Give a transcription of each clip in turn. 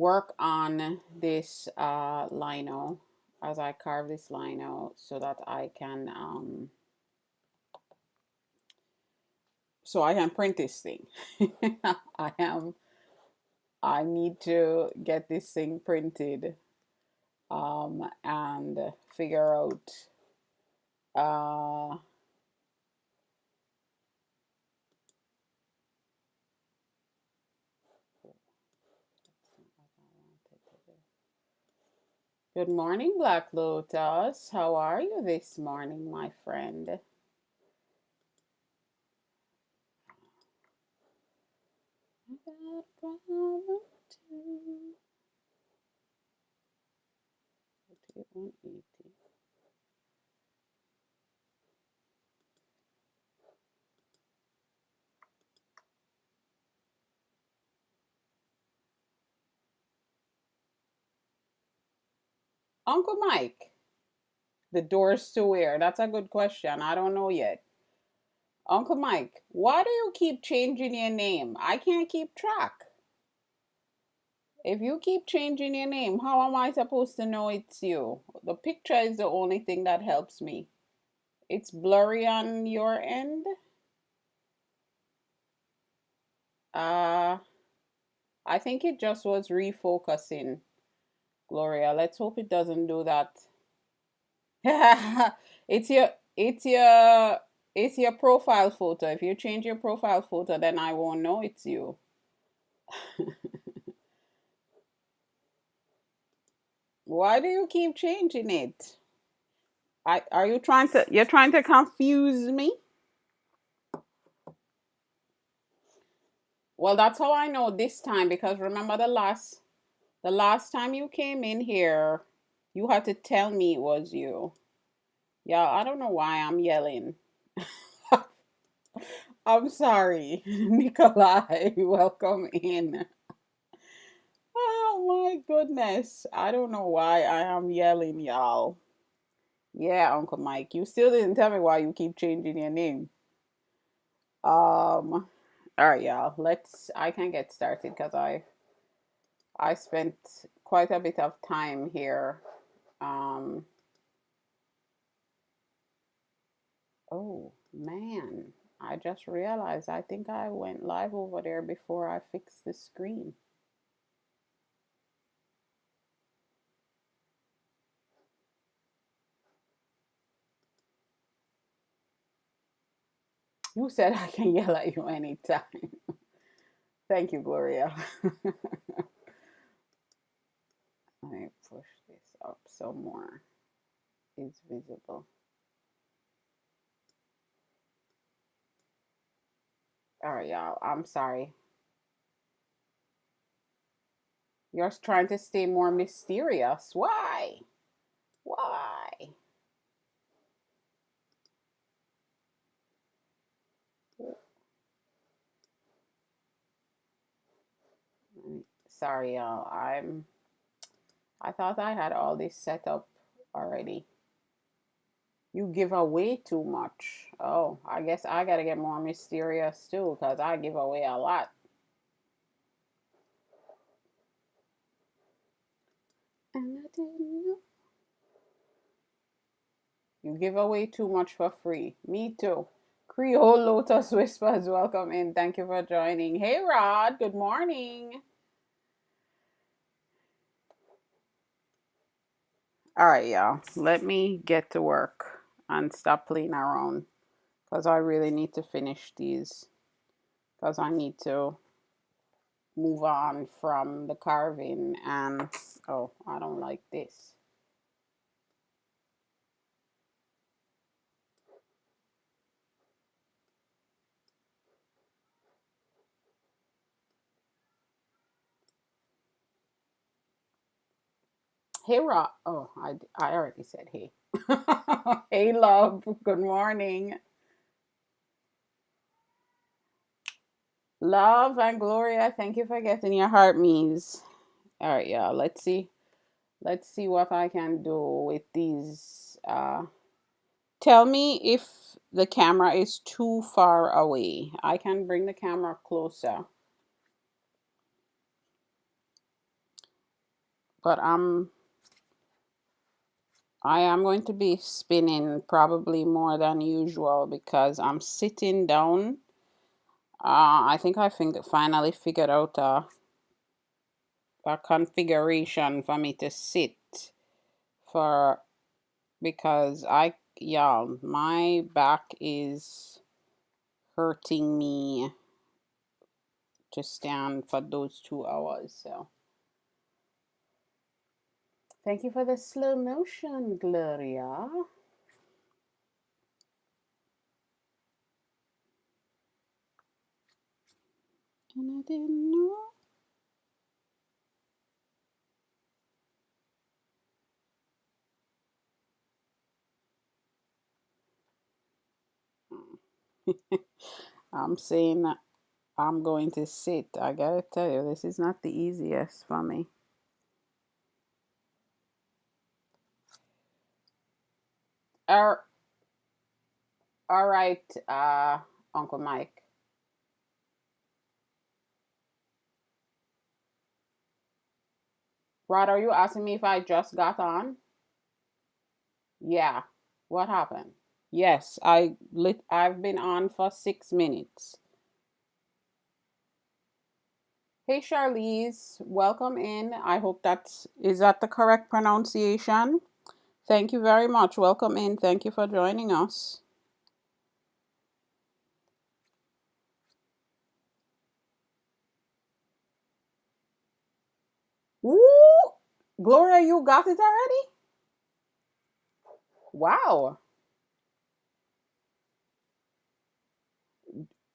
work on this lino as I carve this lino so that I can print this thing. I am I need to get this thing printed and figure out uh good morning, Black Lotus. How are you this morning, my friend? I got problem too. 180. Uncle Mike, the door's to where? That's a good question. I don't know yet. Uncle Mike, why do you keep changing your name? I can't keep track. If you keep changing your name, how am I supposed to know it's you? The picture is the only thing that helps me. It's blurry on your end. Uh, I think it just was refocusing, Gloria. Let's hope it doesn't do that. it's your it's your it's your profile photo. If you change your profile photo, then I won't know it's you. Why do you keep changing it? Are you trying to you're trying to confuse me? Well, that's how I know this time because remember the last time you came in here, you had to tell me it was you. Yeah, I don't know why I'm yelling. I'm sorry, Nikolai. Welcome in. Oh my goodness. I don't know why I am yelling, y'all. Yeah, Uncle Mike, you still didn't tell me why you keep changing your name. All right, y'all. I can get started because I spent quite a bit of time here. Um, oh man, I just realized I think I went live over there before I fixed the screen. You said I can yell at you anytime. Thank you, Gloria. Let me push this up so more is visible. All right, y'all. I'm sorry. You're trying to stay more mysterious. Why? Why? Sorry, y'all. I thought I had all this set up already. You give away too much. Oh, I guess I gotta get more mysterious too, because I give away a lot. And I didn't know. You give away too much for free. Me too. Creole Lotus Whispers, welcome in. Thank you for joining. Hey, Rod. Good morning. All right, y'all. Let me get to work and stop playing around because I really need to finish these because I need to move on from the carving and oh, I don't like this. Hey, Rob. Oh, I already said hey. Hey, love. Good morning. Love and Gloria, thank you for getting your heart me's. All right, y'all. Let's see. Let's see what I can do with these. Tell me if the camera is too far away. I can bring the camera closer. But I am going to be spinning probably more than usual because I'm sitting down. I think finally figured out a configuration for me to sit for, because y'all, my back is hurting me to stand for those 2 hours. So thank you for the slow motion, Gloria. And I didn't know. I'm saying that I'm going to sit. I gotta tell you, this is not the easiest for me. All, all right, Uncle Mike. Rod, are you asking me if I just got on? Yeah. What happened? Yes, I've been on for 6 minutes. Hey Charlize, welcome in. I hope that the correct pronunciation. Thank you very much. Welcome in. Thank you for joining us. Woo! Gloria, you got it already? Wow.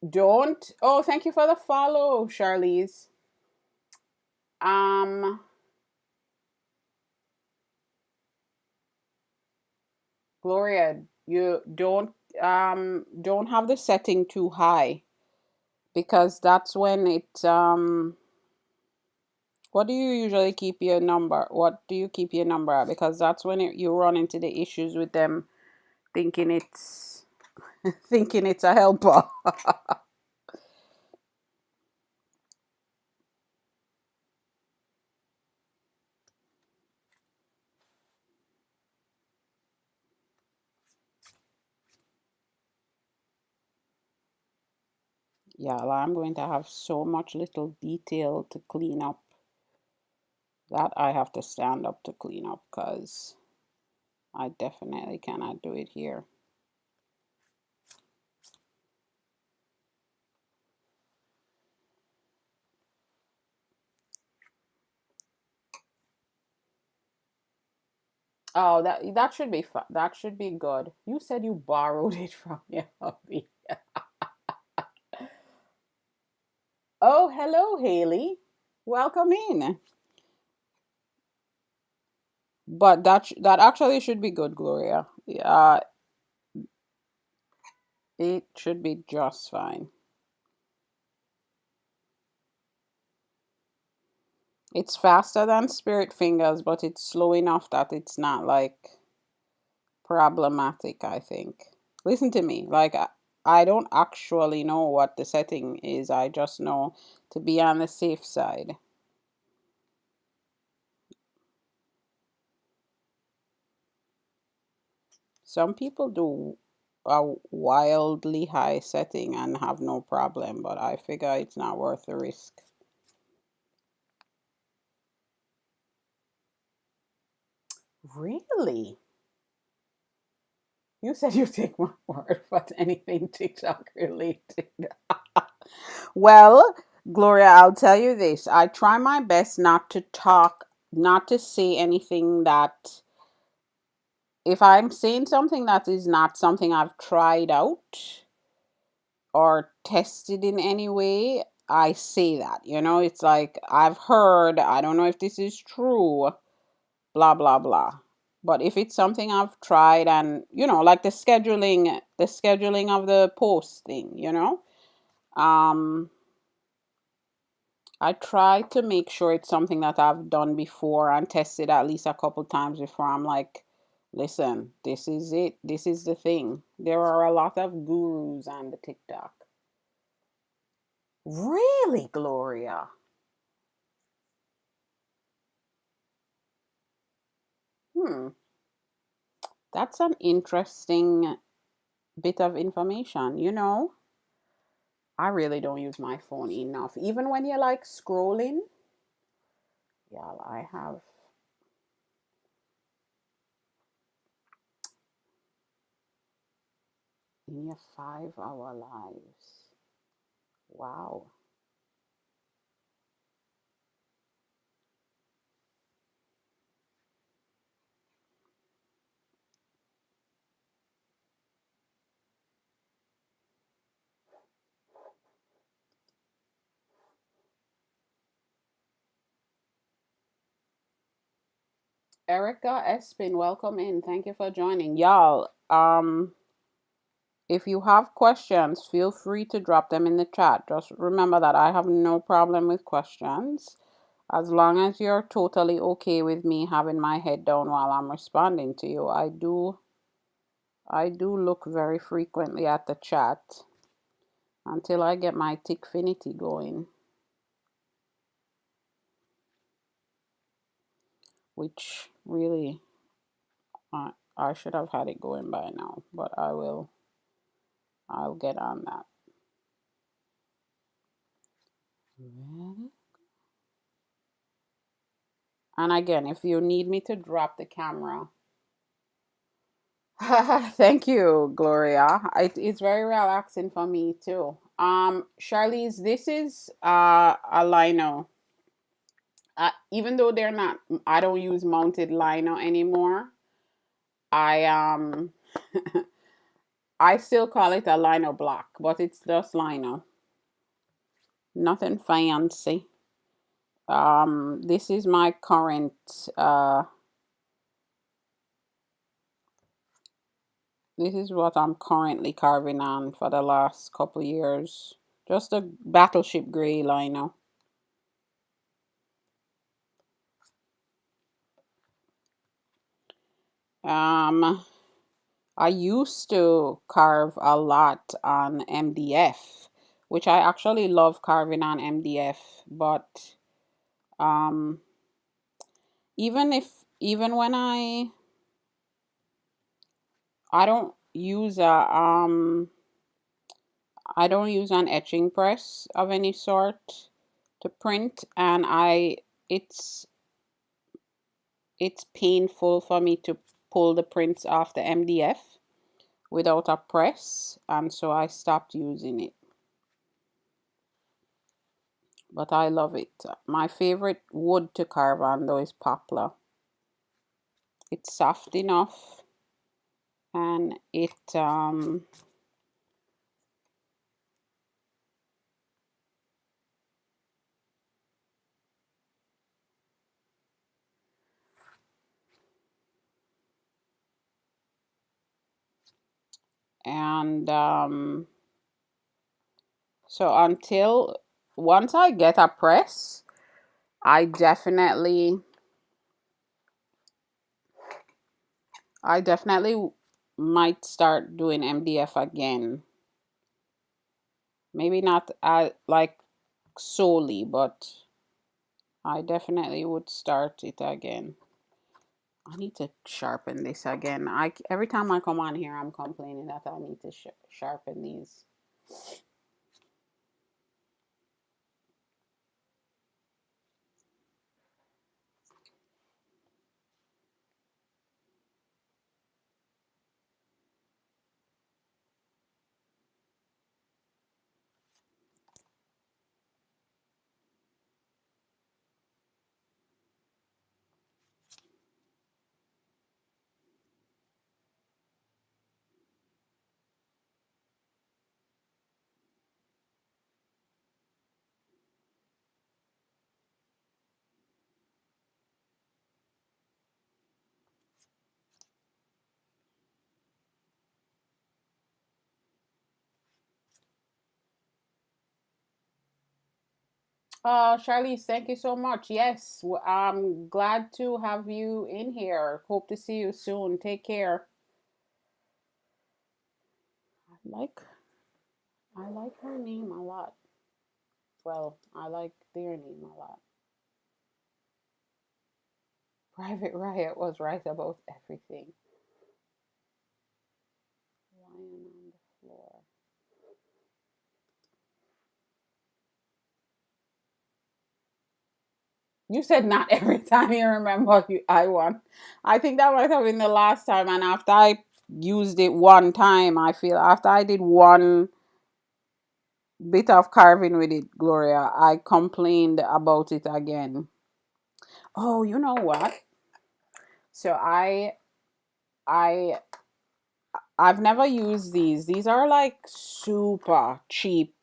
Don't. Oh, thank you for the follow, Charlize. Um, Gloria, you don't have the setting too high, because that's when what do you usually keep your number? What do you keep your number at? Because that's when you run into the issues with them thinking it's thinking it's a helper. Yeah, well, I'm going to have so much little detail to clean up that I have to stand up to clean up, because I definitely cannot do it here. Oh, that should be fun. That should be good. You said you borrowed it from your hubby. Oh, hello, Haley. Welcome in. But that actually should be good, Gloria. It should be just fine. It's faster than Spirit Fingers, but it's slow enough that it's not like problematic, I think. Listen to me. Like, I don't actually know what the setting is. I just know to be on the safe side. Some people do a wildly high setting and have no problem, but I figure it's not worth the risk. Really? You said you take my word for anything TikTok related. Well, Gloria, I'll tell you this. I try my best not to say anything that, if I'm saying something that is not something I've tried out or tested in any way, I say that. It's like, I've heard, I don't know if this is true, blah, blah, blah. But if it's something I've tried, and, like the scheduling of the post thing, um, I try to make sure it's something that I've done before and tested at least a couple times before I'm like, listen, this is it. This is the thing. There are a lot of gurus on the TikTok. Really, Gloria? That's an interesting bit of information. You know, I really don't use my phone enough. Even when you're like scrolling, y'all, I have in your 5 hour lives. Wow. Erica Espin, welcome in. Thank you for joining. Y'all, if you have questions, feel free to drop them in the chat. Just remember that I have no problem with questions as long as you're totally okay with me having my head down while I'm responding to you. I do look very frequently at the chat until I get my tickfinity going, which really I should have had it going by now, but I'll get on that. And again, if you need me to drop the camera, thank you, Gloria. It's very relaxing for me too. Charlize, this is a lino. Even though they're not, I don't use mounted lino anymore. I I still call it a lino block, but it's just lino. Nothing fancy. This is my current this is what I'm currently carving on for the last couple years. Just a battleship gray lino. I used to carve a lot on MDF, which I actually love carving on MDF, but um even when I don't use I don't use an etching press of any sort to print, and it's it's painful for me to pull the prints off the MDF without a press, and so I stopped using it. But I love it. My favorite wood to carve on though is poplar. It's soft enough, and and so until once I get a press, I definitely I definitely might start doing MDF again. Maybe not like solely, but I definitely would start it again. I need to sharpen this again. Every time I come on here, I'm complaining that I need to sharpen these. Charlize, thank you so much. Yes, I'm glad to have you in here. Hope to see you soon. Take care. I like I like her name a lot. Well, I like their name a lot. Private Riot was right about everything. Lying on the floor. You said not every time you remember I won. I think that might have been the last time, and after I used it one time, I feel after I did one bit of carving with it, Gloria, I complained about it again. Oh, you know what? So I I've never used these. These are like super cheap.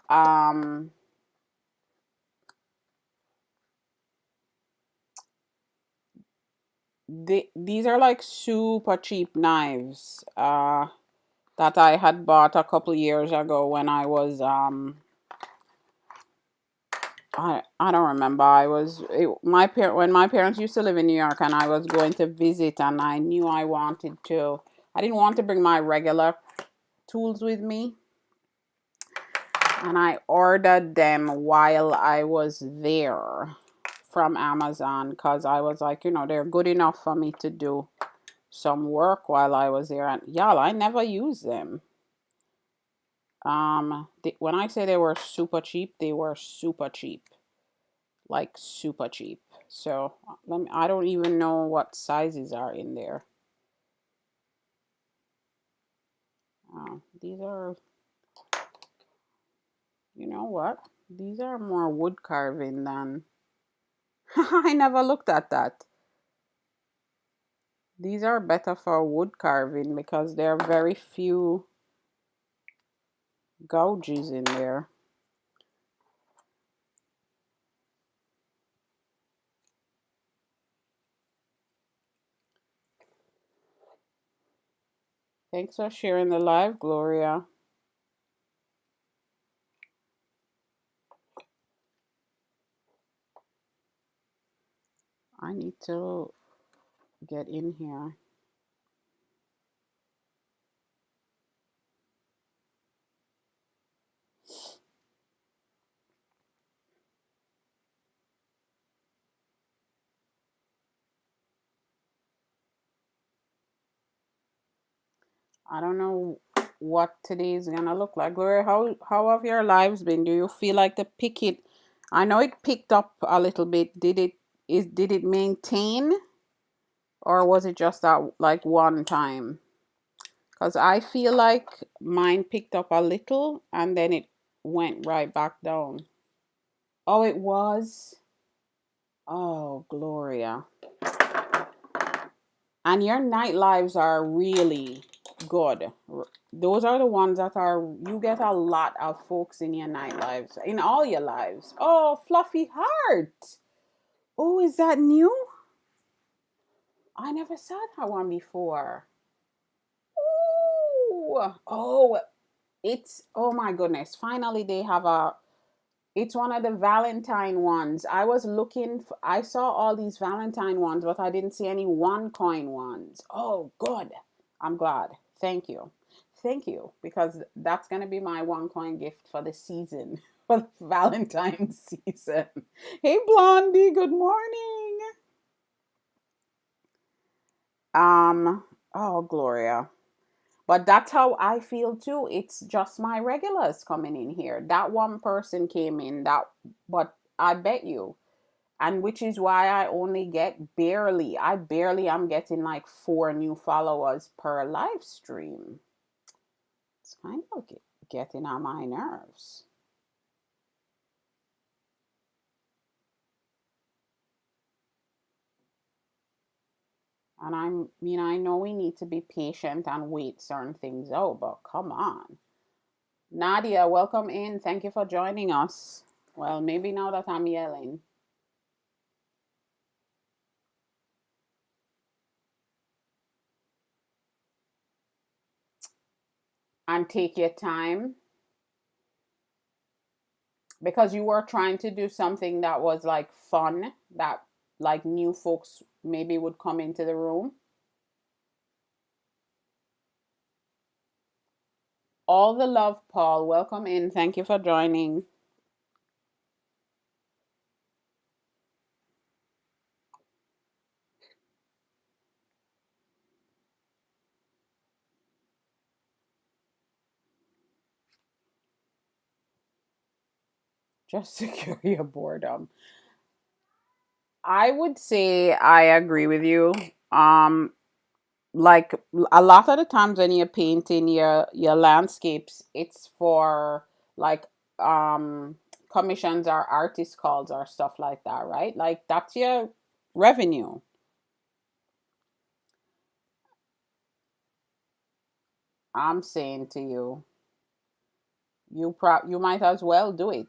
Um these are like super cheap knives that I had bought a couple years ago when I was I don't remember. My parent when my parents used to live in New York, and I was going to visit, and I knew I wanted to. I didn't want to bring my regular tools with me, and I ordered them while I was there from Amazon because I was like, they're good enough for me to do some work while I was there. And y'all, I never used them. When I say they were super cheap, they were super cheap, like super cheap. So I don't even know what sizes are in there. These are, you know what? These are more wood carving than. I never looked at that. These are better for wood carving because there are very few gouges in there. Thanks for sharing the live, Gloria. I need to get in here. I don't know what today's gonna look like. Gloria, how have your lives been? Do you feel like the pick it? I know it picked up a little bit. Did it maintain, or was it just that like one time? Because I feel like mine picked up a little and then it went right back down. Oh, it was. Oh, Gloria. And your night lives are really good. Those are the ones that are, you get a lot of folks in your night lives, in all your lives. Oh, Fluffy Heart. Oh, is that new? I never saw that one before. Ooh. Oh, oh my goodness. Finally, they have it's one of the Valentine ones. I saw all these Valentine ones, but I didn't see any one coin ones. Oh, good. I'm glad. Thank you. Thank you, because that's going to be my one coin gift for the season, for the Valentine season. Hey, Blondie, good morning. Oh, Gloria. But that's how I feel too. It's just my regulars coming in here. That one person came in, but I bet you. And which is why I only get I barely am getting like 4 new followers per live stream. It's kind of getting on my nerves. And I know we need to be patient and wait certain things out, but come on. Nadia, welcome in. Thank you for joining us. Well, maybe now that I'm yelling. And take your time, because you were trying to do something that was like fun, that like new folks maybe would come into the room. All the love, Paul. Welcome in. Thank you for joining. Just to cure your boredom. I would say I agree with you. Um, like a lot of the times when you're painting your landscapes, it's for like commissions or artist calls or stuff like that, right? Like that's your revenue. I'm saying to you, you might as well do it.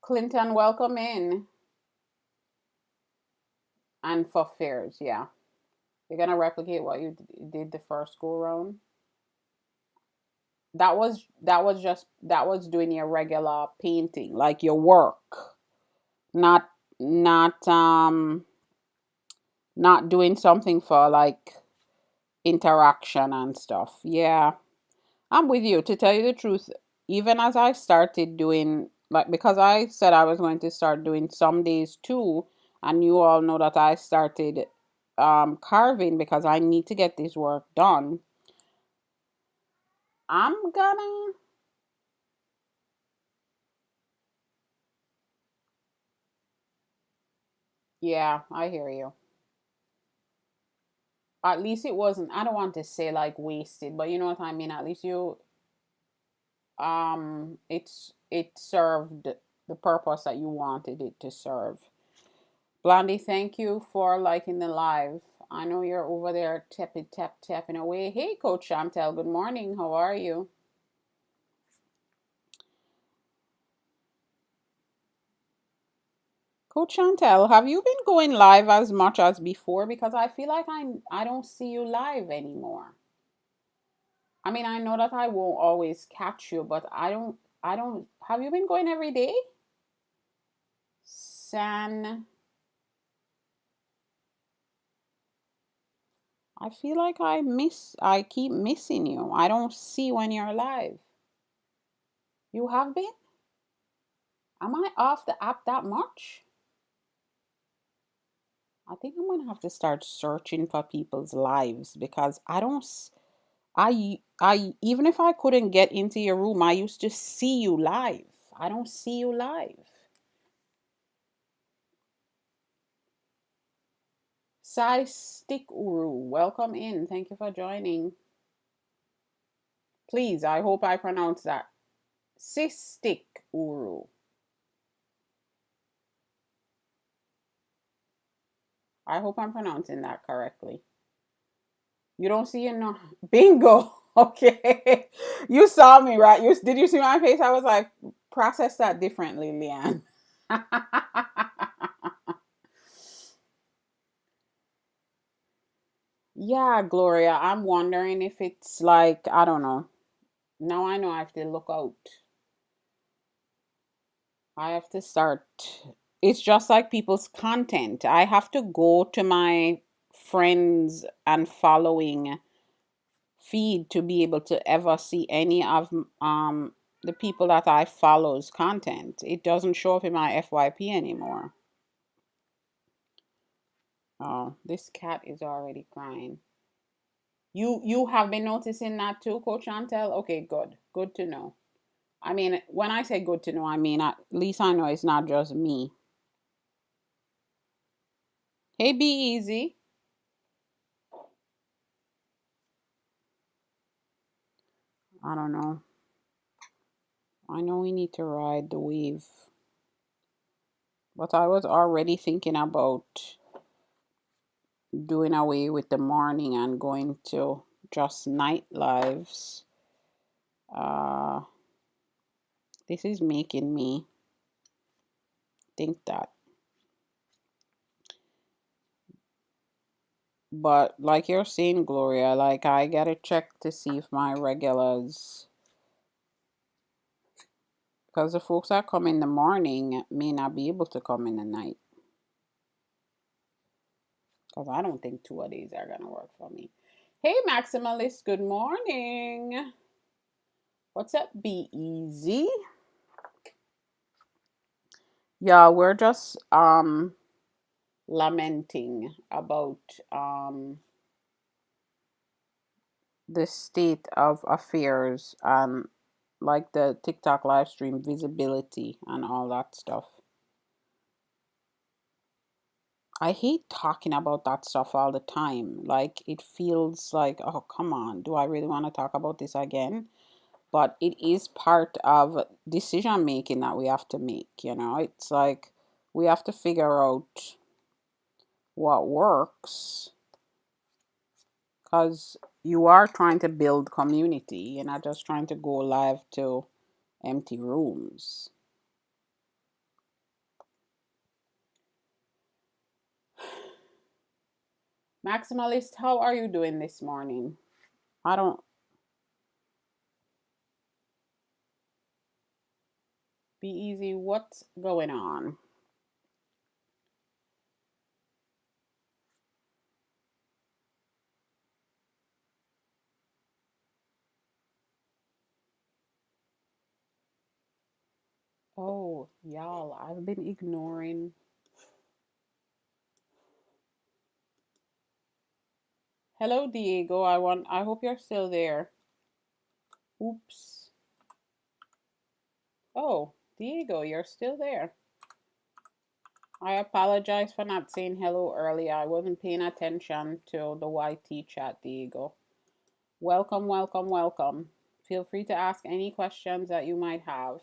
Clinton, welcome in. And for fairs, yeah. You're gonna replicate what you did the first go round. That was doing your regular painting, like your work, not not not doing something for like interaction and stuff. Yeah, I'm with you. To tell you the truth, even as I started doing, like, because I said I was going to start doing some days too, and you all know that I started carving because I need to get this work done. I'm gonna, yeah, I hear you. At least it wasn't, I don't want to say like wasted, but you know what I mean? At least you, it served the purpose that you wanted it to serve. Blondie, thank you for liking the live. I know you're over there tapping away. Hey, Coach Chantel, good morning. How are you? Coach Chantel, have you been going live as much as before? Because I feel like I don't see you live anymore. I mean, I know that I won't always catch you, but I don't have you been going every day? San, I feel like I keep missing you. I don't see when you're live. You have been? Am I off the app that much? I think I'm gonna have to start searching for people's lives because I don't. I even if I couldn't get into your room, I used to see you live. I don't see you live. Sai Stick Uru, welcome in. Thank you for joining. Please, I hope I pronounced that. Cystic Uru. I hope I'm pronouncing that correctly. You don't see it no bingo. Okay. You saw me, right? Did you see my face? I was like, process that differently, Leanne. Yeah, Gloria. I'm wondering if it's like, I don't know. Now I know I have to look out. I have to start. It's just like people's content. I have to go to my friends and following feed to be able to ever see any of the people that I follow's content. It doesn't show up in my FYP anymore. Oh, this cat is already crying. You have been noticing that too, Coach Chantel? Okay, good. Good to know. I mean, when I say good to know, I mean at least I know it's not just me. Hey, be easy. I don't know. I know we need to ride the wave, but I was already thinking about doing away with the morning and going to just night lives. Uh, this is making me think that. But like you're saying, Gloria, like I gotta check to see if my regulars, because the folks that come in the morning may not be able to come in the night. Because I don't think 2 days are gonna work for me. Hey, Maximalist, good morning. What's up, Be Easy? Yeah, we're just lamenting about the state of affairs and like the TikTok live stream visibility and all that stuff. I hate talking about that stuff all the time. Like it feels like, oh, come on, do I really want to talk about this again? But it is part of decision making that we have to make, you know? It's like we have to figure out what works because you are trying to build community. You're not just trying to go live to empty rooms. Maximalist, how are you doing this morning? I don't be easy. What's going on? Oh, y'all, I've been ignoring. Hello, Diego. I hope you're still there. Oops. Oh, Diego, you're still there. I apologize for not saying hello earlier. I wasn't paying attention to the YT chat, Diego. Welcome, welcome, welcome. Feel free to ask any questions that you might have.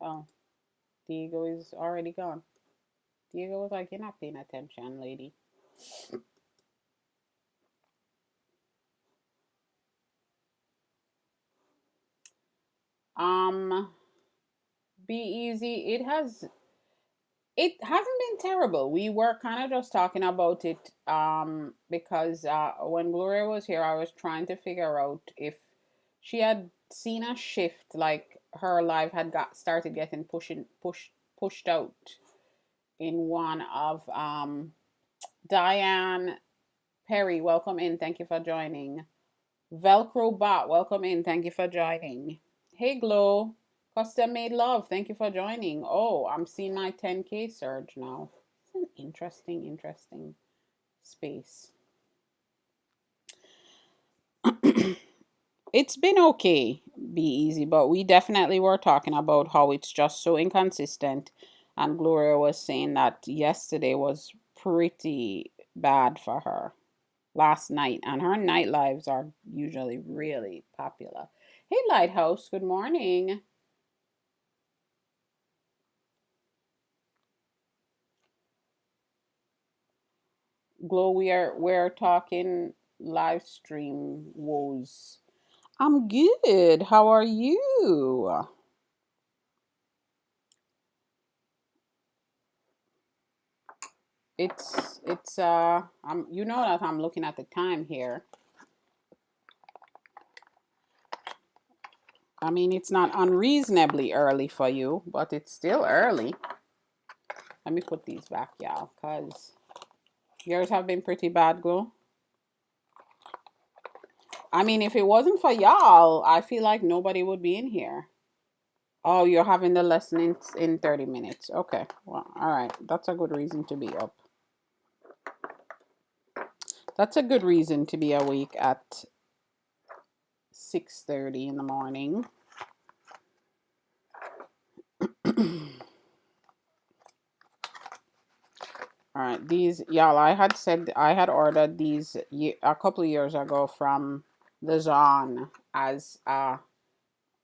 Oh, Diego is already gone. Diego was like, you're not paying attention, lady. Be easy. It hasn't been terrible. We were kind of just talking about it because when Gloria was here, I was trying to figure out if she had seen a shift, like her life had got started getting pushed out in one of Diane Perry, welcome in. Thank you for joining. Velcro Bot, welcome in. Thank you for joining. Hey Glow, custom made love. Thank you for joining. Oh, I'm seeing my 10K surge now. It's an interesting space. It's been okay, be easy, but we definitely were talking about how it's just so inconsistent. And Gloria was saying that yesterday was pretty bad for her last night, and her night lives are usually really popular. Hey, Lighthouse, good morning. Glow, we're talking live stream woes. I'm good. How are you? It's I'm you know that I'm looking at the time here. I mean, it's not unreasonably early for you, but it's still early. Let me put these back, y'all, cuz yours have been pretty bad, Glow. I mean, if it wasn't for y'all, I feel like nobody would be in here. Oh, you're having the lesson in 30 minutes. Okay. Well, all right. That's a good reason to be up. That's a good reason to be awake at 6:30 in the morning. All right, these y'all. I had ordered these a couple of years ago from the Zon as well,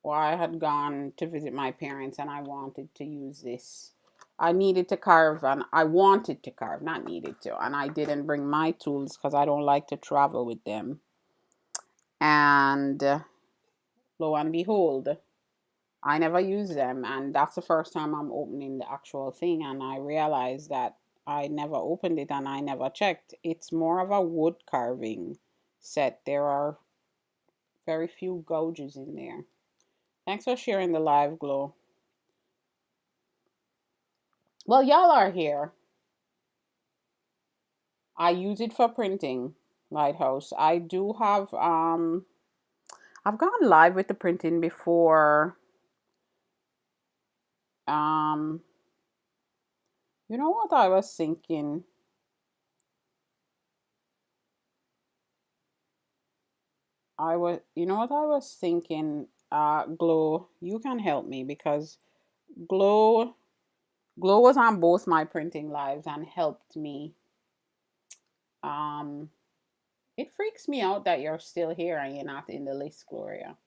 I had gone to visit my parents and I wanted to use this. I needed to carve and I wanted to carve, not needed to. And I didn't bring my tools because I don't like to travel with them. And lo and behold, I never use them. And that's the first time I'm opening the actual thing. And I realized that I never opened it and I never checked. It's more of a wood carving set. There are very few gouges in there. Thanks for sharing the live, Glow. Well, y'all are here. I use it for printing, Lighthouse. I do have I've gone live with the printing before. Um You know what I was thinking? You know what I was thinking? Glow, you can help me because Glow, Glow was on both my printing lives and helped me. Um, it freaks me out that you're still here and you're not in the list, Gloria.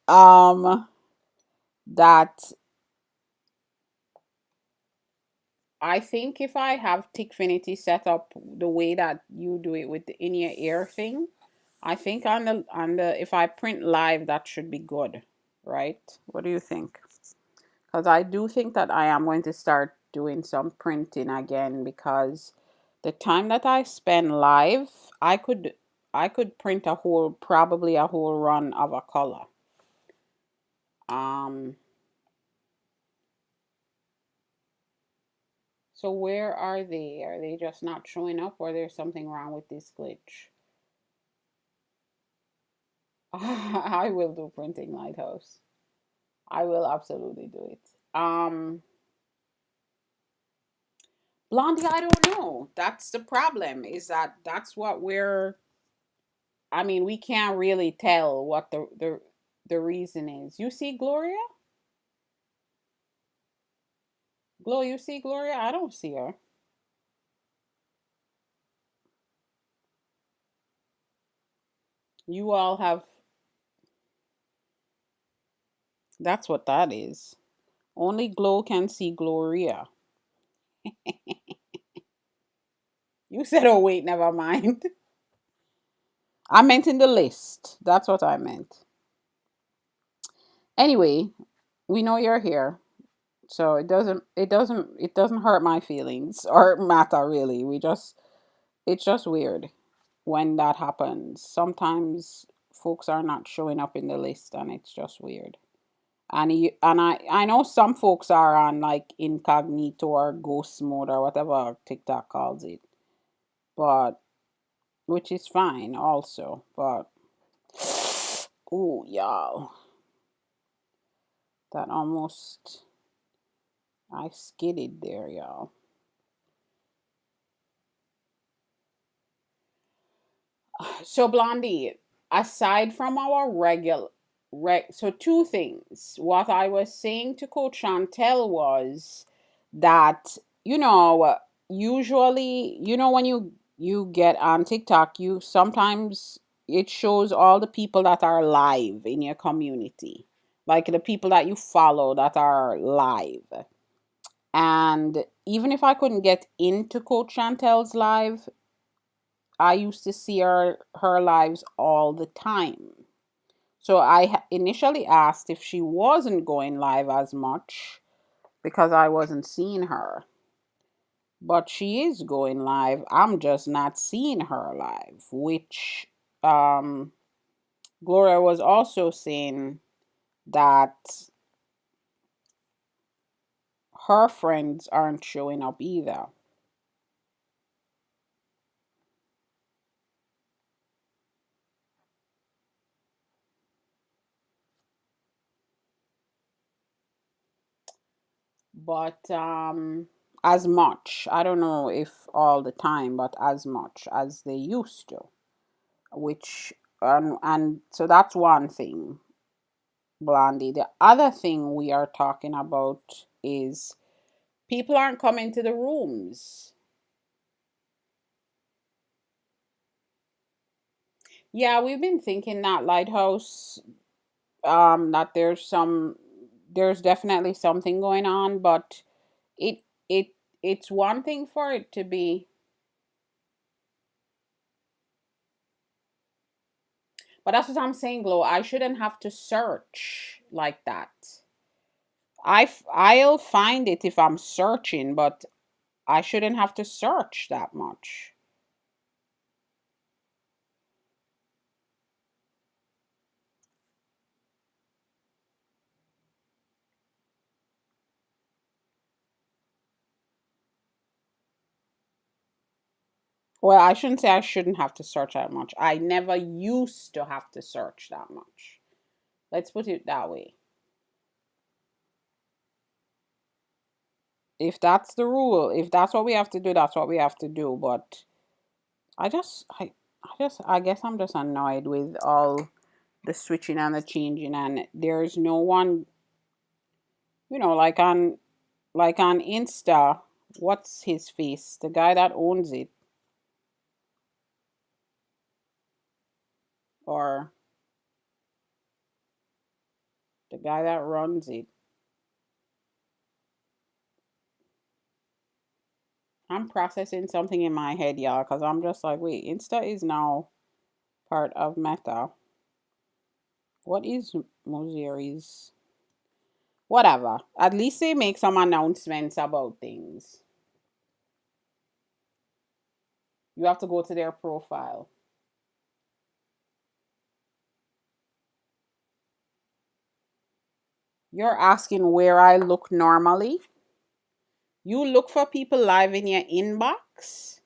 um, that I think if I have Tickfinity set up the way that you do it with the in your ear thing, I think on the if I print live that should be good, right? What do you think? Because I do think that I am going to start doing some printing again because the time that I spend live, I could I could print a whole probably a whole run of a color. Um so where are they? Are they just not showing up or there's something wrong with this glitch? I will do printing lighthouse. I will absolutely do it. Blondie, I don't know. That's the problem. Is that that's what we're. I mean, we can't really tell what the reason is. You see Gloria? Glow, you see Gloria? I don't see her. You all have. That's what that is. Only Glow can see Gloria. You said, "Oh wait, never mind." I meant in the list. That's what I meant. Anyway, we know you're here. So it doesn't hurt my feelings or matter really. It's just weird when that happens. Sometimes folks are not showing up in the list and it's just weird. And I know some folks are on like incognito or ghost mode or whatever TikTok calls it. But which is fine also. But oh y'all. That almost I skidded there, y'all. So Blondie, aside from our so two things. What I was saying to Coach Chantel was that usually when you get on TikTok, you sometimes it shows all the people that are live in your community, like the people that you follow that are live. And even if I couldn't get into Coach Chantel's live, I used to see her lives all the time. So I initially asked if she wasn't going live as much because I wasn't seeing her. But she is going live. I'm just not seeing her live, which um, Gloria was also saying that her friends aren't showing up either. But as much, I don't know if all the time, but as much as they used to. Which and so that's one thing, Blondie. The other thing we are talking about is people aren't coming to the rooms. Yeah, we've been thinking that Lighthouse, that there's definitely something going on, but it it it's one thing for it to be, but that's what I'm saying, Glow. I shouldn't have to search like that. I'll find it if I'm searching, but I shouldn't have to search that much. Well, I shouldn't say I shouldn't have to search that much. I never used to have to search that much. Let's put it that way. If that's the rule, if that's what we have to do, that's what we have to do. But I just, I guess I'm just annoyed with all the switching and the changing, and there's no one, like on Insta. What's his face? The guy that owns it, or the guy that runs it. I'm processing something in my head, y'all, because I'm just like, wait, Insta is now part of Meta. What is Moseri's? Whatever. At least they make some announcements about things. You have to go to their profile. You're asking where I look normally? You look for people live in your inbox?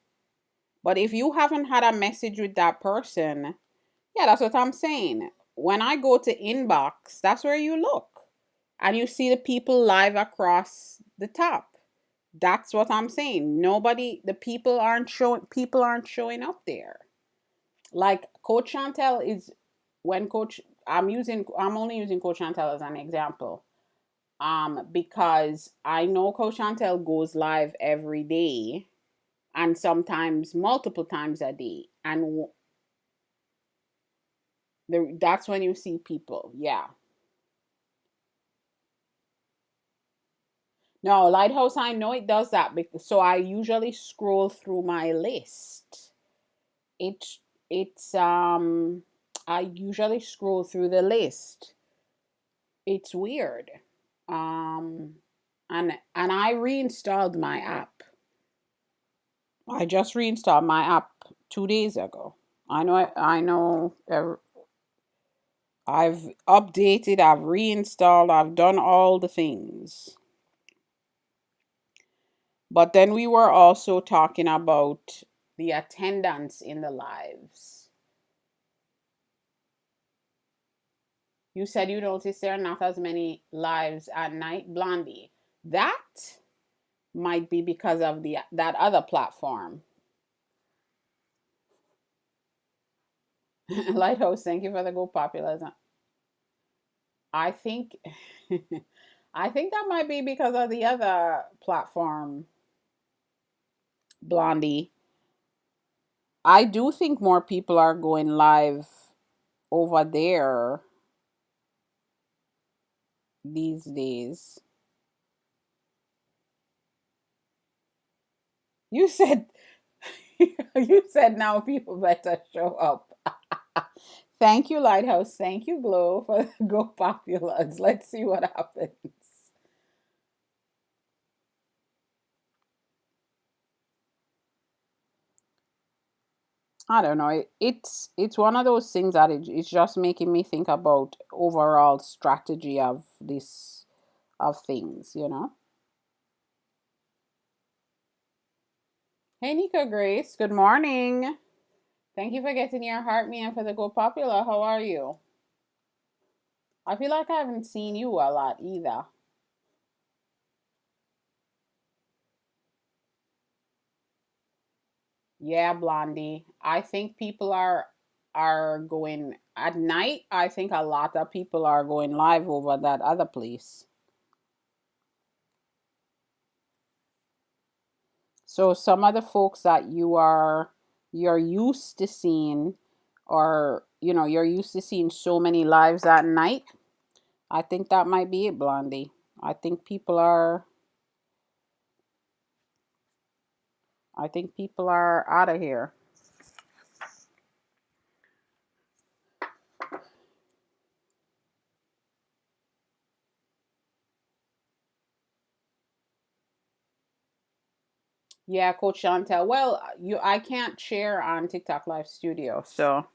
But if you haven't had a message with that person, yeah, that's what I'm saying. When I go to inbox, that's where you look. And you see the people live across the top. That's what I'm saying. Nobody, the people aren't showing up there. Like Coach Chantel is when Coach I'm only using Coach Chantel as an example. Because I know Coach Chantel goes live every day and sometimes multiple times a day. And that's when you see people. Yeah. No, Lighthouse, I know it does that because so I usually scroll through my list. It's it's I usually scroll through the list. It's weird. Um and I reinstalled my app. I just reinstalled my app 2 days ago. I've updated, I've reinstalled, I've done all the things. But then we were also talking about the attendance in the lives. You said you noticed there are not as many lives at night, Blondie. That might be because of the that other platform. Lighthouse, thank you for the go popular. I think I think that might be because of the other platform, Blondie. I do think more people are going live over there these days. You said you said now people better show up. Thank you, Lighthouse. Thank you, Glow, for the go populars. Let's see what happens. I don't know. It's one of those things that it's just making me think about overall strategy of this of things. Hey, Nika Grace. Good morning. Thank you for getting your heart me and for the go popular. How are you? I feel like I haven't seen you a lot either. Yeah, Blondie. I think people are going at night. I think a lot of people are going live over that other place. So some of the folks that you're used to seeing, or you're used to seeing so many lives at night. I think that might be it, Blondie. I think people are I think people are out of here. Yeah, Coach Chantel. Well, I can't share on TikTok Live Studio, so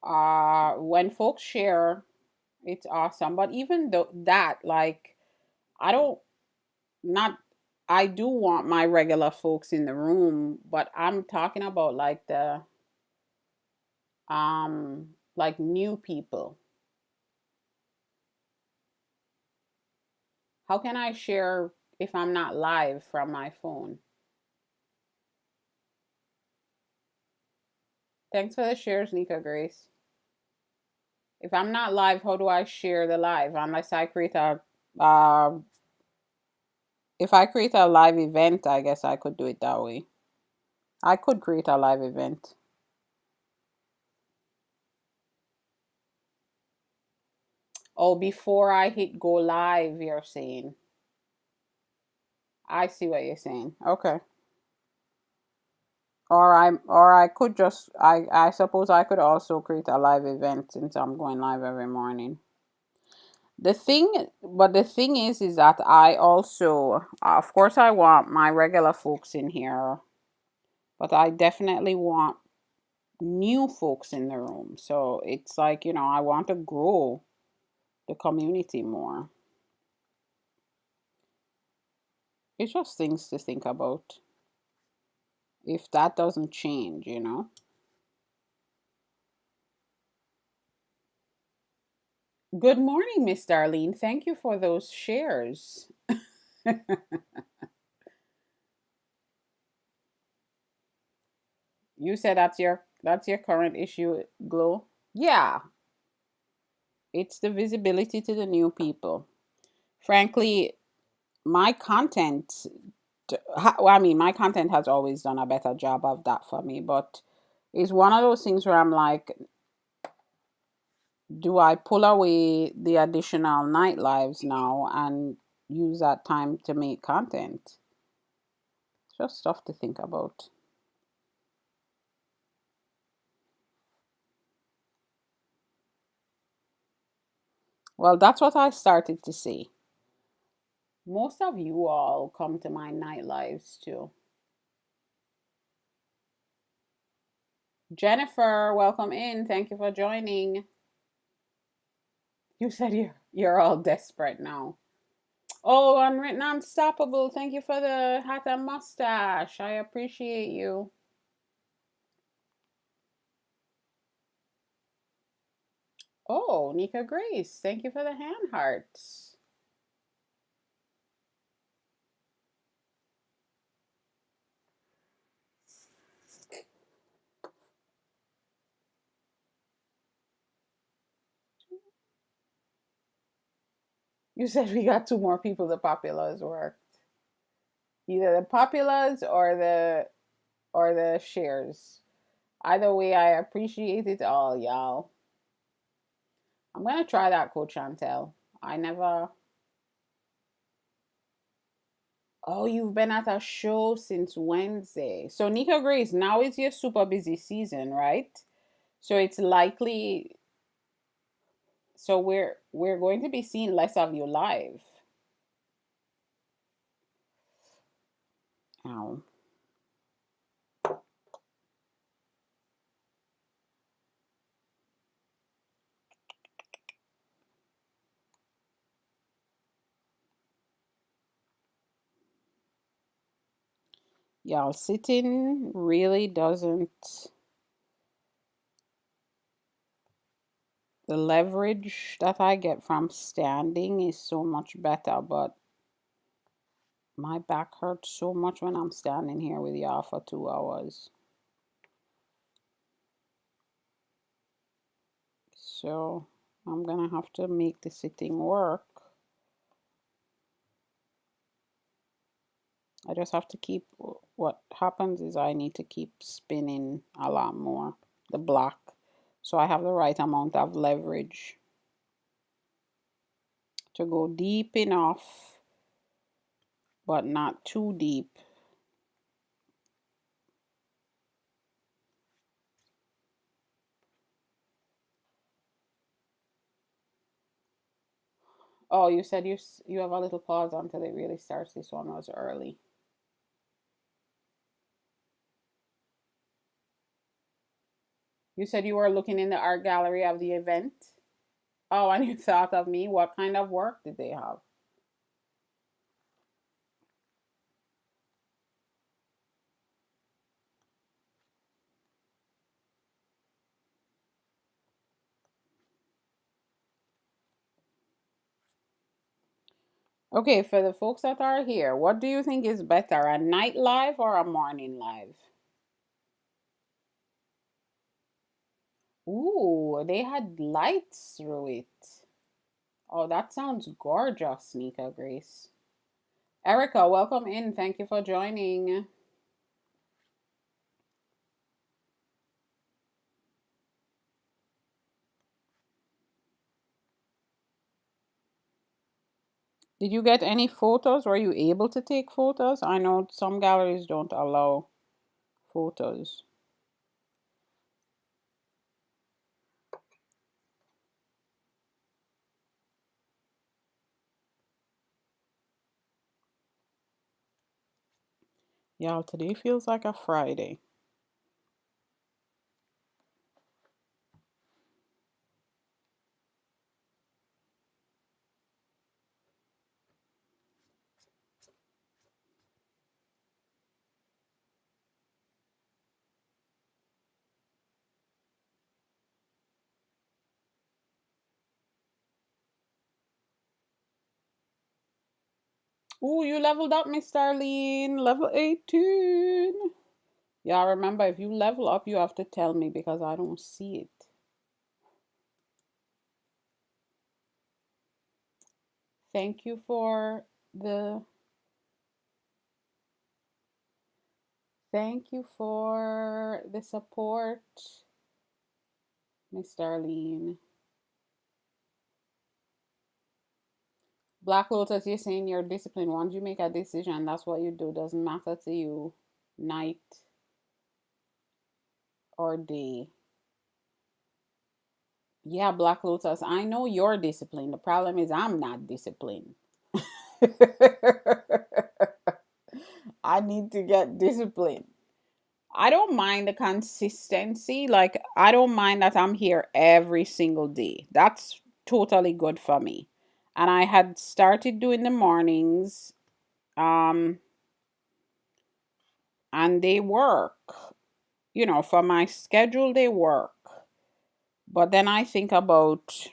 when folks share, it's awesome. But even though that, like, I don't not I do want my regular folks in the room, but I'm talking about like the like new people. How can I share if I'm not live from my phone? Thanks for the shares, Nika Grace. If I'm not live, how do I share the live? Unless I create a, uh, if I create a live event, I guess I could do it that way. I could create a live event. Oh, before I hit go live, you're saying. I see what you're saying. Okay. Or I could just I suppose I could also create a live event since I'm going live every morning. The thing is that I also, of course, I want my regular folks in here, but I definitely want new folks in the room. So it's like, I want to grow the community more. It's just things to think about if that doesn't change. Good morning, Miss Darlene. Thank you for those shares. You said that's your current issue, Glow. Yeah, it's the visibility to the new people. Frankly, my content, well, I mean, my content has always done a better job of that for me, but it's one of those things where I'm like, do I pull away the additional night lives now and use that time to make content? It's just stuff to think about. Well, that's what I started to see. Most of you all come to my night lives too. Jennifer, welcome in. Thank you for joining. You said you're all desperate now. Oh, Unwritten Unstoppable. Thank you for the hat and mustache. I appreciate you. Oh, Nika Grace. Thank you for the hand hearts. You said we got two more people the populars worked. Either the populars or the shares. Either way, I appreciate it all, y'all. I'm gonna try that, Coach Chantel. I never. Oh, you've been at a show since Wednesday. So Nika Grace, now is your super busy season, right? So it's likely. So we're going to be seeing less of you live. Ow. Y'all, sitting really doesn't. The leverage that I get from standing is so much better, but my back hurts so much when I'm standing here with y'all for 2 hours. So I'm gonna have to make the sitting work. I just have to keep, what happens is I need to keep spinning a lot more the block so I have the right amount of leverage to go deep enough but not too deep. Oh, you said you have a little pause until it really starts. This one was early. You said you were looking in the art gallery of the event. Oh, and you thought of me. What kind of work did they have? Okay, for the folks that are here, what do you think is better, a night live or a morning live? Ooh, they had lights through it. Oh, that sounds gorgeous, Nika Grace. Erica, welcome in. Thank you for joining. Did you get any photos? Were you able to take photos? I know some galleries don't allow photos. Yeah, today feels like a Friday. Ooh, you leveled up, Miss Darlene. Level 18. Yeah, remember, if you level up, you have to tell me because I don't see it. Thank you for the thank you for the support, Miss Darlene. Black Lotus, you're saying you're disciplined. Once you make a decision, that's what you do. Doesn't matter to you, night or day. Yeah, Black Lotus, I know you're disciplined. The problem is I'm not disciplined. I need to get disciplined. I don't mind the consistency. Like, I don't mind that I'm here every single day. That's totally good for me. And I had started doing the mornings, um, and they work. For my schedule, they work. But then I think about,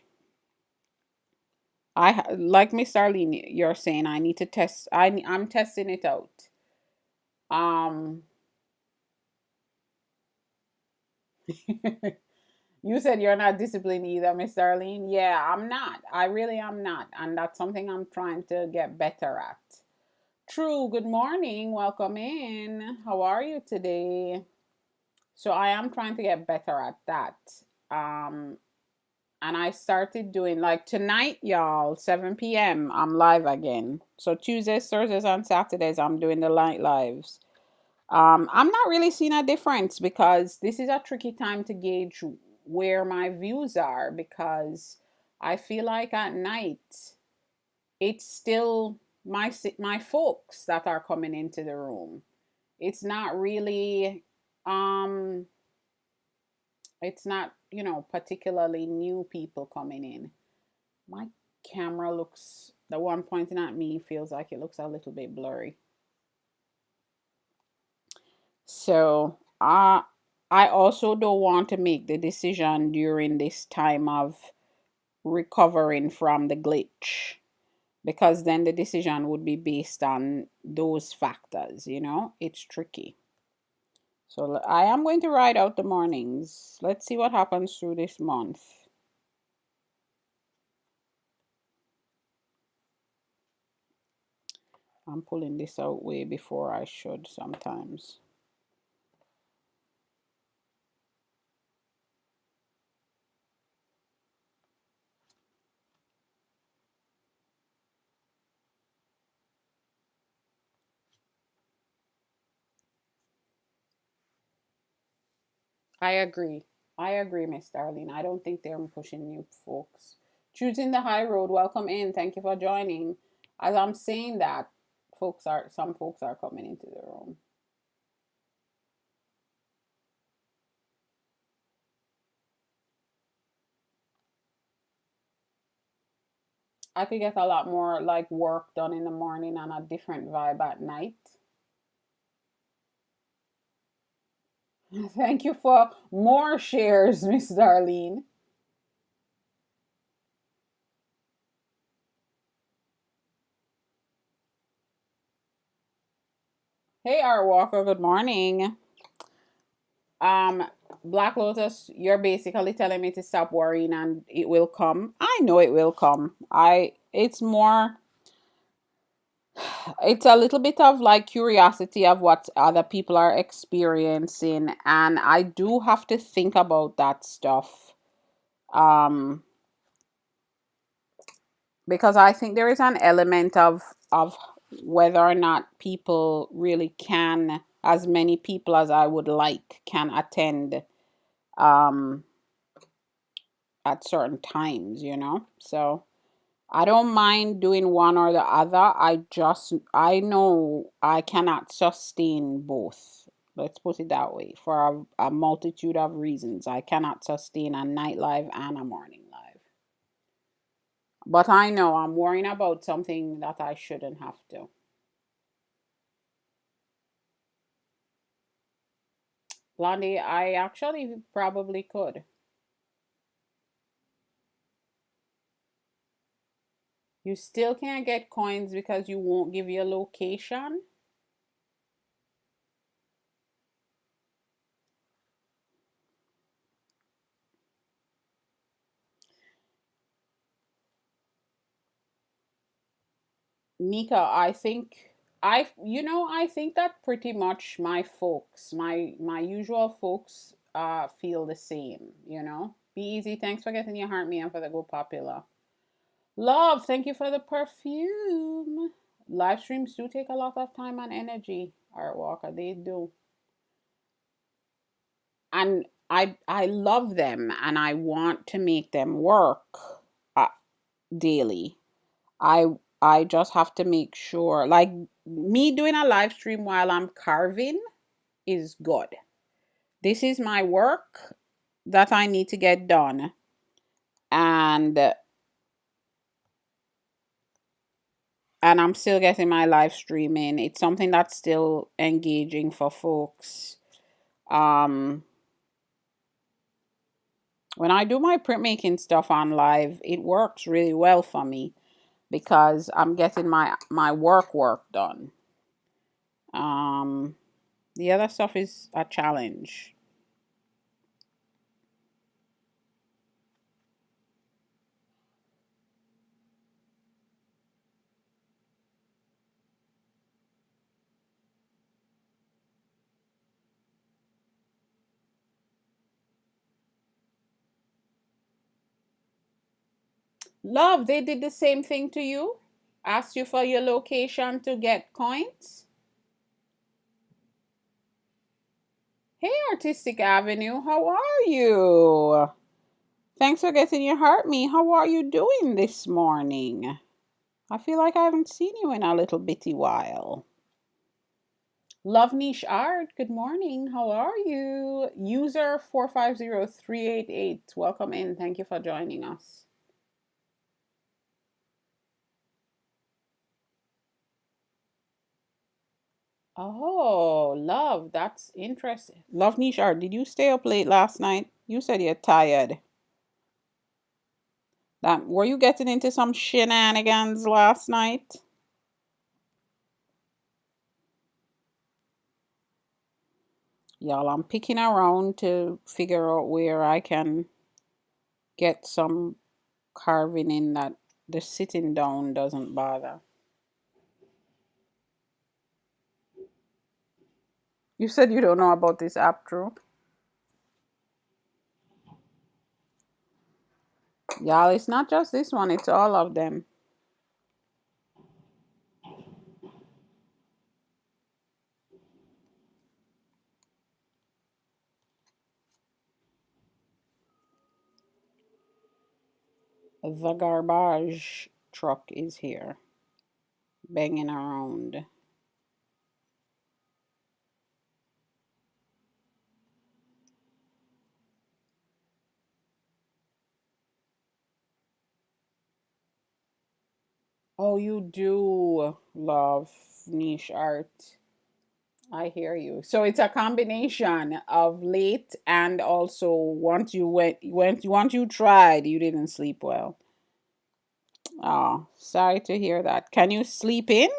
like Miss Arlene, you're saying I need to test. I'm testing it out. Um, You said you're not disciplined either, Miss Darlene. Yeah, I'm not. I really am not. And that's something I'm trying to get better at. True, good morning. Welcome in. How are you today? So I am trying to get better at that. Um, and I started doing like tonight, y'all, 7 p.m. I'm live again. So Tuesdays, Thursdays, and Saturdays, I'm doing the light lives. I'm not really seeing a difference because this is a tricky time to gauge where my views are because I feel like at night it's still my folks that are coming into the room. It's not really um it's not, particularly new people coming in. My camera looks the one pointing at me feels like it looks a little bit blurry. So I also don't want to make the decision during this time of recovering from the glitch because then the decision would be based on those factors, It's tricky. So I am going to ride out the mornings. Let's see what happens through this month. I'm pulling this out way before I should sometimes. I agree. I agree, Miss Darlene. I don't think they're pushing you folks. Choosing the high road, welcome in. Thank you for joining. As I'm saying that, some folks are coming into the room. I could get a lot more like work done in the morning and a different vibe at night. Thank you for more shares, Miss Darlene. Hey, Art Walker, good morning. Um, Black Lotus, you're basically telling me to stop worrying and it will come. I know it will come. It's more, it's a little bit of like curiosity of what other people are experiencing, and I do have to think about that stuff. Um, because I think there is an element of whether or not people really can, as many people as I would like, can attend um at certain times, So I don't mind doing one or the other. I know I cannot sustain both. Let's put it that way. For a multitude of reasons, I cannot sustain a night live and a morning live. But I know I'm worrying about something that I shouldn't have to. Blondie, I actually probably could. You still can't get coins because you won't give your location? Nika, I think that pretty much my folks, my usual folks feel the same. Be easy, thanks for getting your heart me and for the go popular. Love, thank you for the perfume. Live streams do take a lot of time and energy, Art Walker. They do. And I love them and I want to make them work uh, daily. I I just have to make sure, like me doing a live stream while I'm carving is good. This is my work that I need to get done, and I'm still getting my live streaming. It's something that's still engaging for folks. Um when I do my printmaking stuff on live, it works really well for me because I'm getting my work done. Um the other stuff is a challenge. Love, they did the same thing to you? Asked you for your location to get coins? Hey, Artistic Avenue, how are you? Thanks for getting your heart me. How are you doing this morning? I feel like I haven't seen you in a little bitty while. Love Niche Art, good morning. How are you? User 450388, welcome in. Thank you for joining us. Oh, love, that's interesting. Love Nishar, did you stay up late last night? You said you're tired. That were you getting into some shenanigans last night? Y'all, I'm picking around to figure out where I can get some carving in that the sitting down doesn't bother. You said you don't know about this app, true? Y'all, it's not just this one, it's all of them. The garbage truck is here, banging around. Oh, you do love niche art. I hear you. So it's a combination of late and also once you tried, you didn't sleep well. Oh, sorry to hear that. Can you sleep in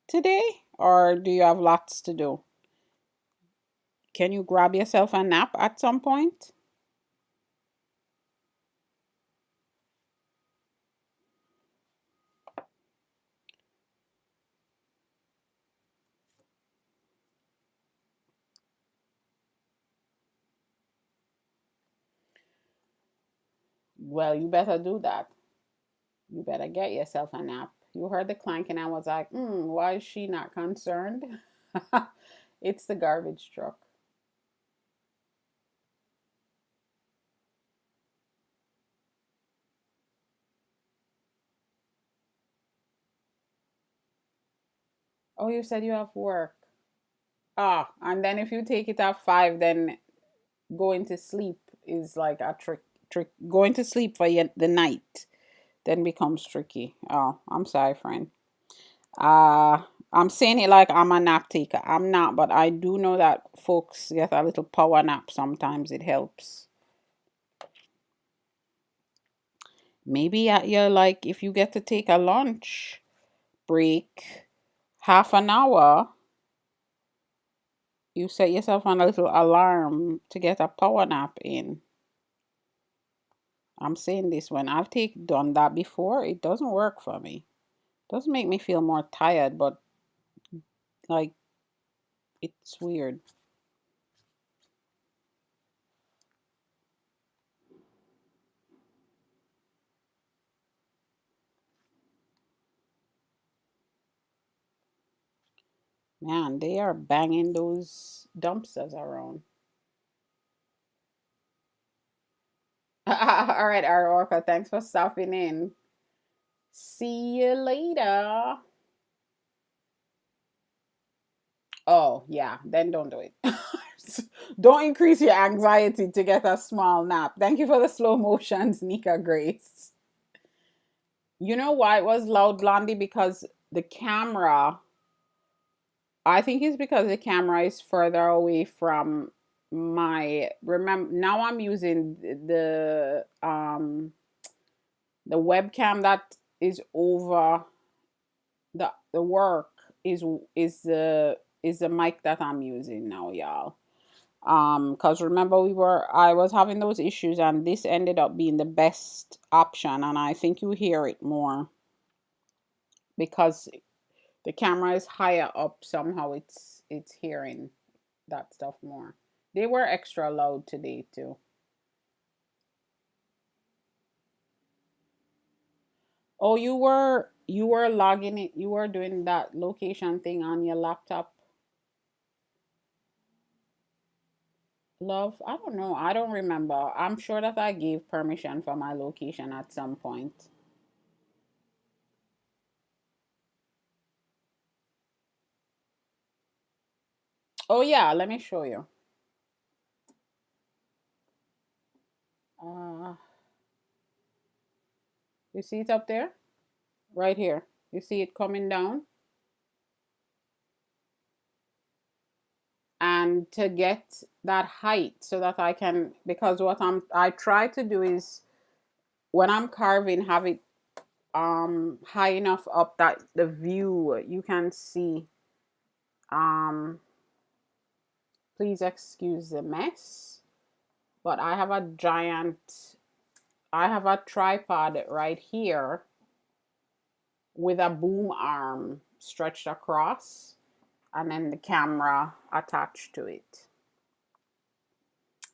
today or do you have lots to do? Can you grab yourself a nap at some point? Well, you better do that. You better get yourself a nap. You heard the clanking. I was like, why is she not concerned? It's the garbage truck. Oh, you said you have work. Ah, and then if you take it at 5, then going to sleep is like a trick. Going to sleep for the night then becomes tricky. Oh, I'm sorry, friend. Uh, I'm saying it like I'm a nap taker. I'm not, but I do know that folks get a little power nap sometimes. It helps. Maybe you're like, if you get to take a lunch break, half an hour, you set yourself on a little alarm to get a power nap in. I'm saying this when done that before, it doesn't work for me. Doesn't make me feel more tired, but like it's weird. Man, they are banging those dumpsters around. All right, Orca, thanks for stopping in. See you later. Oh, yeah, then don't do it. Don't increase your anxiety to get a small nap. Thank you for the slow motions, Nika Grace. You know why it was loud, Blondie? Because the camera, I think it's because the camera is further away from my, remember, now I'm using the webcam that is over the work is is the mic that I'm using now, y'all. Because remember I was having those issues and this ended up being the best option, and I think you hear it more because the camera is higher up. Somehow it's hearing that stuff more. They were extra loud today too. Oh, you were logging it. You were doing that location thing on your laptop, love. I don't know. I don't remember. I'm sure that I gave permission for my location at some point. Oh yeah, let me show you. Uh, you see it up there? Right here. You see it coming down? And to get that height so that I can, because what I try to do is when I'm carving, have it high enough up that the view you can see. Um Please excuse the mess, but I have a tripod right here with a boom arm stretched across and then the camera attached to it.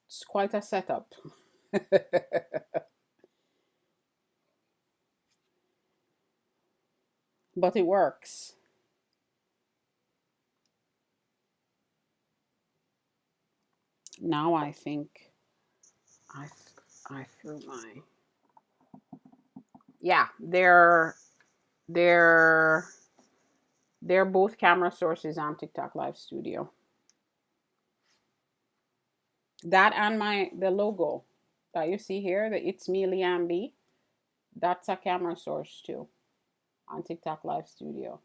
It's quite a setup. But it works. Now I think I I threw my, yeah, they're they're both camera sources on TikTok Live Studio. That and the logo that you see here, the It's Me Liam B, that's a camera source too on TikTok Live Studio.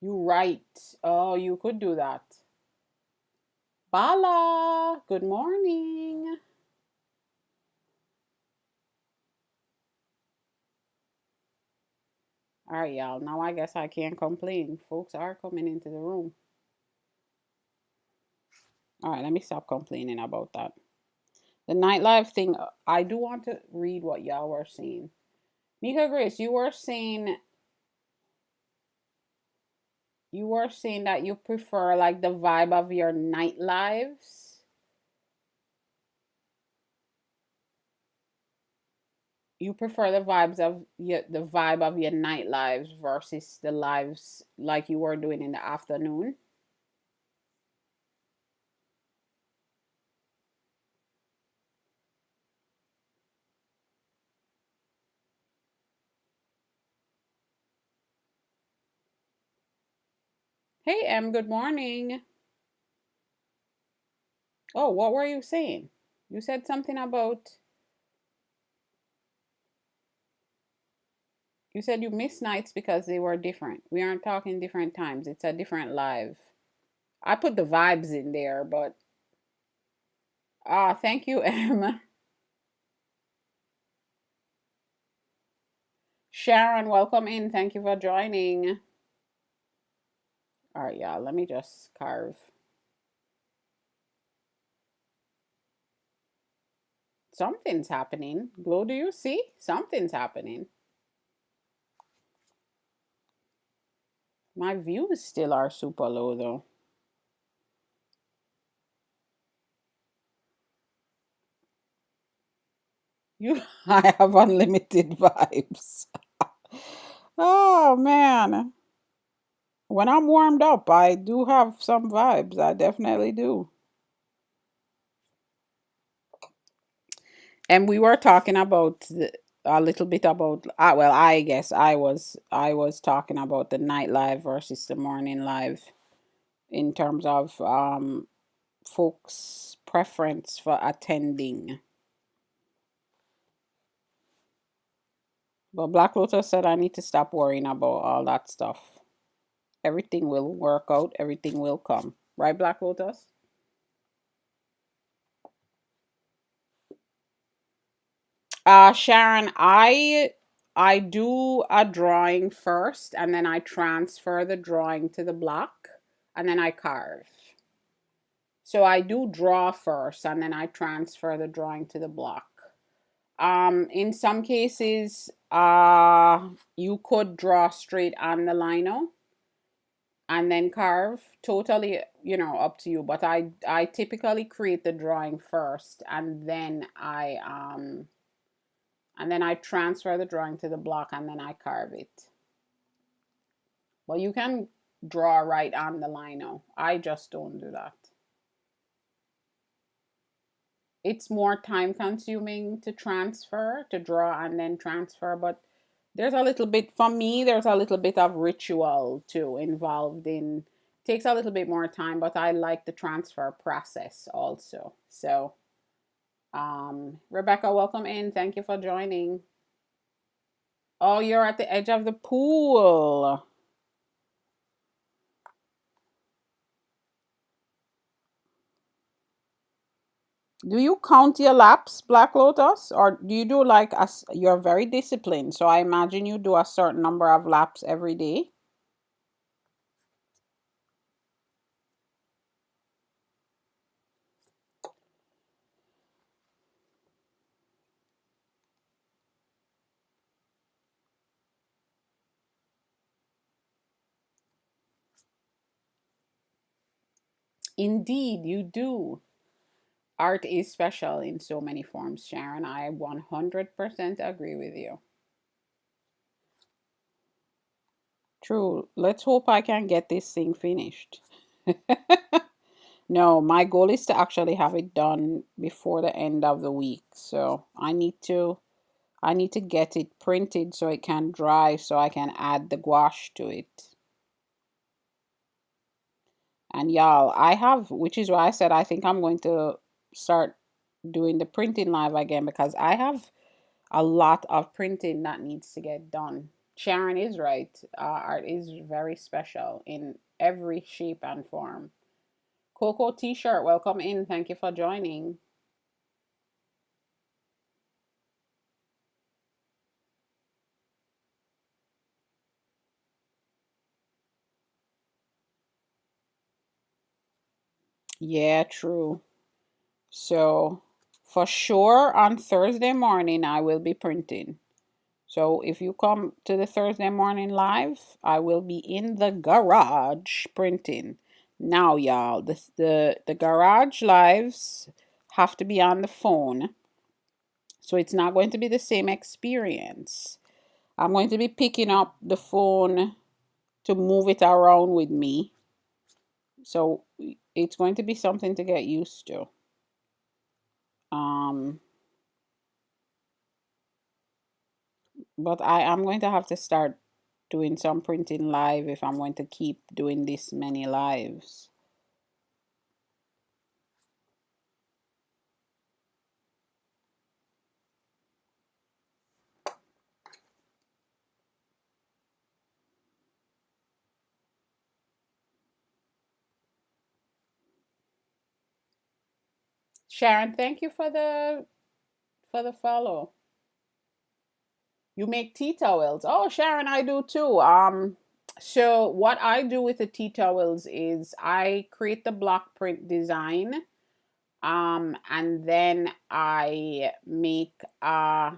You right. Oh, you could do that. Bala, good morning. All right, y'all. Now I guess I can't complain. Folks are coming into the room. All right, let me stop complaining about that. The nightlife thing, I do want to read what y'all were saying. Mika Grace, you were saying that you prefer like the vibe of your night lives. You prefer the vibe of your night lives versus the lives like you were doing in the afternoon. Hey Em, good morning. Oh, what were you saying? You said something about you said you missed nights because they were different. We aren't talking different times. It's a different live. I put the vibes in there, but thank you, Em. Sharon, welcome in. Thank you for joining. All right, y'all. Let me just carve. Something's happening. Glow, do you see? Something's happening. My views still are super low though. You I have unlimited vibes. Oh man. When I'm warmed up, I do have some vibes. I definitely do. And we were talking about a little bit about well, I guess I was talking about the night live versus the morning live in terms of folks' preference for attending. But Black Lotus said I need to stop worrying about all that stuff. Everything will work out, everything will come. Right, Black Lotus? Sharon, I do a drawing first and then I transfer the drawing to the block and then I carve. So I do draw first and then I transfer the drawing to the block. In some cases, you could draw straight on the lino and then carve. Totally, up to you. But I typically create the drawing first and then I transfer the drawing to the block and then I carve it. Well, you can draw right on the lino. I just don't do that. It's more time consuming to draw and then transfer, but there's a little bit, for me, there's a little bit of ritual too involved in, takes a little bit more time, but I like the transfer process also. So, Rebecca, welcome in. Thank you for joining. Oh, you're at the edge of the pool. Do you count your laps, Black Lotus, or do you do like as you're very disciplined? So I imagine you do a certain number of laps every day. Indeed, you do. Art is special in so many forms, Sharon. I 100% agree with you. True. Let's hope I can get this thing finished. No, my goal is to actually have it done before the end of the week. So I need to get it printed so it can dry so I can add the gouache to it. And y'all, which is why I said I think I'm going to start doing the printing live again because I have a lot of printing that needs to get done. Sharon is right. Art is very special in every shape and form. Coco T-shirt, welcome in. Thank you for joining. Yeah, true. So for sure on Thursday morning I will be printing. So if you come to the Thursday morning live, I will be in the garage printing. Now, y'all, the garage lives have to be on the phone, so it's not going to be the same experience. I'm going to be picking up the phone to move it around with me, so it's going to be something to get used to. Um, but I am going to have to start doing some printing live if I'm going to keep doing this many lives. Sharon, thank you for the follow. You make tea towels. Oh, Sharon, I do too. So what I do with the tea towels is I create the block print design. And then I make a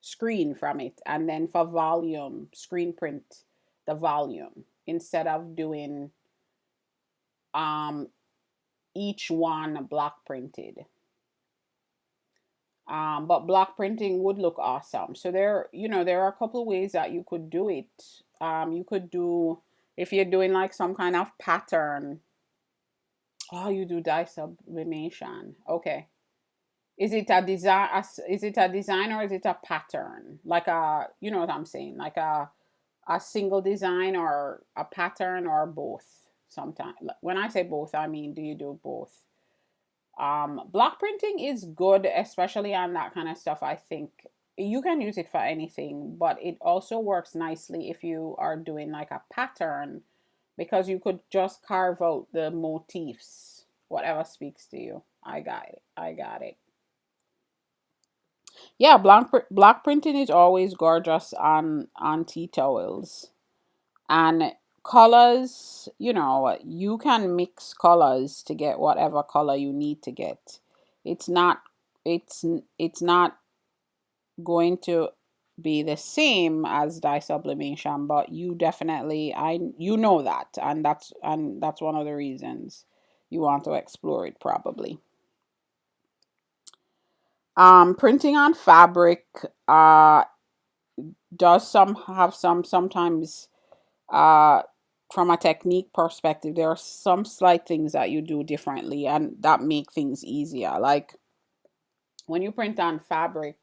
screen from it, and then for volume, screen print the volume instead of doing um each one block printed. But block printing would look awesome. So there are a couple ways that you could do it. You could do, if you're doing like some kind of pattern. Oh, you do dye sublimation. Okay. Is it a design? Is it a design or is it a pattern? Like you know what I'm saying? Like a single design or a pattern or both. Sometimes when I say both, I mean, do you do both? Block printing is good, especially on that kind of stuff. I think you can use it for anything, but it also works nicely if you are doing like a pattern, because you could just carve out the motifs, whatever speaks to you. I got it. I got it. Yeah, block printing is always gorgeous on tea towels. And colors, you can mix colors to get whatever color you need to get. It's not it's not going to be the same as dye sublimation, but you definitely, I you know that, and that's one of the reasons you want to explore it probably. Printing on fabric does sometimes, uh from a technique perspective, there are some slight things that you do differently and that make things easier. Like when you print on fabric,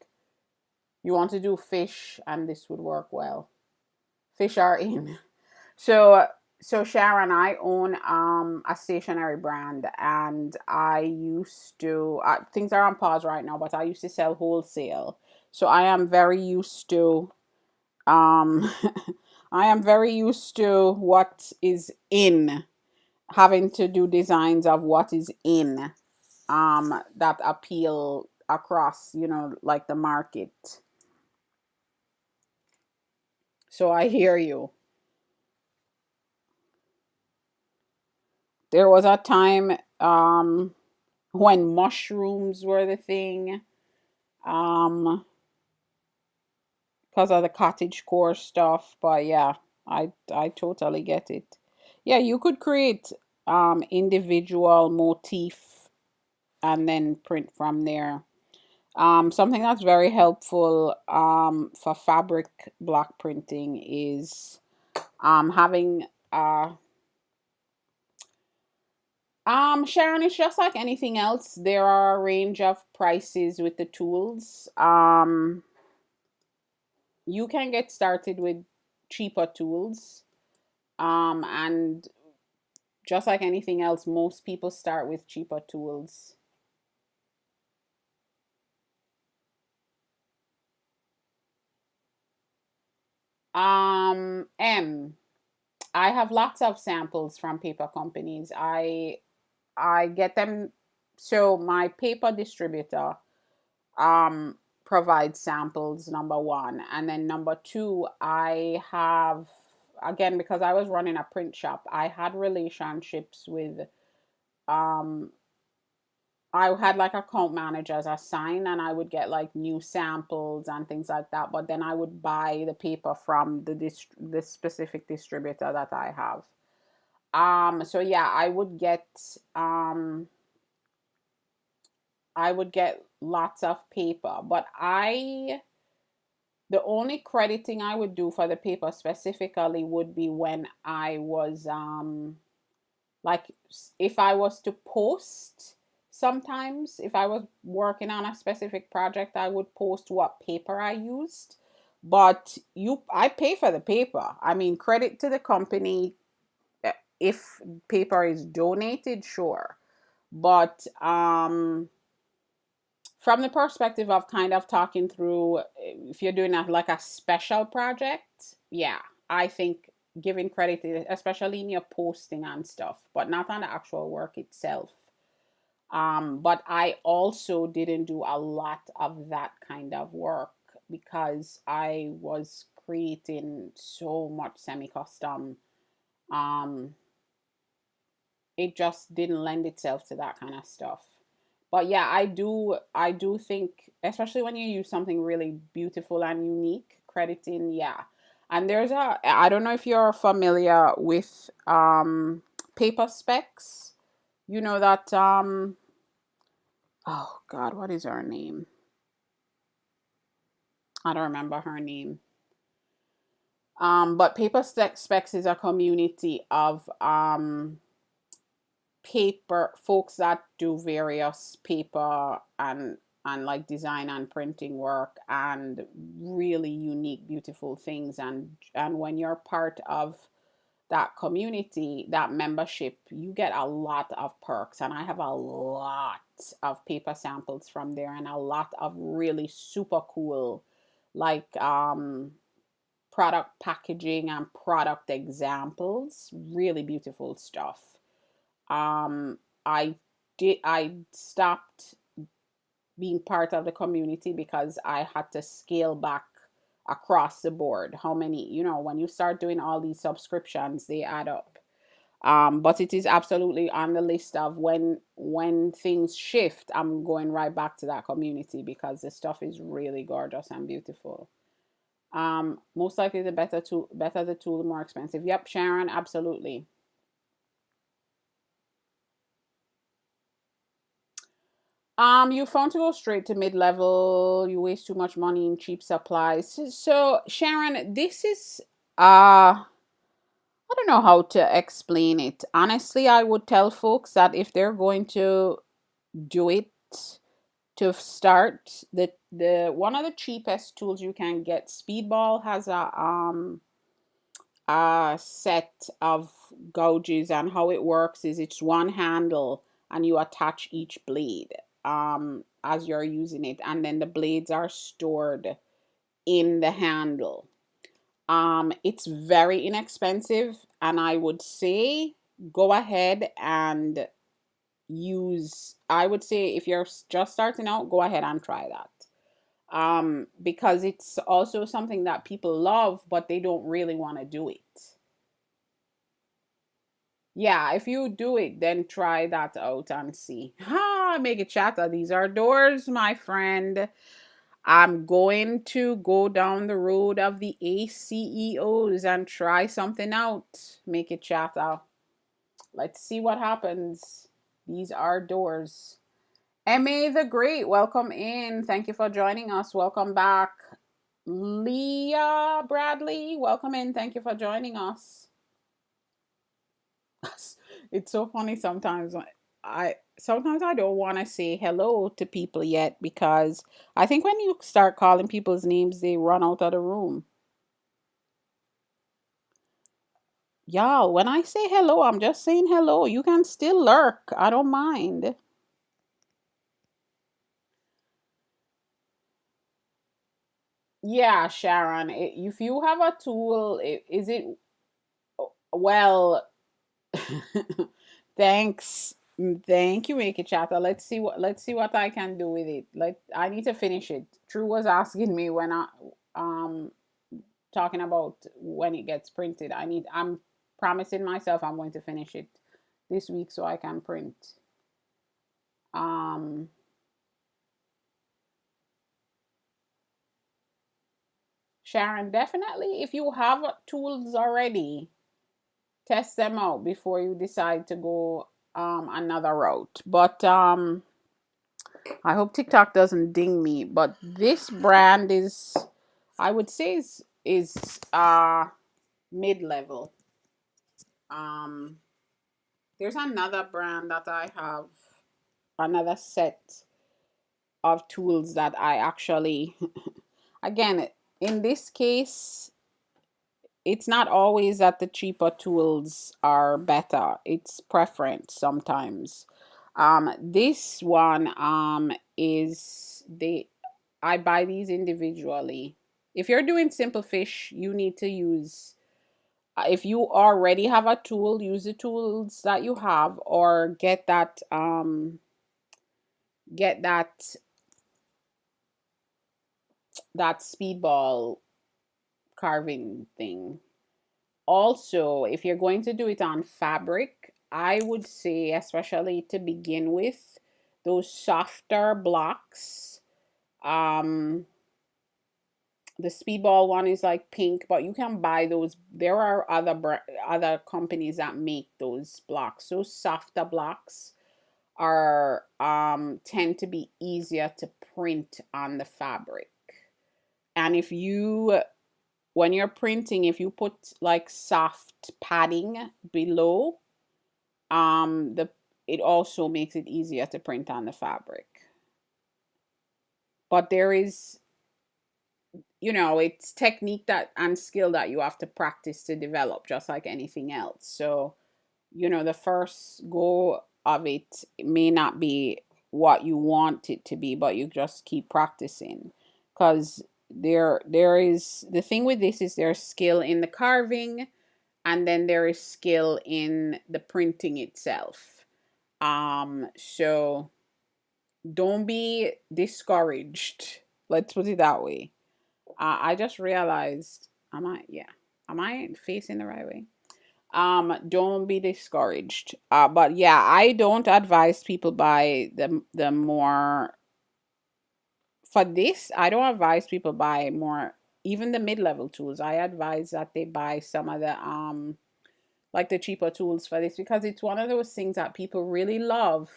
you want to do fish, and this would work well. Fish are in. So so Sharon, I own a stationery brand, and I used to, things are on pause right now, but I used to sell wholesale. So I am very used to, um I am very used to what is in, having to do designs of what is in, that appeal across, like the market. So I hear you. There was a time, when mushrooms were the thing, um because of the cottage core stuff, but yeah, I totally get it. Yeah, you could create individual motif and then print from there. Something that's very helpful for fabric block printing is having Sharon, it's just like anything else. There are a range of prices with the tools. You can get started with cheaper tools. And just like anything else, most people start with cheaper tools. M. I have lots of samples from paper companies. I get them. So my paper distributor provides samples, number one, and then number two, I have again, because I was running a print shop, I had relationships with, um, I had like account managers assigned, and I would get like new samples and things like that. But then I would buy the paper from the specific distributor that I have. So yeah, um I would get lots of paper, but the only crediting I would do for the paper specifically would be when I was like, if I was to post, sometimes if I was working on a specific project, I would post what paper I used. But I pay for the paper. I mean, credit to the company. If paper is donated, sure. But from the perspective of kind of talking through, if you're doing like a special project, yeah, I think giving credit, especially in your posting and stuff, but not on the actual work itself. But I also didn't do a lot of that kind of work because I was creating so much semi-custom. um it just didn't lend itself to that kind of stuff. But yeah, I do think, especially when you use something really beautiful and unique, crediting, yeah. And I don't know if you're familiar with paper specs. You know that oh god, what is her name? I don't remember her name. But paper specs is a community of paper folks that do various paper and like design and printing work and really unique beautiful things. And when you're part of that community, that membership, you get a lot of perks, and I have a lot of paper samples from there and a lot of really super cool, like product packaging and product examples, really beautiful stuff. um I stopped being part of the community because I had to scale back across the board. How many, when you start doing all these subscriptions, they add up. But it is absolutely on the list of when things shift, I'm going right back to that community because the stuff is really gorgeous and beautiful. Most likely the better the tool, the more expensive. Yep, Sharon, absolutely. You found to go straight to mid level. You waste too much money in cheap supplies. So, Sharon, this is I don't know how to explain it. Honestly, I would tell folks that if they're going to do it, to start, the one of the cheapest tools you can get, Speedball has a set of gouges, and how it works is it's one handle and you attach each blade as you're using it, and then the blades are stored in the handle. It's very inexpensive, and I would say go ahead and I would say if you're just starting out, go ahead and try that. Because it's also something that people love, but they don't really want to do it. Yeah, if you do it, then try that out and see. Ha, make it chatter. These are doors, my friend. I'm going to go down the road of the ACEOs and try something out. Make it chatter. Let's see what happens. These are doors. MA the Great, welcome in. Thank you for joining us. Welcome back. Leah Bradley, welcome in. Thank you for joining us. It's so funny sometimes. Sometimes I don't want to say hello to people yet because I think when you start calling people's names, they run out of the room. Y'all, when I say hello, I'm just saying hello. You can still lurk. I don't mind. Yeah, Sharon, if you have a tool, is it well? Thanks. Thank you, Make It Chatter. Let's see what I can do with it. I need to finish it. True was asking me when I um talking about when it gets printed. I'm promising myself I'm going to finish it this week so I can print. Um, Sharon, definitely if you have tools already, test them out before you decide to go another route. But I hope TikTok doesn't ding me. But this brand is, I would say, is mid level. Um, there's another brand that I have, another set of tools that I actually, again, in this case, it's not always that the cheaper tools are better. It's preference sometimes. This one is the I buy these individually. If you're doing simple fish, you need to use if you already have a tool, use the tools that you have, or get that speedball carving thing. Also, if you're going to do it on fabric, I would say, especially to begin with, those softer blocks. Um, the Speedball one is like pink, but you can buy those. There are other companies that make those blocks. Those softer blocks are tend to be easier to print on the fabric. And if you when you're printing, if you put like soft padding below, the it also makes it easier to print on the fabric. But there is, it's technique that and skill that you have to practice to develop, just like anything else. So, the first go of it may not be what you want it to be, but you just keep practicing. Because there is the thing with this is there's skill in the carving, and then there is skill in the printing itself. So don't be discouraged. Let's put it that way. I just realized, am I facing the right way? Don't be discouraged. But yeah, I don't advise people buy the more for this. I don't advise people buy more, even the mid level tools. I advise that they buy some of the like the cheaper tools for this, because it's one of those things that people really love,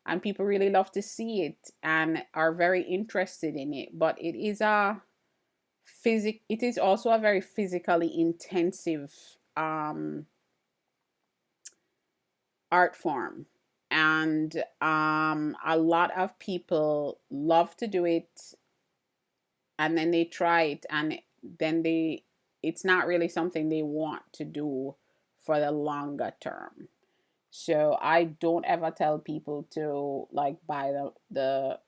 and people really love to see it and are very interested in it. But it is also a very physically intensive art form, and a lot of people love to do it, and then they try it, and then it's not really something they want to do for the longer term. So I don't ever tell people to like buy the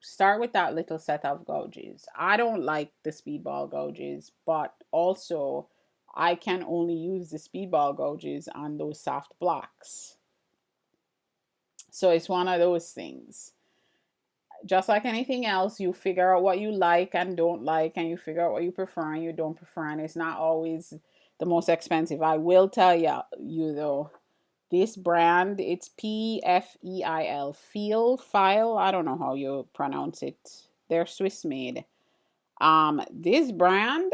start with that little set of gouges. I don't like the speedball gouges, but also I can only use the speedball gouges on those soft blocks. So it's one of those things. Just like anything else, you figure out what you like and don't like, and you figure out what you prefer and you don't prefer, and it's not always the most expensive. I will tell you though, this brand, it's PFEIL, file. I don't know how you pronounce it. They're Swiss made. This brand,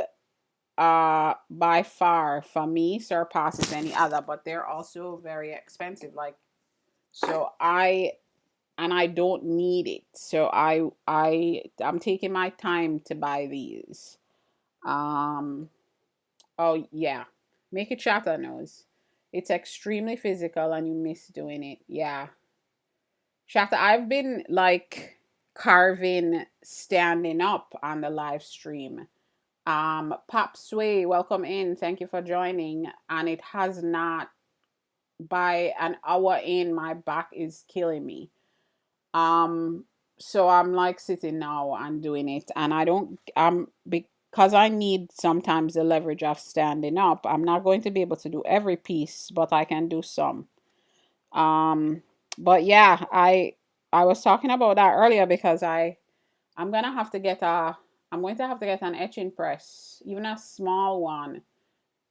by far for me surpasses any other, but they're also very expensive. Like, so I don't need it. So I'm taking my time to buy these. Um, oh yeah, make it shatter nose. It's extremely physical and you miss doing it. Yeah. Shatter, I've been like carving standing up on the live stream. Pop Sway, welcome in. Thank you for joining. And it has not, by an hour in, my back is killing me. Um, so I'm like sitting now and doing it, and I don't, because I need sometimes the leverage of standing up. I'm not going to be able to do every piece, but I can do some. Um, but yeah, I was talking about that earlier because I'm gonna have to get I'm going to have to get an etching press, even a small one.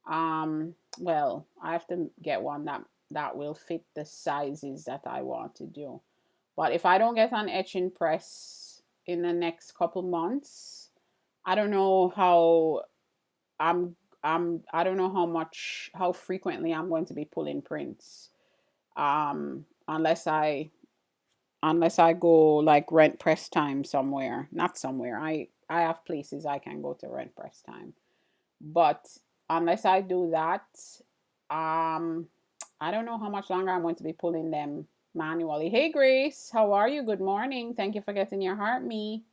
Well, I have to get one that will fit the sizes that I want to do. But if I don't get an etching press in the next couple months, I don't know how I'm I don't know how frequently I'm going to be pulling prints. Unless I go like rent press time somewhere. Not somewhere. I have places I can go to rent press time. But unless I do that, um I don't know how much longer I'm going to be pulling them manually. Hey Grace, how are you? Good morning. Thank you for getting your heart me.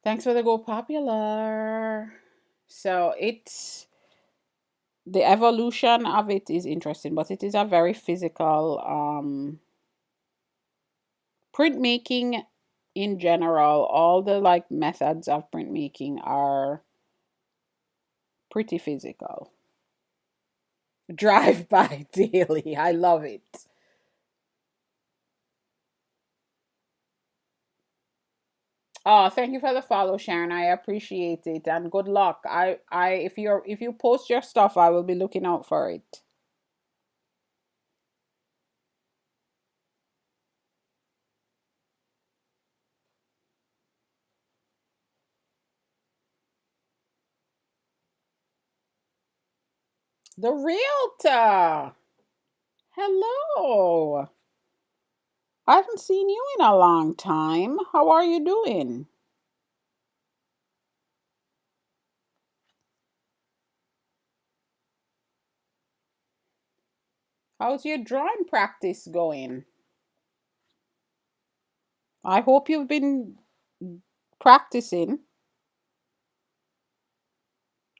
Thanks for the go popular. So it's the evolution of it is interesting, but it is a very physical printmaking in general. All the like methods of printmaking are pretty physical. Drive by daily. I love it. Oh, thank you for the follow, Sharon. I appreciate it and good luck. If you post your stuff, I will be looking out for it. The realtor. Hello. I haven't seen you in a long time. How are you doing? How's your drawing practice going? I hope you've been practicing.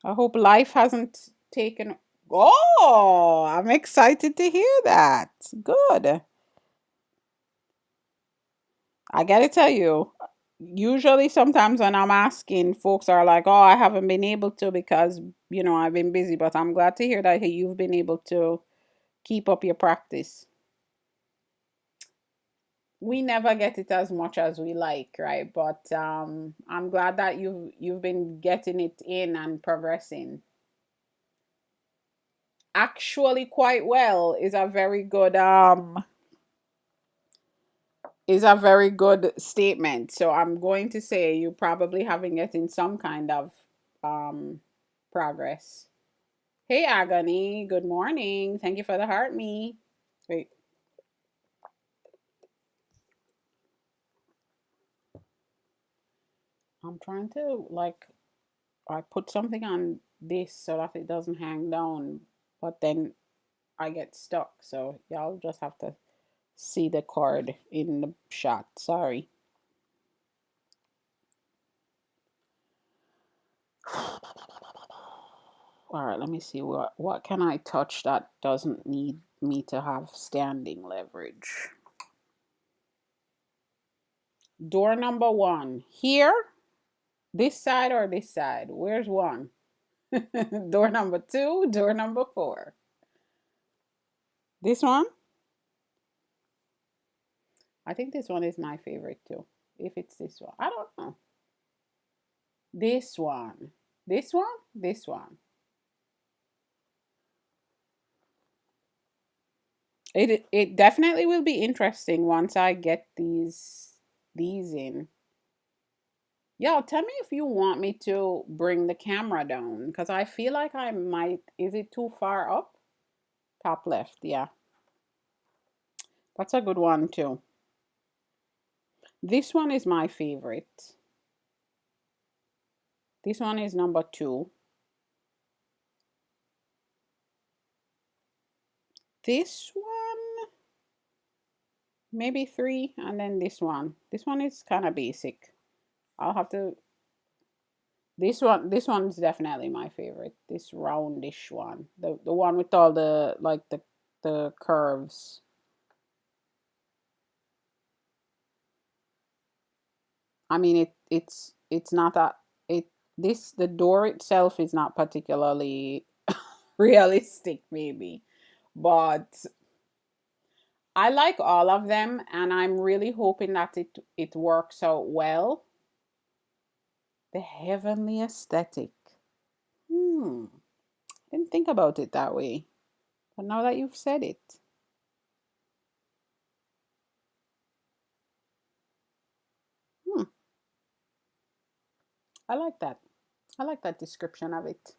I hope life hasn't taken. Oh, I'm excited to hear that. Good. I gotta tell you, usually sometimes when I'm asking, folks are like, oh, I haven't been able to because, I've been busy. But I'm glad to hear that hey, you've been able to keep up your practice. We never get it as much as we like, right? But I'm glad that you've been getting it in and progressing. Actually, quite well is a very good statement. So I'm going to say you probably haven't getting some kind of um progress. Hey Agony, good morning. Thank you for the heart me. Wait, I'm trying to like I put something on this so that it doesn't hang down, but then I get stuck. So y'all just have to see the cord in the shot. Sorry. All right, let me see what can I touch that doesn't need me to have standing leverage. Door number 1. Here, this side or this side? Where's one? Door number 2, door number 4. This one? I think this one is my favorite too. If it's this one. I don't know. This one. This one? This one. It definitely will be interesting once I get these in. Yo, tell me if you want me to bring the camera down because I feel like I might. Is it too far up? Top left, yeah. That's a good one too. This one is my favorite. This one is number 2. This one, maybe 3, and then this one. This one is kind of basic. I'll have to. This one is definitely my favorite. This roundish one, the one with all the like the curves. I mean, it's not that it this the door itself is not particularly realistic, maybe, but I like all of them, and I'm really hoping that it works out well. The heavenly aesthetic. Hmm. Didn't think about it that way, but now that you've said it, hmm, I like that. I like that description of it.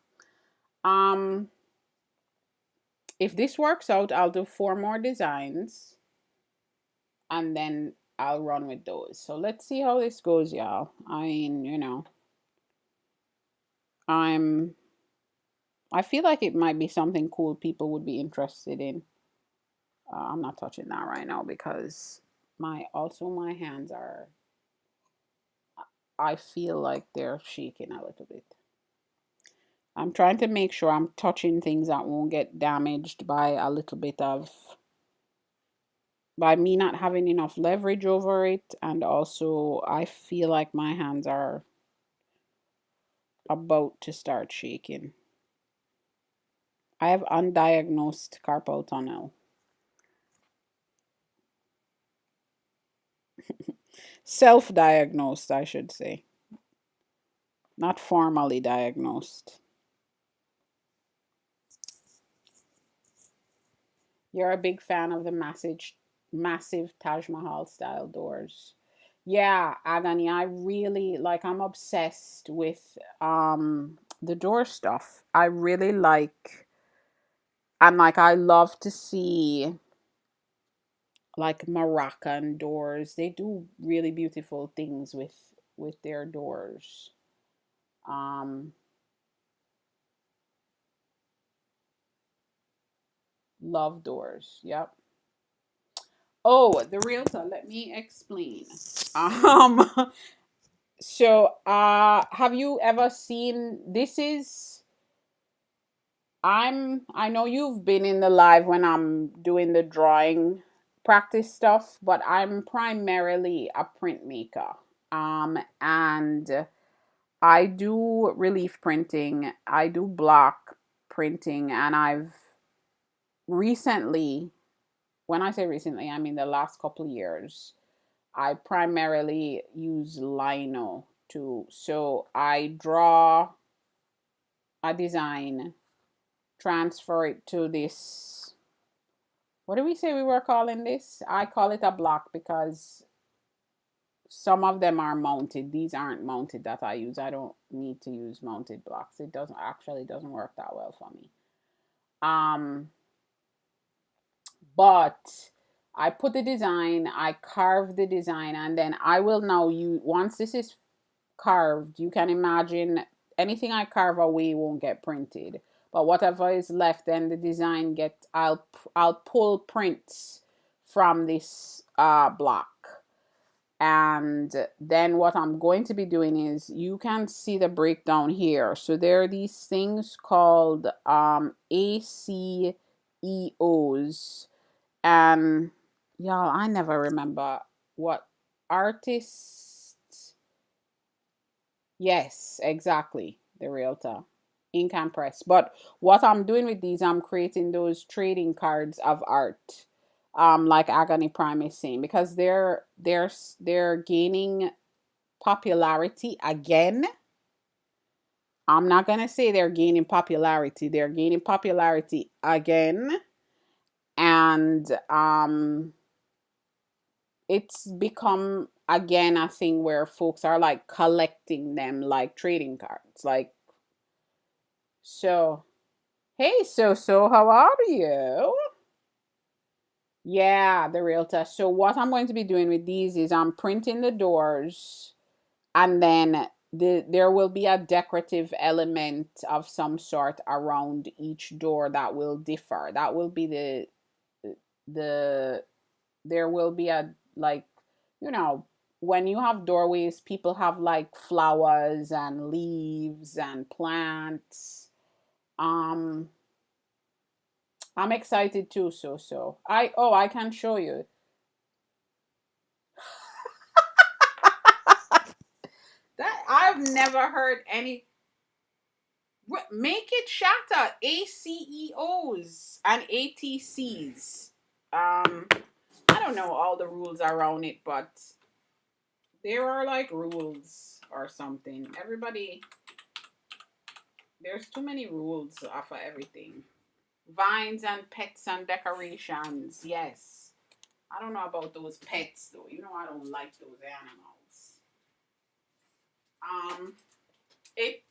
Um, if this works out, I'll do 4 more designs, and then I'll run with those. So let's see how this goes, y'all. I mean, I'm I feel like it might be something cool people would be interested in. I'm not touching that right now because my hands are, I feel like they're shaking a little bit. I'm trying to make sure I'm touching things that won't get damaged by a little bit of, by me not having enough leverage over it, and also I feel like my hands are about to start shaking. I have undiagnosed carpal tunnel. Self-diagnosed, I should say. Not formally diagnosed. You're a big fan of the massive Taj Mahal style doors. Yeah, Agani, I really like, I'm obsessed with the door stuff. I really like, and like I love to see like Moroccan doors. They do really beautiful things with their doors. Um love doors. Yep. Oh, the realtor, let me explain. Um have you ever seen, this is, I know you've been in the live when I'm doing the drawing practice stuff, but I'm primarily a printmaker. And I do relief printing, I do block printing, and I've recently, when I say recently, I mean the last couple of years, I primarily use Lino to, so I draw a design, transfer it to this. What do we say we were calling this? I call it a block because some of them are mounted. These aren't mounted that I use. I don't need to use mounted blocks. It doesn't work that well for me. Um, but I put the design, I carve the design, and then I will now use, once this is carved, you can imagine anything I carve away won't get printed. But whatever is left, then the design get, I'll pull prints from this block. And then what I'm going to be doing is, you can see the breakdown here. So there are these things called ACEOs. And y'all, I never remember what artists. Yes, exactly. The realtor. Ink and press. But what I'm doing with these, I'm creating those trading cards of art. Like Agony Prime is saying, because they're gaining popularity again. I'm not gonna say they're gaining popularity. They're gaining popularity again. And it's become again a thing where folks are like collecting them like trading cards. Like, so hey, so how are you? Yeah, the realtor. So what I'm going to be doing with these is I'm printing the doors, and then there will be a decorative element of some sort around each door that will differ. That will be the there will be a, like, you know, when you have doorways, people have like flowers and leaves and plants. um I'm excited too. So I can show you that. I've never heard any. Make it shatter. ACEOs and ATCs. don't know all the rules around it, but there are like rules or something. Everybody, there's too many rules for everything. Vines and pets and decorations. Yes. I don't know about those pets though. You know I don't like those animals. Um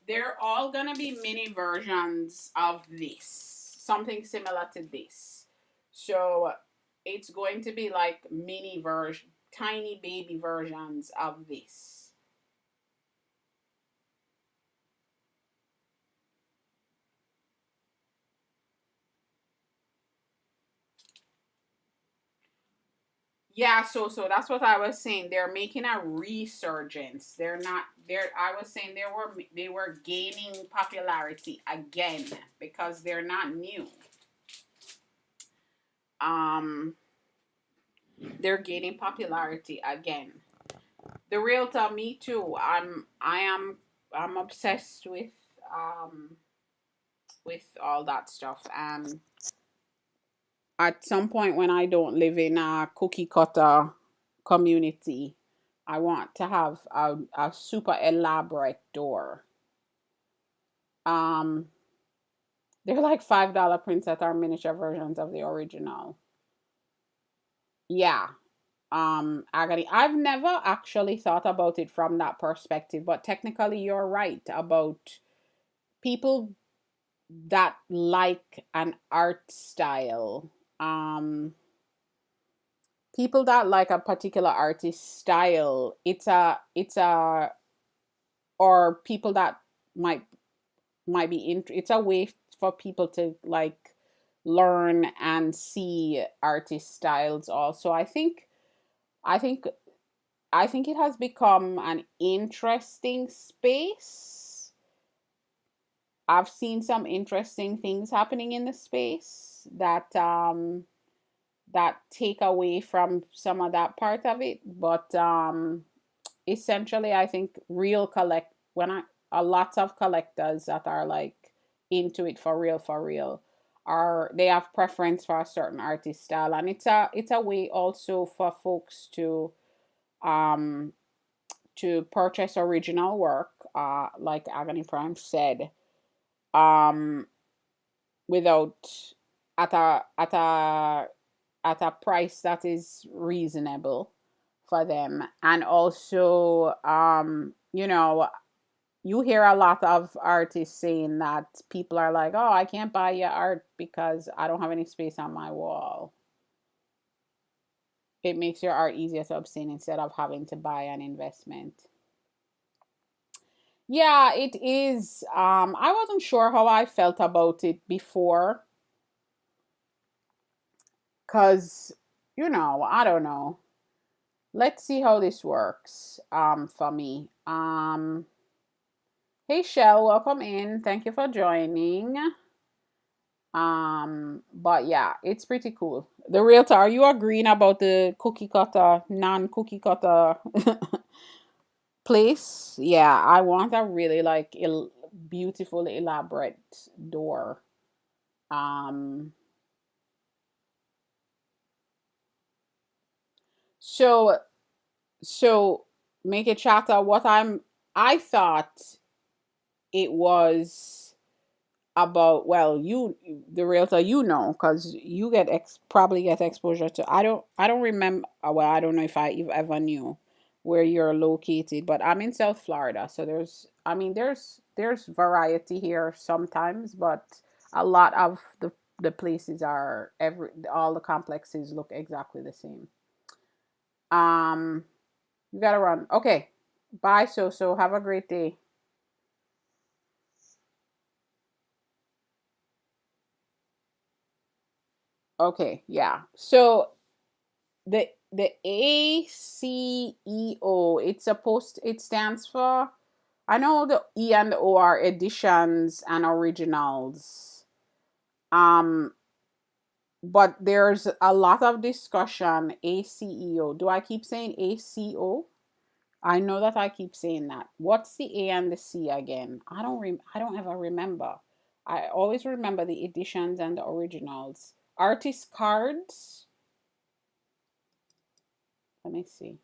they're all gonna be mini versions of this. Something similar to this. So it's going to be like mini version tiny baby versions of this. Yeah, so that's what I was saying. They're making a resurgence. They're not they're I was saying they were gaining popularity again because they're not new. Um they're gaining popularity again. The realtor, me too. I'm obsessed with all that stuff, and at some point when I don't live in a cookie cutter community, I want to have a super elaborate door. Um, they're like $5 prints that are miniature versions of the original. Yeah. Agony. I've never actually thought about it from that perspective, but technically you're right about people that like an art style. Um, People that like a particular artist style, it's a or people that might might be it's a way for people to like learn and see artist styles also. I think I think it has become an interesting space. I've seen some interesting things happening in the space that take away from some of that part of it, but essentially I think real collect when I a lot of collectors that are like into it for real are they have preference for a certain artist style, and it's a way also for folks um to purchase original work, like Agony Prime said, um without at a price that is reasonable for them. And also, you hear a lot of artists saying that people are like, oh, I can't buy your art because I don't have any space on my wall. It makes your art easier to obtain instead of having to buy an investment. Yeah, it is. I wasn't sure how I felt about it before because, I don't know. Let's see how this works for me. Hey Shell, welcome in. Thank you for joining. But yeah, it's pretty cool. The realtor, are you agreeing about the cookie cutter, non-cookie cutter place? Yeah, I want a really like beautiful, elaborate door. Um, so so make it chatter. I thought it was about, well, you the realtor, because you probably get exposure to, I don't remember, well, I don't know if I ever knew where you're located, but I'm in South Florida, so there's variety here sometimes, but a lot of the places are all the complexes look exactly the same. um you gotta run. Okay, bye. So have a great day. Okay, yeah. So the ACEO, it stands for, I know the E and the O are editions and originals. Um but there's a lot of discussion. ACEO. Do I keep saying ACO? I know that I keep saying that. What's the A and the C again? I don't ever remember. I always remember the editions and the originals. Artist cards. Let me see.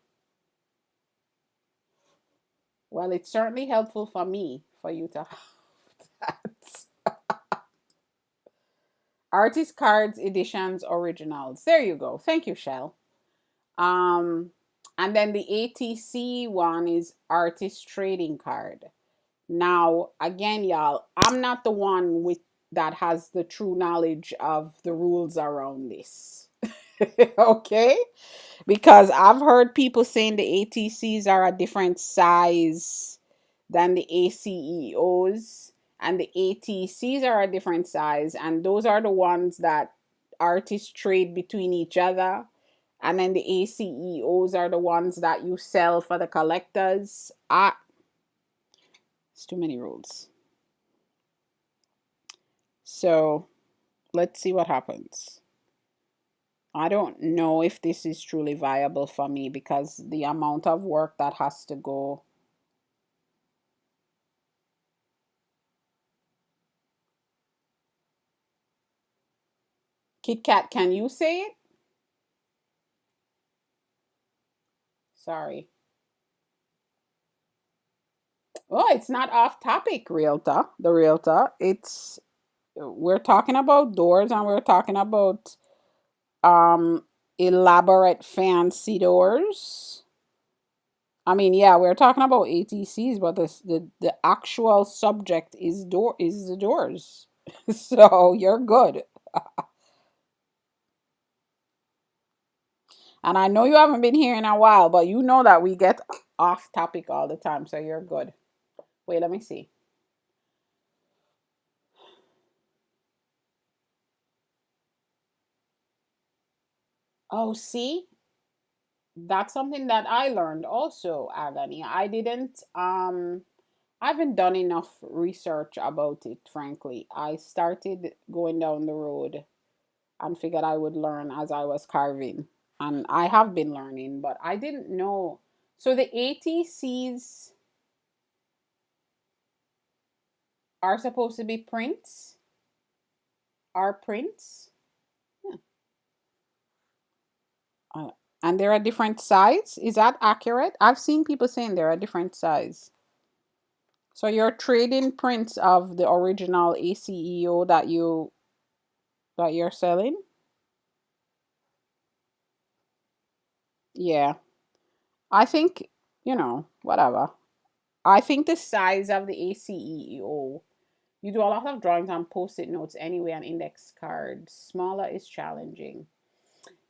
Well, it's certainly helpful for me for you to have that. Artist cards, editions, originals. There you go. Thank you, Shell. Um, and then the ATC one is artist trading card. Now, again, y'all, I'm not the one with that has the true knowledge of the rules around this. Okay? Because I've heard people saying the ATCs are a different size than the ACEOs, and the ATCs are a different size, and those are the ones that artists trade between each other. And then the ACEOs are the ones that you sell for the collectors. It's too many rules. So let's see what happens. I don't know if this is truly viable for me because the amount of work that has to go. Kit Kat, can you say it? Sorry. Oh, it's not off topic, realtor. The realtor. It's we're talking about doors and we're talking about um elaborate fancy doors. I mean, yeah, we're talking about ATCs, but the actual subject is the doors. So you're good. And I know you haven't been here in a while, but you know that we get off topic all the time, so you're good. Wait, let me see. Oh, see? That's something that I learned also, Agony. I haven't done enough research about it, frankly. I started going down the road and figured I would learn as I was carving. And I have been learning, but I didn't know. So the ATCs are supposed to be prints? Are prints? Yeah. Uh, and they're a different size. Is that accurate? I've seen people saying they're a different size. So you're trading prints of the original ACEO that you're selling? Yeah. I think, whatever. I think the size of the ACEO, you do a lot of drawings on post-it notes anyway and index cards. Smaller is challenging.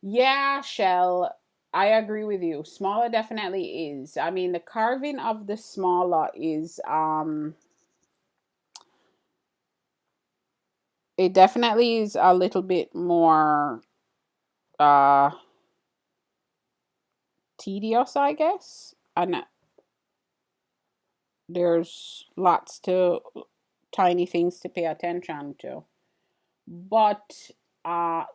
Yeah, Shell, I agree with you. Smaller definitely is. I mean, the carving of the smaller is it definitely is a little bit more uh tedious, I guess. And there's lots to tiny things to pay attention to. But uh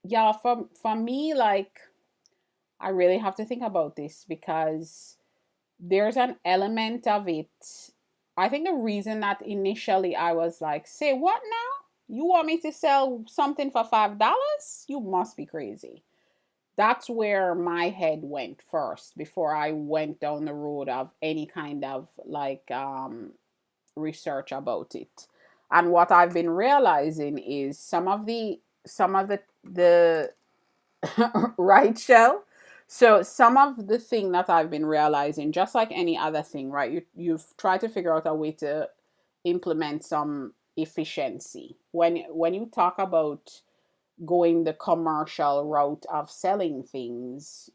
yeah, for me, like, I really have to think about this because there's an element of it. I think the reason that initially I was like, say what now? You want me to sell something for $5? You must be crazy. That's where my head went first before I went down the road of any kind of like research about it. And what I've been realizing is some of the right, Shell? So some of the thing that I've been realizing, just like any other thing, right? You've tried to figure out a way to implement some efficiency. When you talk about going the commercial route of selling things,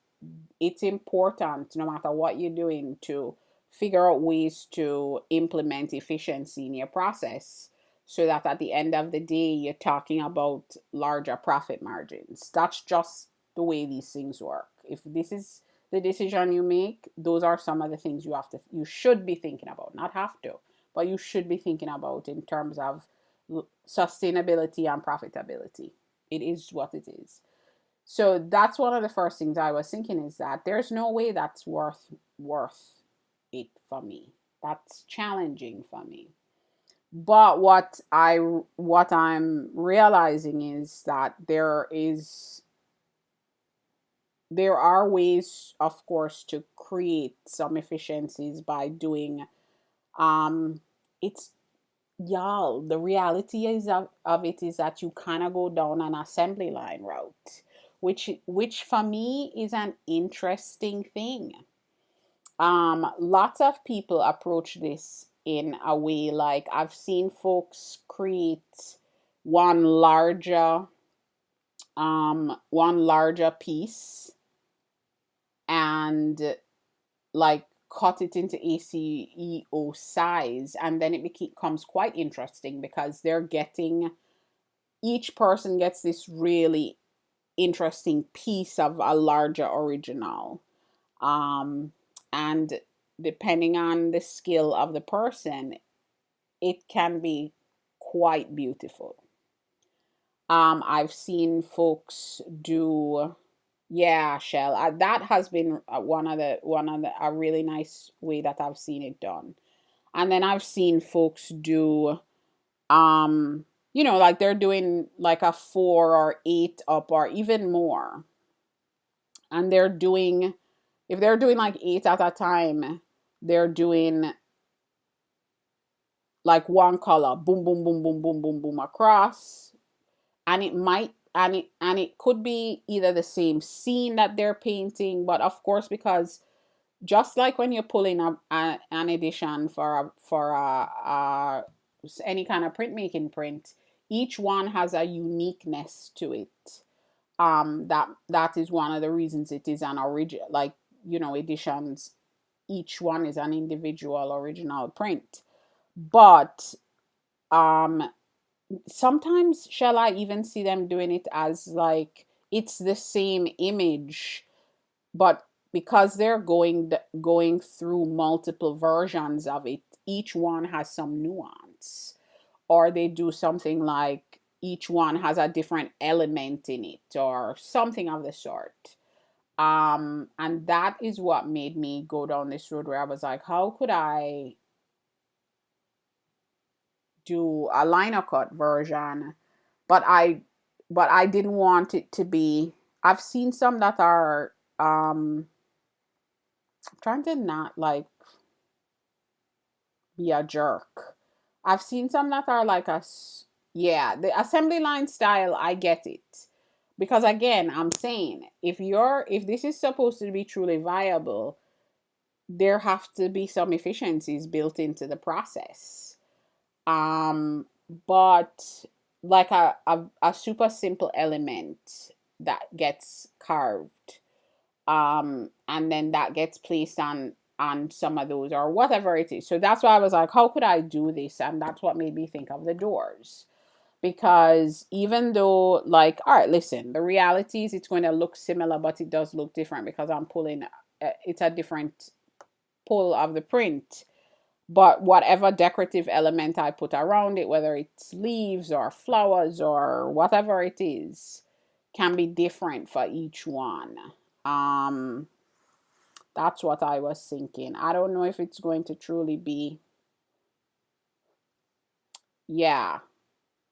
it's important no matter what you're doing to figure out ways to implement efficiency in your process so that at the end of the day you're talking about larger profit margins. That's just the way these things work. If this is the decision you make, those are some of the things you should be thinking about. Not have to, but you should be thinking about in terms of sustainability and profitability. It is what it is. So that's one of the first things I was thinking is that there's no way that's worth it for me. That's challenging for me. But what I'm realizing is that there is there are ways, of course, to create some efficiencies by doing um it's y'all, the reality of it is that you kind of go down an assembly line route, which for me is an interesting thing. Lots of people approach this in a way, like I've seen folks create one larger one larger piece and like cut it into ACEO size, and then it becomes quite interesting because they're getting, each person gets this really interesting piece of a larger original. um and depending on the skill of the person, it can be quite beautiful. I've seen folks do, yeah, Shell. That has been one of the a really nice way that I've seen it done. And then I've seen folks do, um, like they're doing like a 4 or 8 up or even more, and they're doing, if they're doing like 8 at a time, they're doing like one color, boom, boom, boom, boom, boom, boom, boom across, and it could be either the same scene that they're painting, but of course, because just like when you're pulling up an edition for any kind of printmaking print, each one has a uniqueness to it. That is one of the reasons it is an original, like, editions. Each one is an individual original print, but um sometimes shall I even see them doing it as like it's the same image, but because they're going through multiple versions of it, each one has some nuance, or they do something like each one has a different element in it or something of the sort. And that is what made me go down this road where I was like, how could I do a Linocut version, but I didn't want it to be, I've seen some that are trying to not like be a jerk. I've seen some that are like yeah, the assembly line style, I get it. Because again, I'm saying if this is supposed to be truly viable, there have to be some efficiencies built into the process. Um but like a super simple element that gets carved, and then that gets placed on some of those or whatever it is. So that's why I was like, how could I do this? And that's what made me think of the doors. Because even though, like, all right, listen, the reality is it's going to look similar, but it does look different because I'm pulling, it's a different pull of the print. But whatever decorative element I put around it, whether it's leaves or flowers or whatever it is, can be different for each one. Um, that's what I was thinking. I don't know if it's going to truly be, yeah,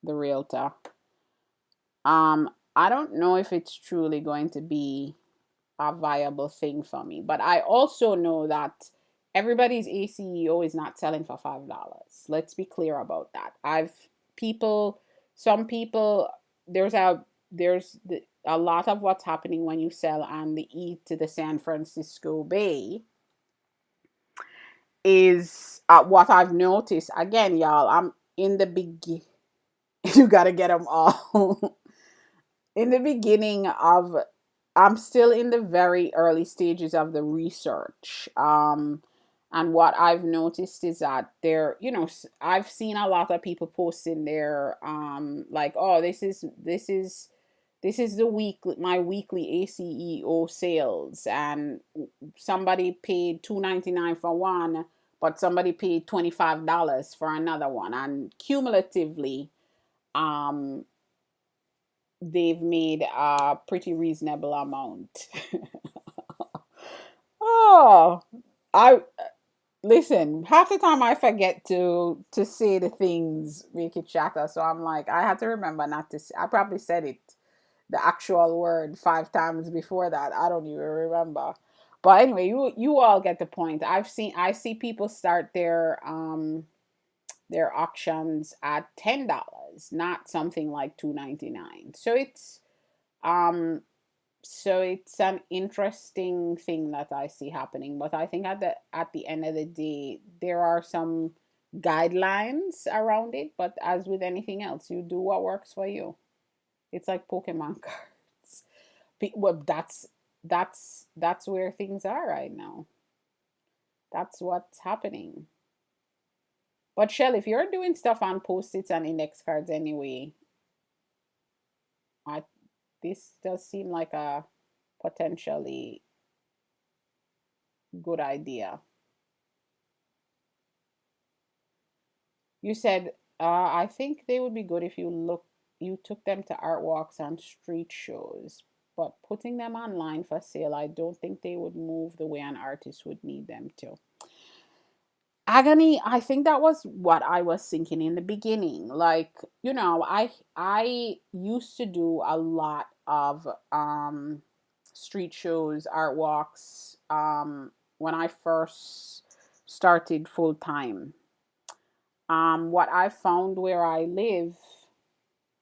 the realtor. I don't know if it's truly going to be a viable thing for me, but I also know that everybody's ACEO is not selling for $5. Let's be clear about that. People, some people, there's a lot of what's happening when you sell on the E to the San Francisco Bay is what I've noticed. Again, y'all, I'm in the big. You gotta get them all. In the beginning of, I'm still in the very early stages of the research. And what I've noticed is that there, I've seen a lot of people posting there, like, oh, this is the week, my weekly ACEO sales, and somebody paid $2.99 for one, but somebody paid $25 for another one, and cumulatively, um, they've made a pretty reasonable amount. Oh, I listen. Half the time I forget to say the things make it chatter, so I'm like, I have to remember not to. I probably said it the actual word 5 times before that. I don't even remember. But anyway, you all get the point. I see people start their auctions at $10, not something like 2.99. Um so it's an interesting thing that I see happening. But I think at the end of the day, there are some guidelines around it. But as with anything else, you do what works for you. It's like Pokemon cards. Well, that's where things are right now. That's what's happening. But Shell, if you're doing stuff on post-its and index cards anyway, I this does seem like a potentially good idea. You said, I think they would be good if you took them to art walks and street shows, but putting them online for sale, I don't think they would move the way an artist would need them to. Agony, I think that was what I was thinking in the beginning. Like, I used to do a lot of street shows, art walks, when I first started full time. What I found where I live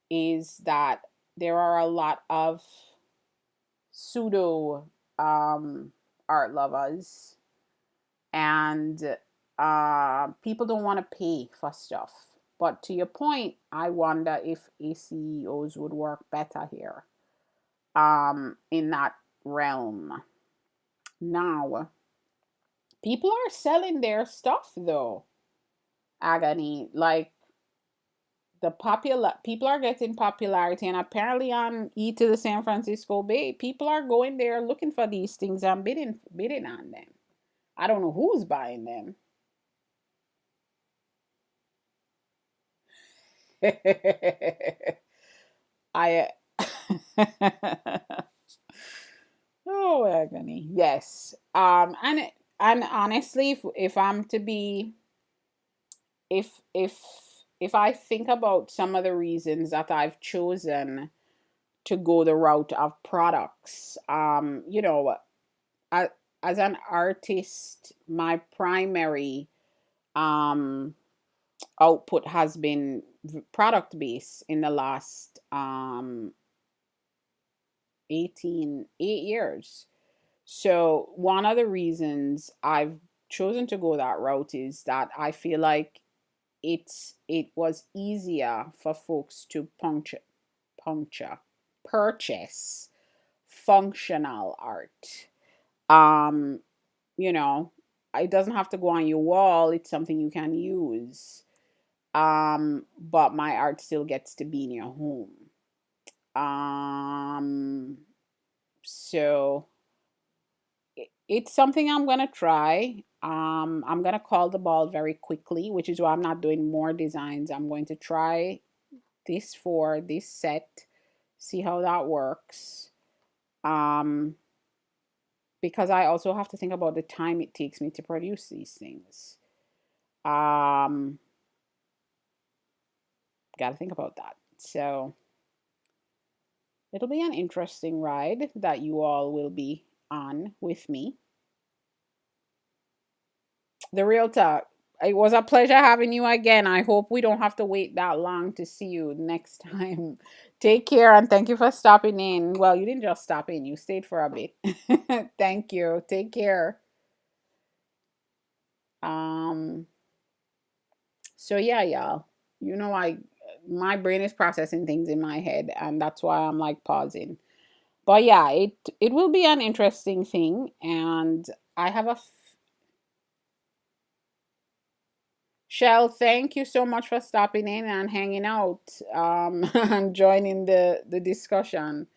is that there are a lot of pseudo art lovers, and people don't want to pay for stuff. But to your point, I wonder if ACEOs would work better here, in that realm. Now, people are selling their stuff though, Agony. Like, the popular people are getting popularity, and apparently on to the San Francisco Bay, people are going there looking for these things and bidding on them. I don't know who's buying them. I oh agony. Yes. And honestly, if I'm to be if if I think about some of the reasons that I've chosen to go the route of products, I, as an artist, my primary um output has been product based in the last 8 years. So one of the reasons I've chosen to go that route is that I feel like it was easier for folks to puncture purchase functional art. Um, you know, it doesn't have to go on your wall. It's something you can use. But my art still gets to be in your home. Um, so it's something I'm gonna try. I'm gonna call the ball very quickly, which is why I'm not doing more designs. I'm going to try this for this set, see how that works. Um, because I also have to think about the time it takes me to produce these things. Um, got to think about that. So it'll be an interesting ride that you all will be on with me. The real talk. It was a pleasure having you again. I hope we don't have to wait that long to see you next time. Take care and thank you for stopping in. Well, you didn't just stop in, you stayed for a bit. Thank you. Take care. Um so yeah, y'all. I my brain is processing things in my head, and that's why I'm like pausing. But yeah, it will be an interesting thing, and I have a Shell, thank you so much for stopping in and hanging out, and joining the discussion.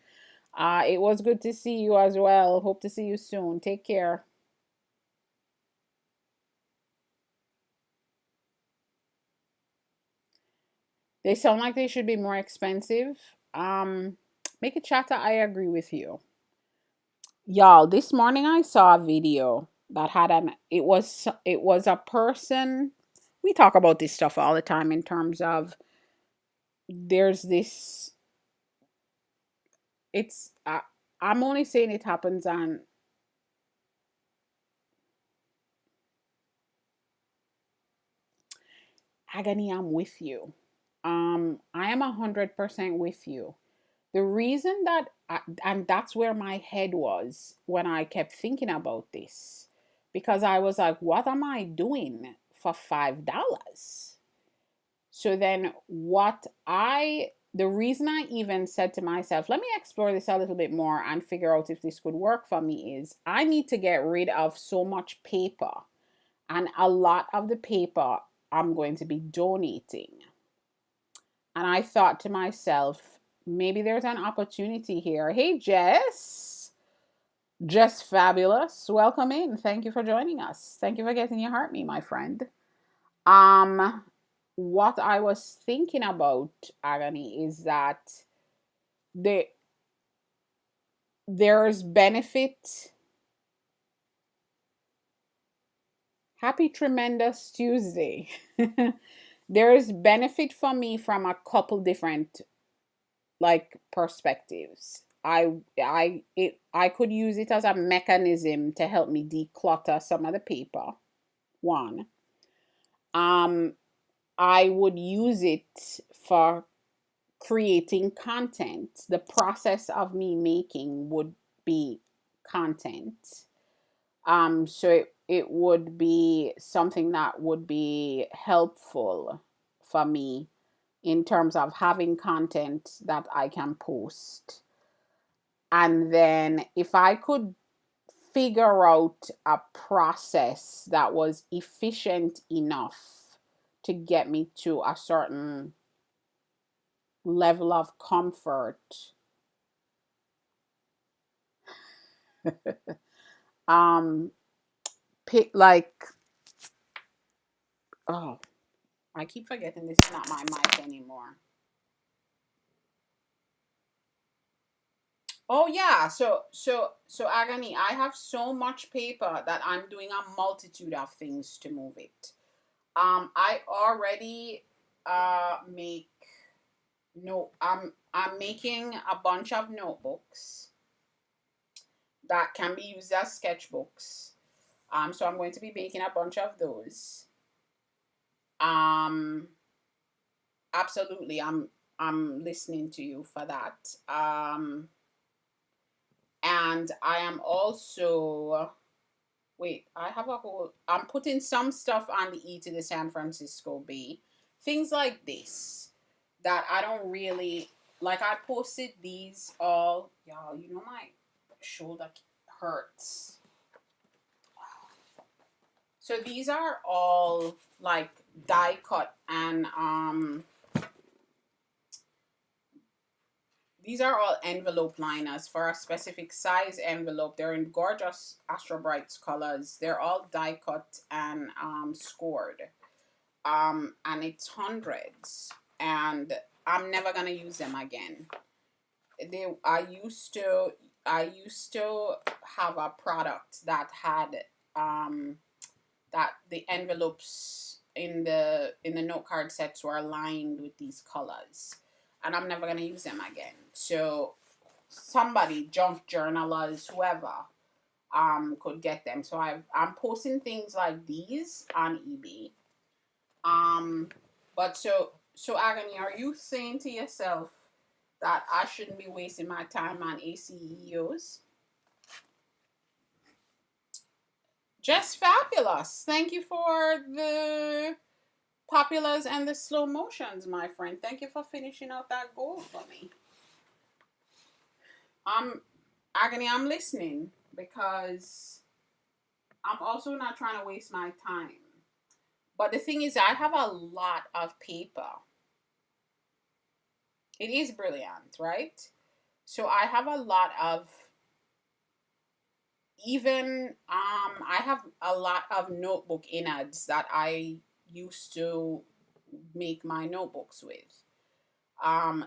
It was good to see you as well. Hope to see you soon. Take care. They sound like they should be more expensive. Make a chatter. I agree with you. Y'all, this morning I saw a video that had it was a person. We talk about this stuff all the time in terms of there's this It's I'm only saying it happens on Agony. I'm with you. I am 100% with you. The reason that and that's where my head was when I kept thinking about this, because I was like, what am I doing for $5? So then the reason I even said to myself, let me explore this a little bit more and figure out if this could work for me, is I need to get rid of so much paper, and a lot of the paper I'm going to be donating. And I thought to myself, maybe there's an opportunity here. Hey, Jess. Just fabulous. Welcome in. Thank you for joining us. Thank you for getting your heart me, my friend. Um, what I was thinking about, Agony, is that the there's benefit. Happy tremendous Tuesday. There's benefit for me from a couple different like perspectives. I could use it as a mechanism to help me declutter some of the paper. One. Um I would use it for creating content. The process of me making would be content. So it would be something that would be helpful for me in terms of having content that I can post. And then if I could figure out a process that was efficient enough to get me to a certain level of comfort, um pick like, oh, I keep forgetting this is not my mic anymore. Oh yeah, so Agony, I have so much paper that I'm doing a multitude of things to move it. I already make no I'm making a bunch of notebooks that can be used as sketchbooks. So I'm going to be making a bunch of those. Um Absolutely, I'm listening to you for that. And I am also, wait, I have a whole, I'm putting some stuff on the E to the San Francisco Bay. Things like this that I don't really like. I posted these all, y'all. You know my shoulder hurts. So these are all like die cut, and these are all envelope liners for a specific size envelope. They're in gorgeous Astro Brights colors. They're all die cut and scored. And it's hundreds. And I'm never gonna use them again. I used to have a product that had that the envelopes in the note card sets were lined with these colors, and I'm never gonna use them again. So somebody, junk journalers, whoever, could get them. So I'm posting things like these on eBay. But so Agony, are you saying to yourself that I shouldn't be wasting my time on ACEOs? Just fabulous. Thank you for the populars and the slow motions, my friend. Thank you for finishing out that goal for me. Agony, I'm listening because I'm also not trying to waste my time. But the thing is, I have a lot of paper. It is brilliant, right? So I have a lot of I have a lot of notebook innards that I used to make my notebooks with.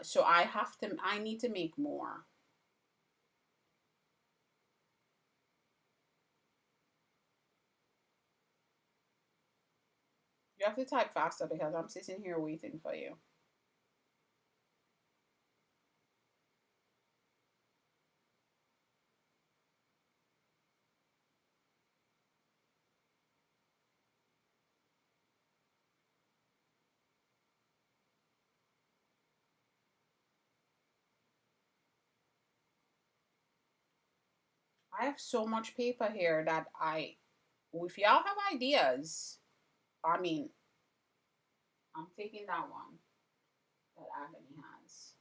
So I need to make more. You have to type faster because I'm sitting here waiting for you. I have so much paper here that if y'all have ideas, I mean, I'm taking that one that Agony has.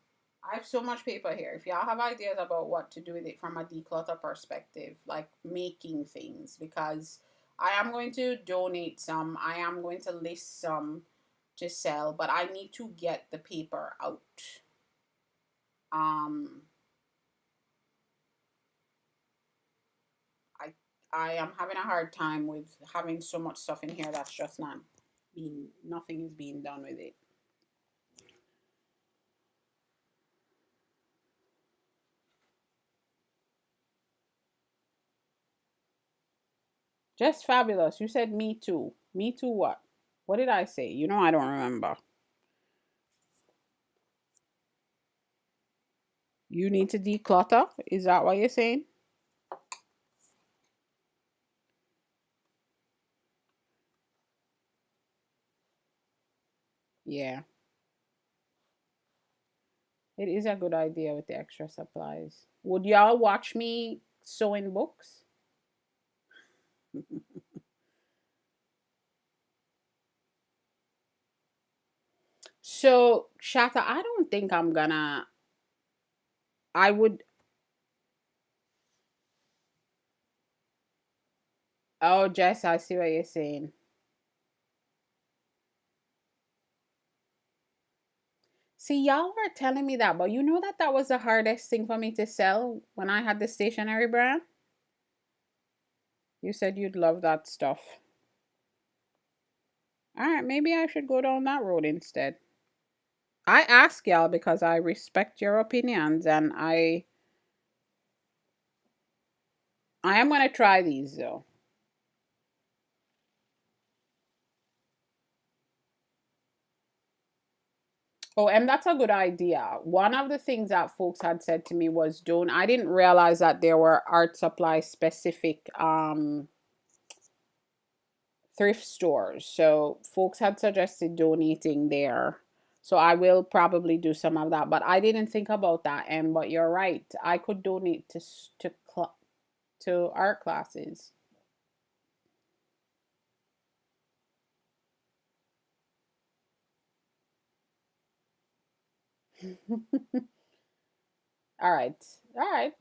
I have so much paper here. If y'all have ideas about what to do with it from a declutter perspective, like making things, because I am going to donate some, I am going to list some to sell, but I need to get the paper out. Um, I I am having a hard time with having so much stuff in here that's just not being, nothing is being done with it. Just fabulous. You said me too. Me too what? What did I say? You know I don't remember. You need to declutter? Is that what you're saying? Yeah. It is a good idea with the extra supplies. Would y'all watch me sewing books? So, Shata, I don't think I'm gonna. I would. Oh, Jess, I see what you're saying. See, y'all were telling me that, but you know that that was the hardest thing for me to sell when I had the stationery brand? You said you'd love that stuff. All right, maybe I should go down that road instead. I ask y'all because I respect your opinions and I am going to try these though. Oh, and that's a good idea. One of the things that folks had said to me was don't, I didn't realize that there were art supply specific thrift stores. So folks had suggested donating there. So I will probably do some of that, but I didn't think about that. And but you're right, I could donate to art classes. All right, all right.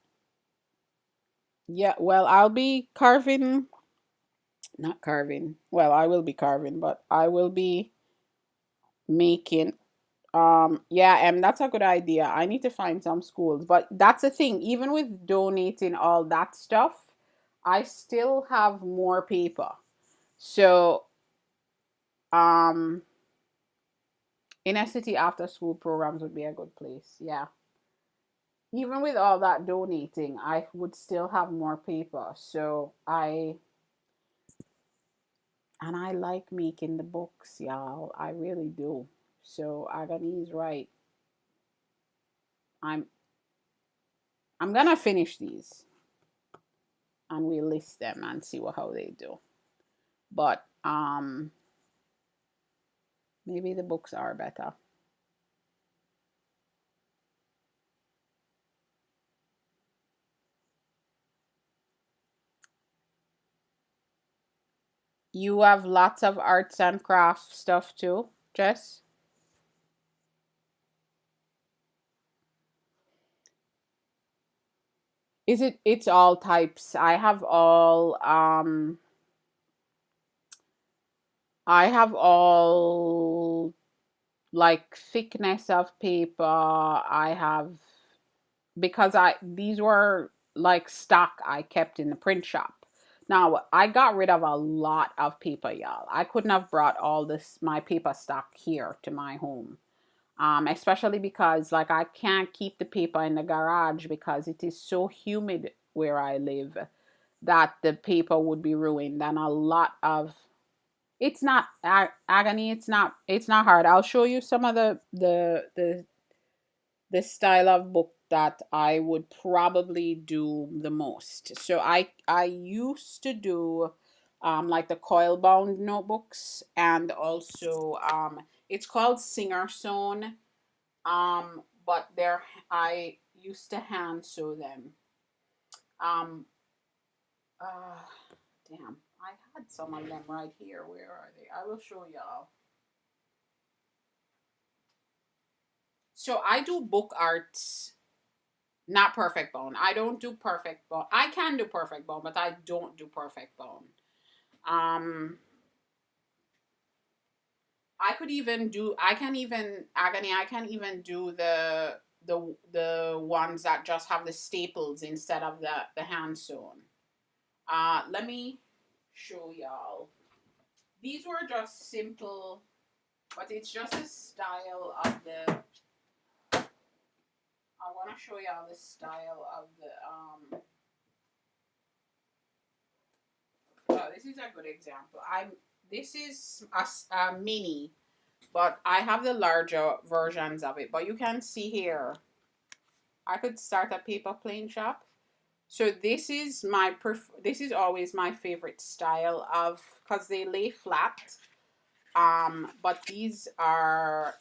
Yeah. Well, I'll be carving, not carving. Well, I will be carving, but I will be making. Yeah, and that's a good idea. I need to find some schools, but that's the thing. Even with donating all that stuff, I still have more paper. So, um, inner city after school programs would be a good place. Yeah. Even with all that donating, I would still have more paper. So I like making the books, y'all. I really do. So Agony's right. I'm I'm gonna finish these and we list them and see how they do. But maybe the books are better. You have lots of arts and craft stuff too, Jess? Is it, it's all types. I have all like thickness of paper. I have, because I these were like stock I kept in the print shop. Now I got rid of a lot of paper, y'all. I couldn't have brought all this my paper stock here to my home. Especially because like I can't keep the paper in the garage because it is so humid where I live that the paper would be ruined, and a lot of, it's not agony, it's not hard. I'll show you some of the style of book that I would probably do the most. So I used to do like the coil bound notebooks, and also it's called Singer Sewn. But they're, I used to hand sew them. Um Uh, damn. I had some of them right here. Where are they? I will show y'all. So I do book arts, not perfect bone. I don't do perfect bone. I can do perfect bone, but I don't do perfect bone. Um, I could even do. I can even agony. I can even do the ones that just have the staples instead of the hand sewn. Let me show y'all. These were just simple, but it's just a style of the. I want to show y'all the style of the. Well, this is a good example. This is a mini, but I have the larger versions of it. But you can see here, I could start a paper plane shop. So this is this is always my favorite style of, because they lay flat. But these were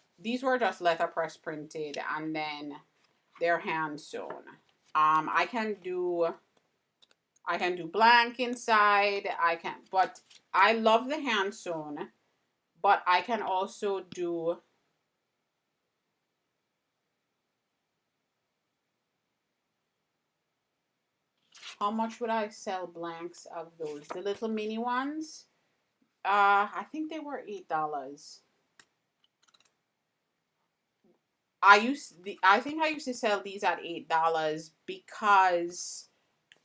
just letterpress printed and then they're hand sewn. I can do blank inside. But I love the hand sewn, but I can also do. How much would I sell blanks of those? The little mini ones? I think they were $8. I think I used to sell these at $8 because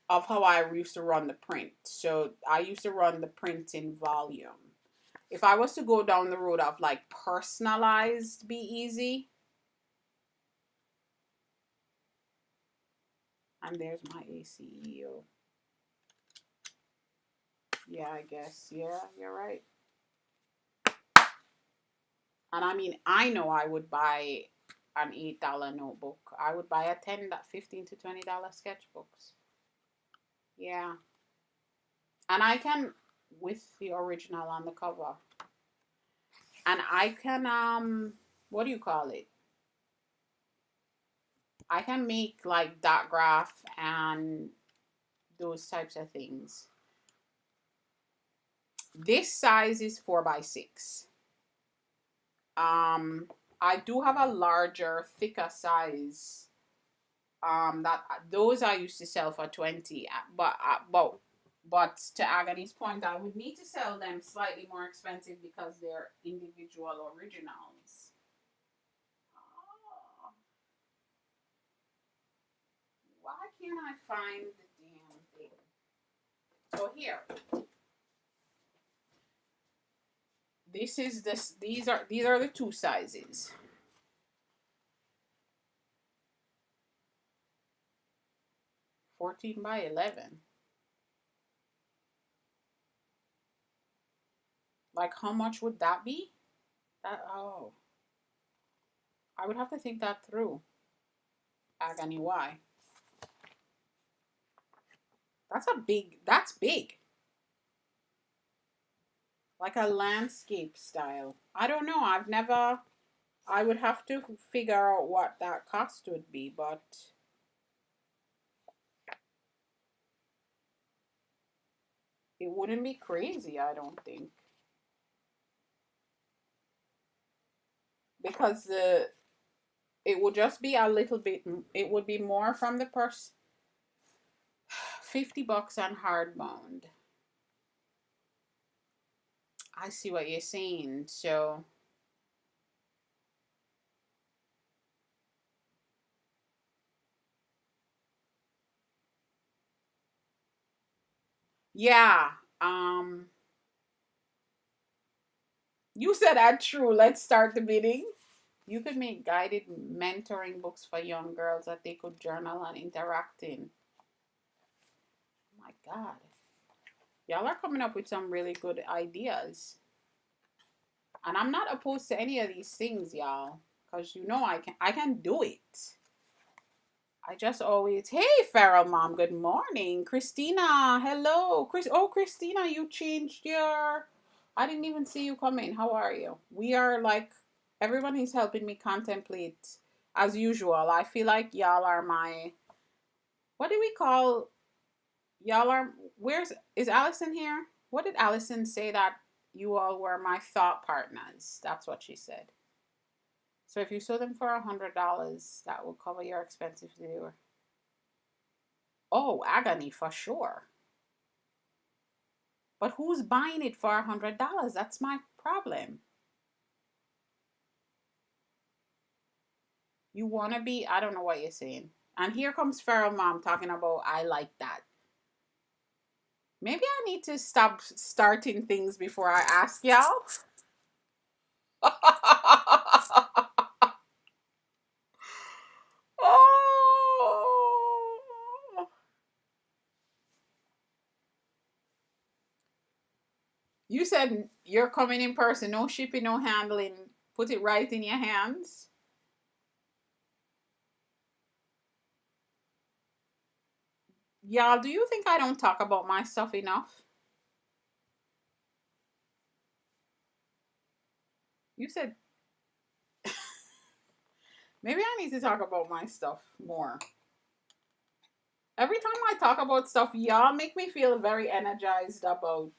of how I used to run the print. So I used to run the print in volume. If I was to go down the road of like personalized be easy, and there's my ACEO. Yeah, I guess. Yeah, you're right. And I mean, I know I would buy an $8 notebook. I would buy a $15 to $20 sketchbooks. Yeah. And I can, with the original on the cover. And I can, what do you call it? I can make like dot graph and those types of things. This size is 4x6. I do have a larger, thicker size. That those I used to sell for 20, but to Agony's point, I would need to sell them slightly more expensive because they're individual originals. Oh, why can't I find the damn thing? So here, these are the two sizes. 14x11. Like, how much would that be? Oh, I would have to think that through. Agony, why? That's big. Like a landscape style. I don't know. I would have to figure out what that cost would be, but it wouldn't be crazy, I don't think. Because it would just be a little bit, it would be more from the purse. $50 on hardbound. I see what you're saying. So yeah. You said that true. Let's start the bidding. You could make guided mentoring books for young girls that they could journal and interact in. Oh my God. Y'all are coming up with some really good ideas. And I'm not opposed to any of these things, y'all. Because you know I can do it. I just always, hey, Feral Mom, good morning. Christina, hello. Christina, you changed your, I didn't even see you come in. How are you? We are like, everyone is helping me contemplate as usual. I feel like y'all are my, what do we call Y'all are, is Allison here? What did Allison say that you all were my thought partners? That's what she said. So if you sold them for $100, that will cover your expensive delivery. Oh, agony for sure. But who's buying it for $100? That's my problem. You want to be, I don't know what you're saying. And here comes Feral Mom talking about, I like that. Maybe I need to stop starting things before I ask y'all. Oh. You said you're coming in person, no shipping, no handling. Put it right in your hands. Y'all, do you think I don't talk about my stuff enough? You said maybe I need to talk about my stuff more. Every time I talk about stuff, y'all make me feel very energized about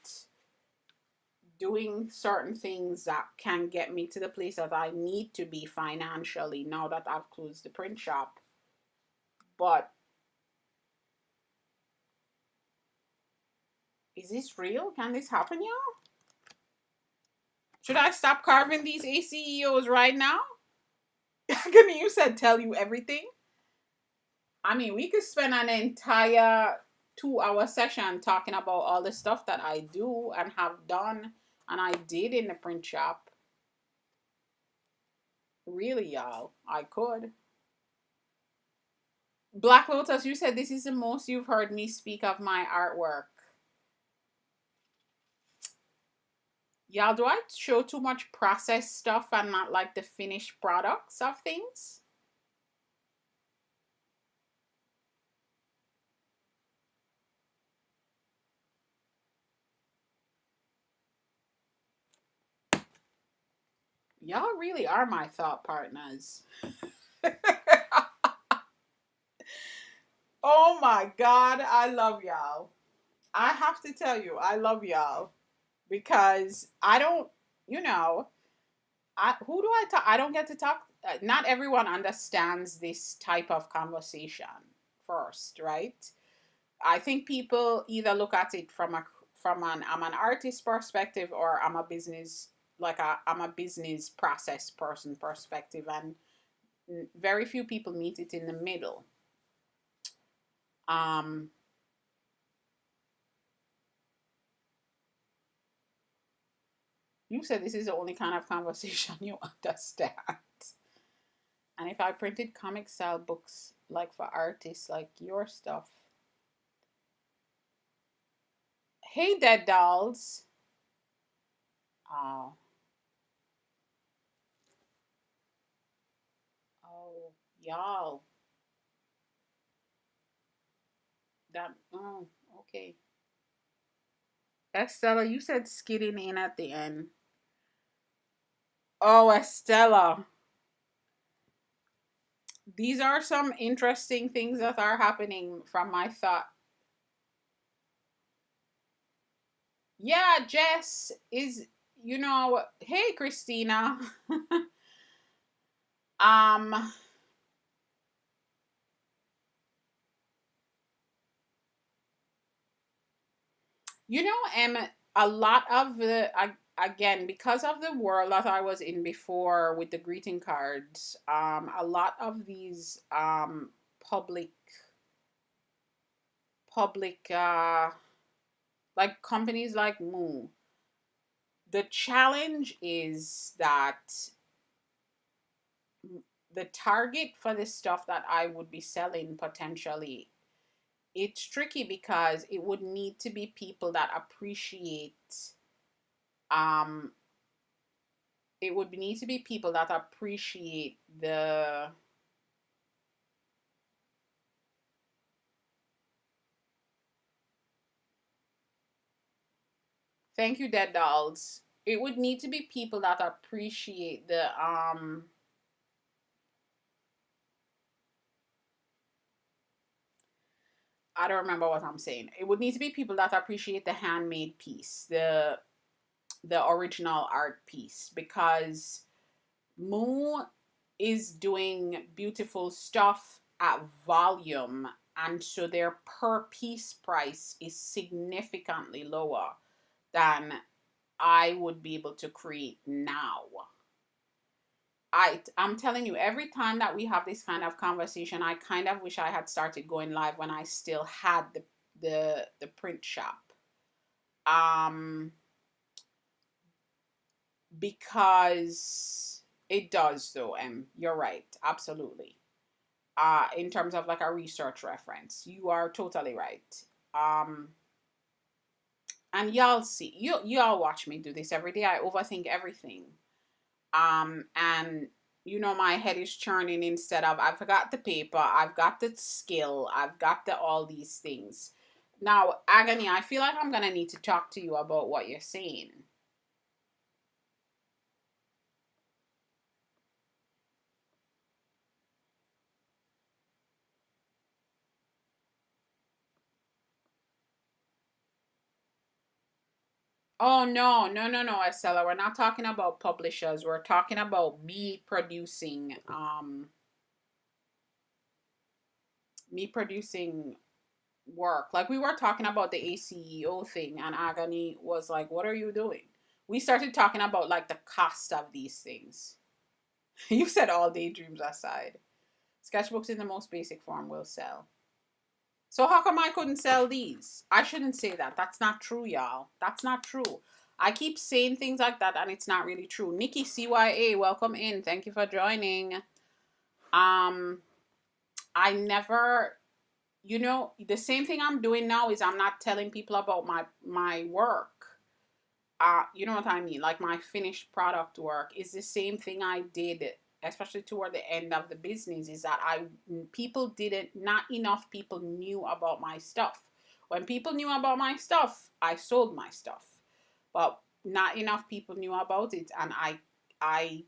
doing certain things that can get me to the place that I need to be financially now that I've closed the print shop. But is this real? Can this happen, y'all? Should I stop carving these ACEOs right now? You said tell you everything. I mean, we could spend an entire 2 hour session talking about all the stuff that I do and have done and I did in the print shop. Really, y'all, I could. Black Lotus, you said this is the most you've heard me speak of my artwork. Y'all, do I show too much processed stuff and not like the finished products of things? Y'all really are my thought partners. Oh my God, I love y'all. I have to tell you, I love y'all because I don't, you know, who do I talk? I don't get to talk. Not everyone understands this type of conversation first, right? I think people either look at it from an I'm an artist perspective or I'm a business I'm a business process person perspective, and very few people meet it in the middle. Um, you said this is the only kind of conversation you understand. And if I printed comic style books like for artists like your stuff. Hey, Dead Dolls. Oh, oh, y'all. That, oh, okay. Estella, you said skidding in at the end. Oh, Estella. These are some interesting things that are happening from my thought. Yeah, Jess is, hey, Christina. um, a lot of again, because of the world that I was in before with the greeting cards, a lot of these public like companies like Moo, the challenge is that the target for the stuff that I would be selling potentially, it's tricky because it would need to be people that appreciate um it would need to be people that appreciate the thank you, Dead Dolls. It would need to be people that appreciate I don't remember what I'm saying. It would need to be people that appreciate the handmade piece, the original art piece, because Moo is doing beautiful stuff at volume, and so their per piece price is significantly lower than I would be able to create now. I'm telling you, every time that we have this kind of conversation, I kind of wish I had started going live when I still had the print shop. Um because it does though, you're right, absolutely. In terms of like a research reference, you are totally right. Um and y'all see, y'all watch me do this every day. I overthink everything. And you know, my head is churning. Instead of, I forgot the paper, I've got the skill, I've got the all these things. Now, Agony, I feel like I'm gonna need to talk to you about what you're saying. Oh no, no, no, no, Estella. We're not talking about publishers. We're talking about me producing work. Like we were talking about the ACEO thing, and Agony was like, "What are you doing?" We started talking about like the cost of these things. You said all daydreams aside. Sketchbooks in the most basic form will sell. So how come I couldn't sell these? I shouldn't say that. That's not true, y'all. That's not true. I keep saying things like that and it's not really true. Nikki CYA, welcome in. Thank you for joining. Um, I never, you know, the same thing I'm doing now is I'm not telling people about my work. You know what I mean? Like my finished product work is the same thing I did, especially toward the end of the business. Is that people didn't, not enough people knew about my stuff. When people knew about my stuff, I sold my stuff, but not enough people knew about it, and I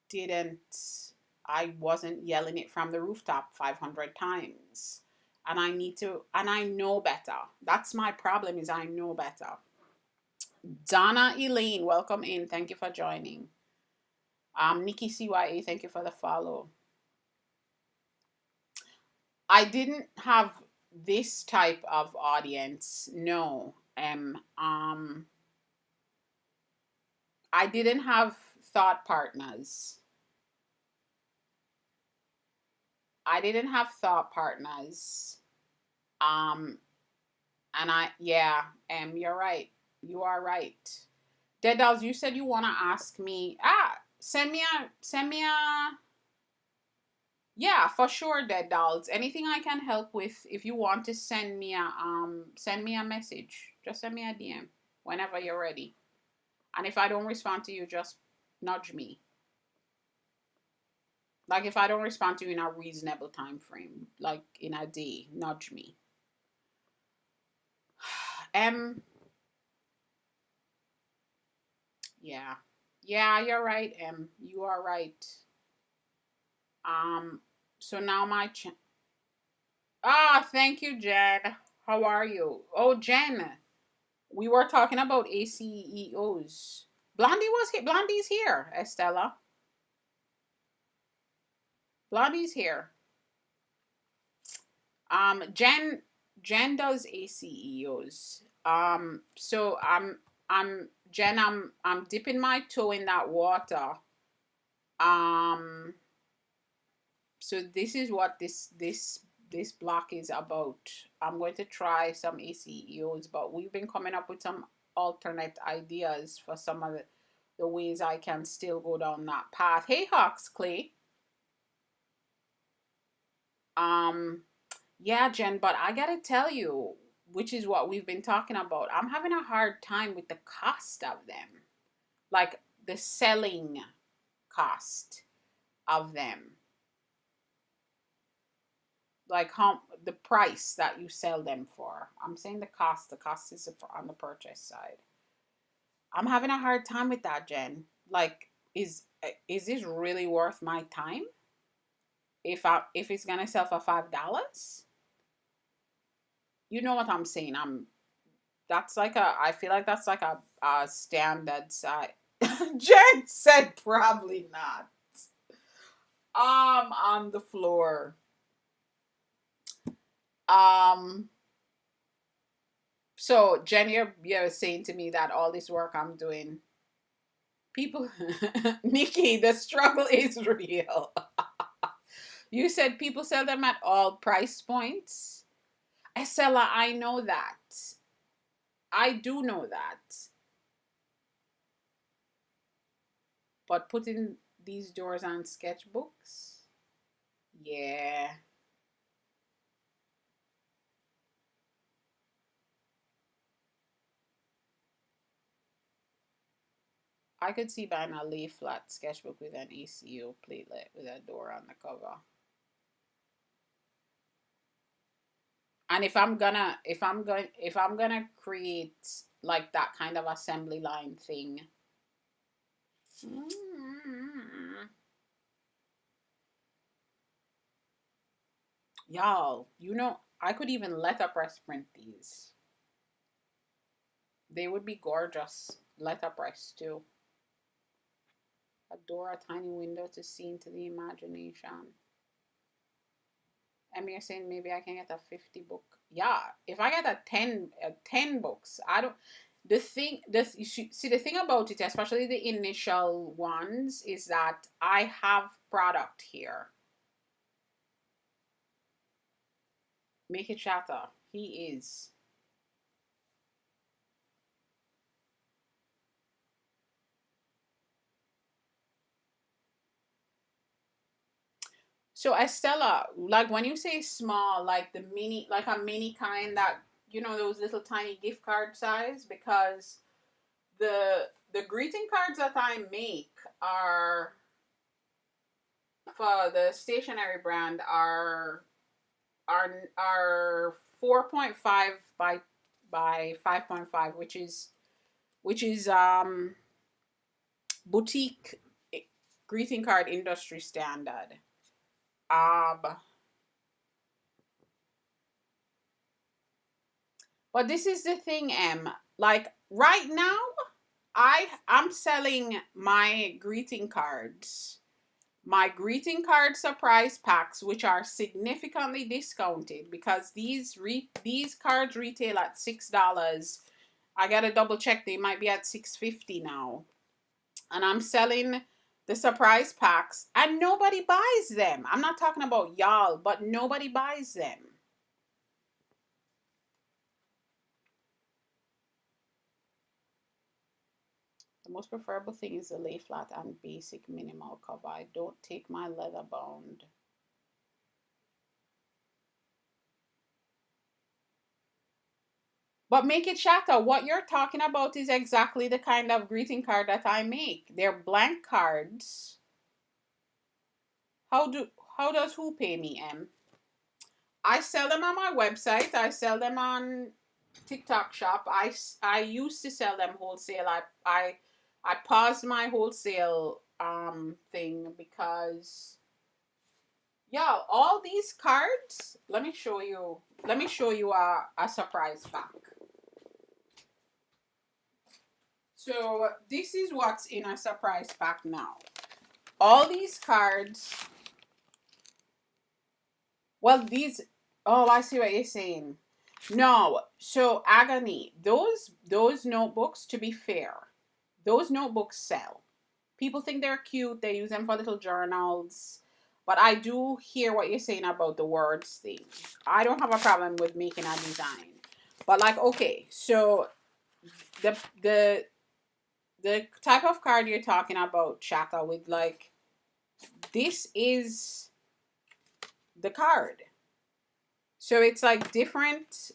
didn't. I wasn't yelling it from the rooftop 500 times. And I need to, and I know better. That's my problem, is I know better. Donna Elaine, welcome in. Thank you for joining. Nikki CYA, thank you for the follow. I didn't have this type of audience. No. I didn't have thought partners. I didn't have thought partners. Um, and yeah, you're right. You are right. Dead Dolls, you said you want to ask me. Send me a, yeah, for sure, Dead Dolls. Anything I can help with, if you want to send me a message. Just send me a DM whenever you're ready. And if I don't respond to you, just nudge me. Like if I don't respond to you in a reasonable time frame, like in a day, nudge me. Yeah. Yeah, you're right, You are right. So now thank you, Jen. How are you? Oh, Jen. We were talking about ACEOs. Blondie's here, Estella. Blondie's here. Jen does ACEOs. So I'm Jen. I'm dipping my toe in that water. Um, so this is what this block is about. I'm going to try some ACEOs, but we've been coming up with some alternate ideas for some of the ways I can still go down that path. Hey, Hawks Clay. Um, yeah, Jen, but I gotta tell you, which is what we've been talking about. I'm having a hard time with the cost of them, like the selling cost of them, like how the price that you sell them for. I'm saying the cost. The cost is on the purchase side. I'm having a hard time with that, Jen. Like, is this really worth my time? If it's gonna sell for $5? You know what I'm saying? That's like I feel like that's like a standard size. Jen said probably not. On the floor. Um, so Jen, you're saying to me that all this work I'm doing, people, Nikki, the struggle is real. You said people sell them at all price points. Estella, I know that. I do know that. But putting these doors on sketchbooks, yeah. I could see buying a lay flat sketchbook with an ACO platelet with a door on the cover. And if I'm gonna create like that kind of assembly line thing, mm, y'all, I could even letterpress print these. They would be gorgeous letterpress too. A door, a tiny window to see into the imagination. And you're saying maybe I can get a 50 book. Yeah, if I get a 10 books, I don't. The thing, this you see the thing about it, especially the initial ones, is that I have product here. Make it shatter. He is. So Estella, like when you say small, like the mini, like a mini kind that those little tiny gift card size, because the greeting cards that I make are for the stationery brand are 4.5 by 5.5, which is boutique greeting card industry standard. Um, but this is the thing, Em. Like right now, I'm selling my greeting card surprise packs, which are significantly discounted because these cards retail at $6. I gotta double check; they might be at $6.50 now, and I'm selling the surprise packs, and nobody buys them. I'm not talking about y'all, but nobody buys them. The most preferable thing is the lay flat and basic minimal cover. I don't take my leather bound. But make it shatter. What you're talking about is exactly the kind of greeting card that I make. They're blank cards. How do how does who pay me, Em? I sell them on my website. I sell them on TikTok shop. I used to sell them wholesale. I paused my wholesale thing because yeah, all these cards. Let me show you. Let me show you a surprise pack. So this is what's in a surprise pack now. All these cards. Well, these. Oh, I see what you're saying. No, so Agony, those notebooks. To be fair, those notebooks sell. People think they're cute. They use them for little journals. But I do hear what you're saying about the words thing. I don't have a problem with making a design. But like, okay, so the the the type of card you're talking about, Chaka, with like this is the card. So it's like different.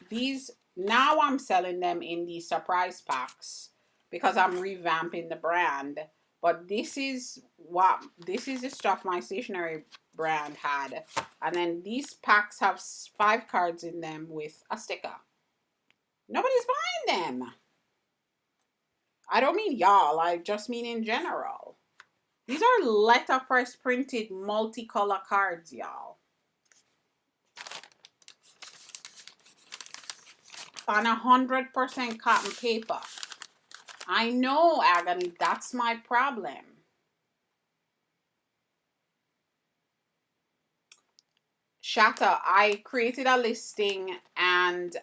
These now I'm selling them in these surprise packs because I'm revamping the brand. But this is the stuff my stationery brand had. And then these packs have 5 cards in them with a sticker. Nobody's buying them. I don't mean y'all, I just mean in general. These are letterpress printed multicolor cards, y'all. on 100% cotton paper. I know, Agony, that's my problem. Shatter, I created a listing and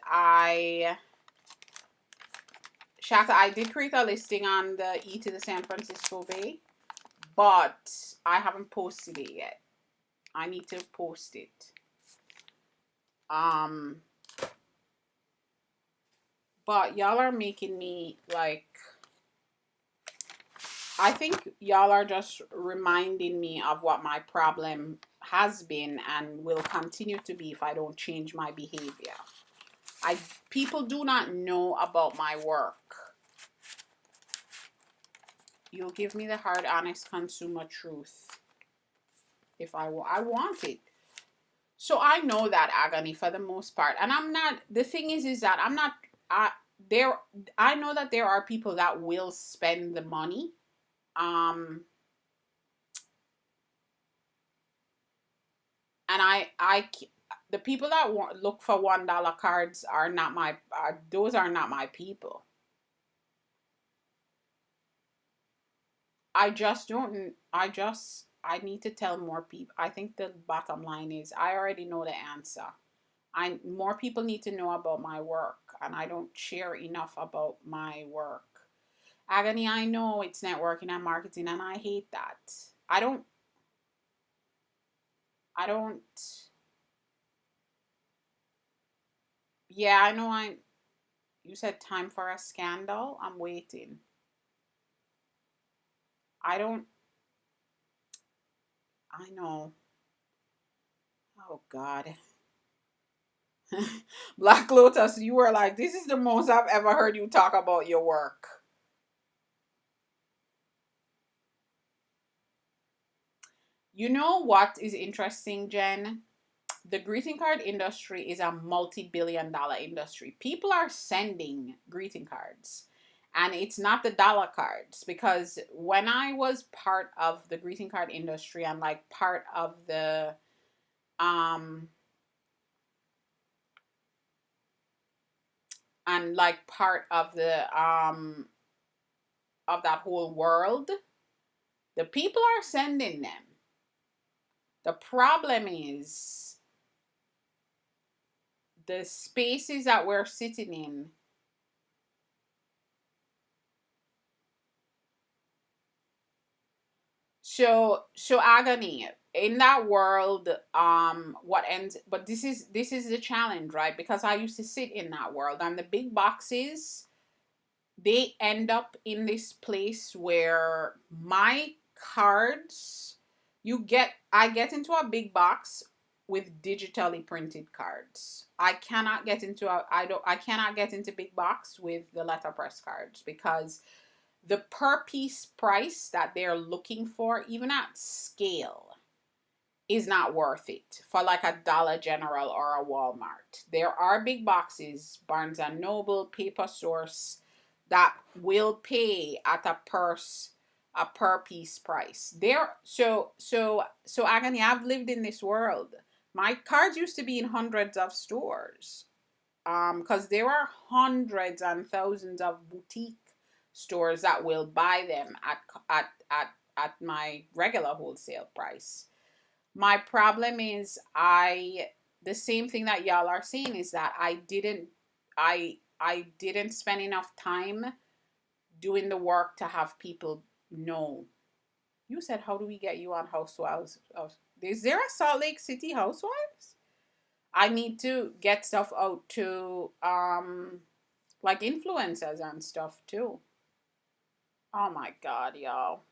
Shatter, I did create a listing on the E to the San Francisco Bay, but I haven't posted it yet. I need to post it. But y'all are making me like, I think y'all are just reminding me of what my problem has been and will continue to be if I don't change my behavior. People do not know about my work. You'll give me the hard, honest consumer truth. If I want it. So I know that, Agony, for the most part. And I'm not, the thing is that I'm not, I know that there are people that will spend the money. And the people that look for $1 cards are not those are not my people. I need to tell more people. I think the bottom line is I already know the answer. More people need to know about my work, and I don't share enough about my work. Agony, I know it's networking and marketing, and I hate that. I don't. Yeah, I know. You said time for a scandal. I'm waiting. I know. Oh God. Black Lotus, you were like, this is the most I've ever heard you talk about your work. You know what is interesting, Jen? The greeting card industry is a multi-billion-dollar industry. People are sending greeting cards. And it's not the dollar cards, because when I was part of the greeting card industry and like part of the of that whole world, the people are sending them. The problem is the spaces that we're sitting in. So Agony, in that world, what ends, but this is the challenge, right? Because I used to sit in that world, and the big boxes, they end up in this place where my cards, I get into a big box with digitally printed cards. I cannot get into big box with the letterpress cards, because the per piece price that they're looking for, even at scale, is not worth it for like a Dollar General or a Walmart. There are big boxes, Barnes and Noble, Paper Source, that will pay at a per piece price. So Agony, I've lived in this world. My cards used to be in hundreds of stores. Because there are hundreds and thousands of boutique stores that will buy them at my regular wholesale price. My problem is the same thing that y'all are saying is that I didn't spend enough time doing the work to have people know. You said, how do we get you on Housewives? Is there a Salt Lake City Housewives? I need to get stuff out to like influencers and stuff too. Oh my God, y'all.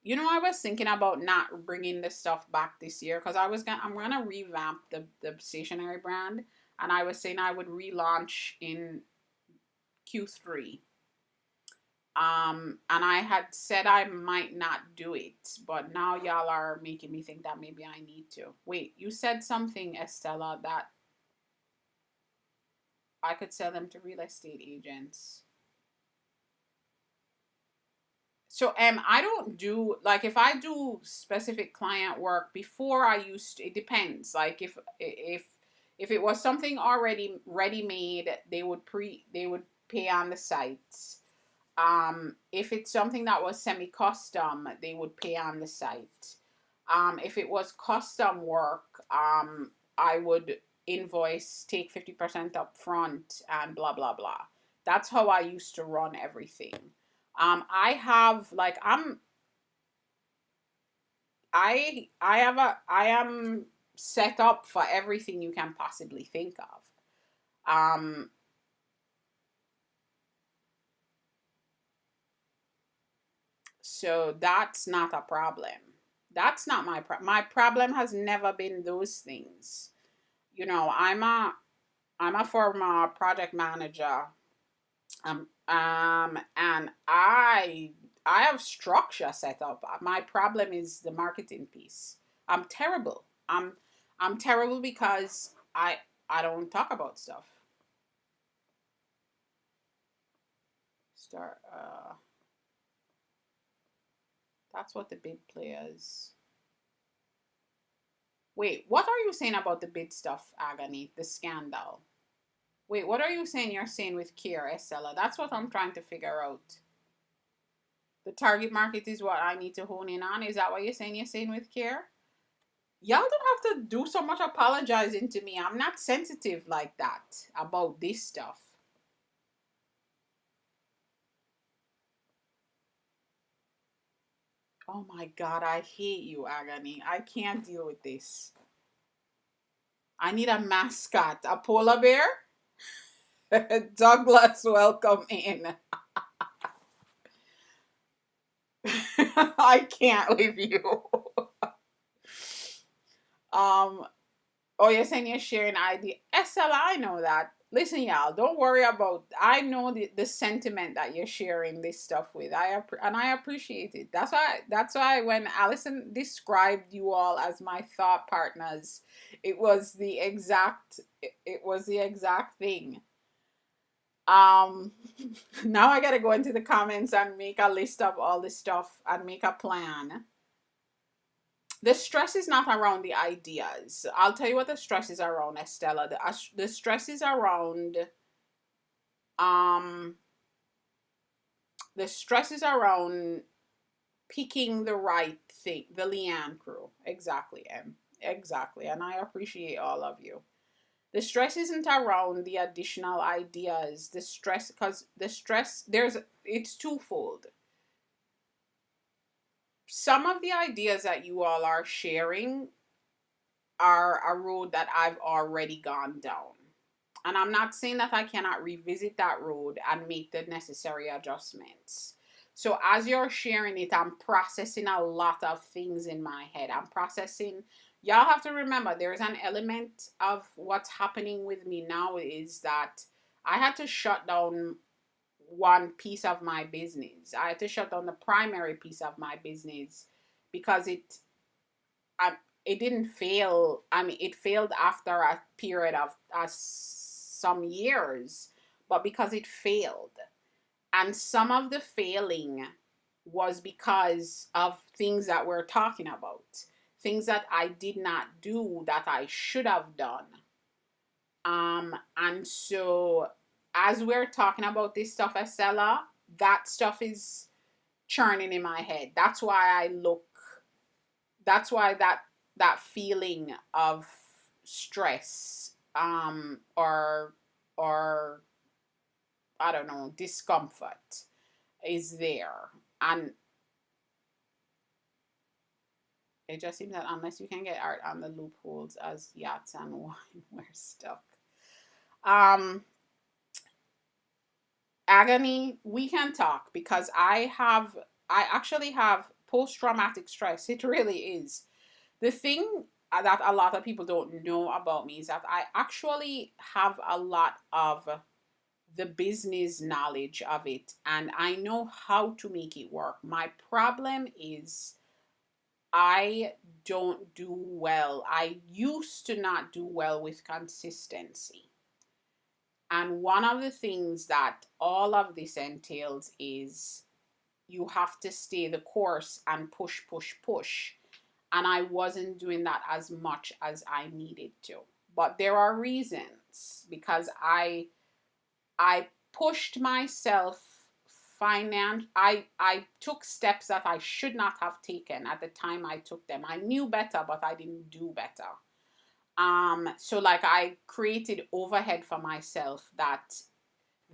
You know, I was thinking about not bringing this stuff back this year, because I'm gonna revamp the stationery brand, and I was saying I would relaunch in Q3. And I had said I might not do it, but now y'all are making me think that maybe I need to. Wait, you said something, Estella, that I could sell them to real estate agents. So I don't do, like, if I do specific client work before, I used to, it depends. Like If it was something already ready made, they would pay on the sites. If it's something that was semi custom, they would pay on the site. If it was custom work, I would invoice, take 50% up front, and blah blah blah. That's how I used to run everything. I have like I am set up for everything you can possibly think of. Um, so that's not a problem. That's not my problem has never been those things. You know, I'm a former project manager. And I have structure set up. My problem is the marketing piece. I'm terrible. I'm terrible because I don't talk about stuff. Start. That's what the bid players. Wait, what are you saying about the bid stuff, Agony? The scandal. Wait, what are you saying? You're saying with Kier, Estella? That's what I'm trying to figure out. The target market is what I need to hone in on. Is that what you're saying? You're saying with Kier? Y'all don't have to do so much apologizing to me. I'm not sensitive like that about this stuff. Oh my God, I hate you, Agony. I can't deal with this. I need a mascot. A polar bear? Douglas, welcome in. I can't with you. um, oh, you're saying you're sharing idea. SL, I know that. Listen, y'all, don't worry about. I know the sentiment that you're sharing this stuff with. And I appreciate it. That's why when Allison described you all as my thought partners, it was the exact. It was the exact thing. Um, now I gotta go into the comments and make a list of all this stuff and make a plan. The stress is not around the ideas. I'll tell you what the stress is around, Estella. The stress is around um the stress is around picking the right thing. The Leanne crew. Exactly, Em. Exactly. And I appreciate all of you. The stress isn't around the additional ideas. The stress, because the stress, it's twofold. Some of the ideas that you all are sharing are a road that I've already gone down. And I'm not saying that I cannot revisit that road and make the necessary adjustments. So as you're sharing it, I'm processing a lot of things in my head. I'm processing. Y'all have to remember there's an element of what's happening with me now is that I had to shut down one piece of my business. I had to shut down the primary piece of my business because I, it didn't fail. I mean, it failed after a period of some years, but because it failed. And some of the failing was because of things that we're talking about, things that I did not do that I should have done. And so as we're talking about this stuff, Estella, that stuff is churning in my head. That's why that's why that feeling of stress or I don't know, discomfort is there. And it just seems that unless you can get art on the loopholes as yachts and wine, we're stuck. Agony, we can talk because I actually have post-traumatic stress. It really is. The thing that a lot of people don't know about me is that I actually have a lot of the business knowledge of it and I know how to make it work. My problem is I don't do well. I used to not do well with consistency. And one of the things that all of this entails is you have to stay the course and push, push, push. And I wasn't doing that as much as I needed to. but there are reasons because I pushed myself I took steps that I should not have taken at the time I took them. I knew better, but I didn't do better. So like I created overhead for myself that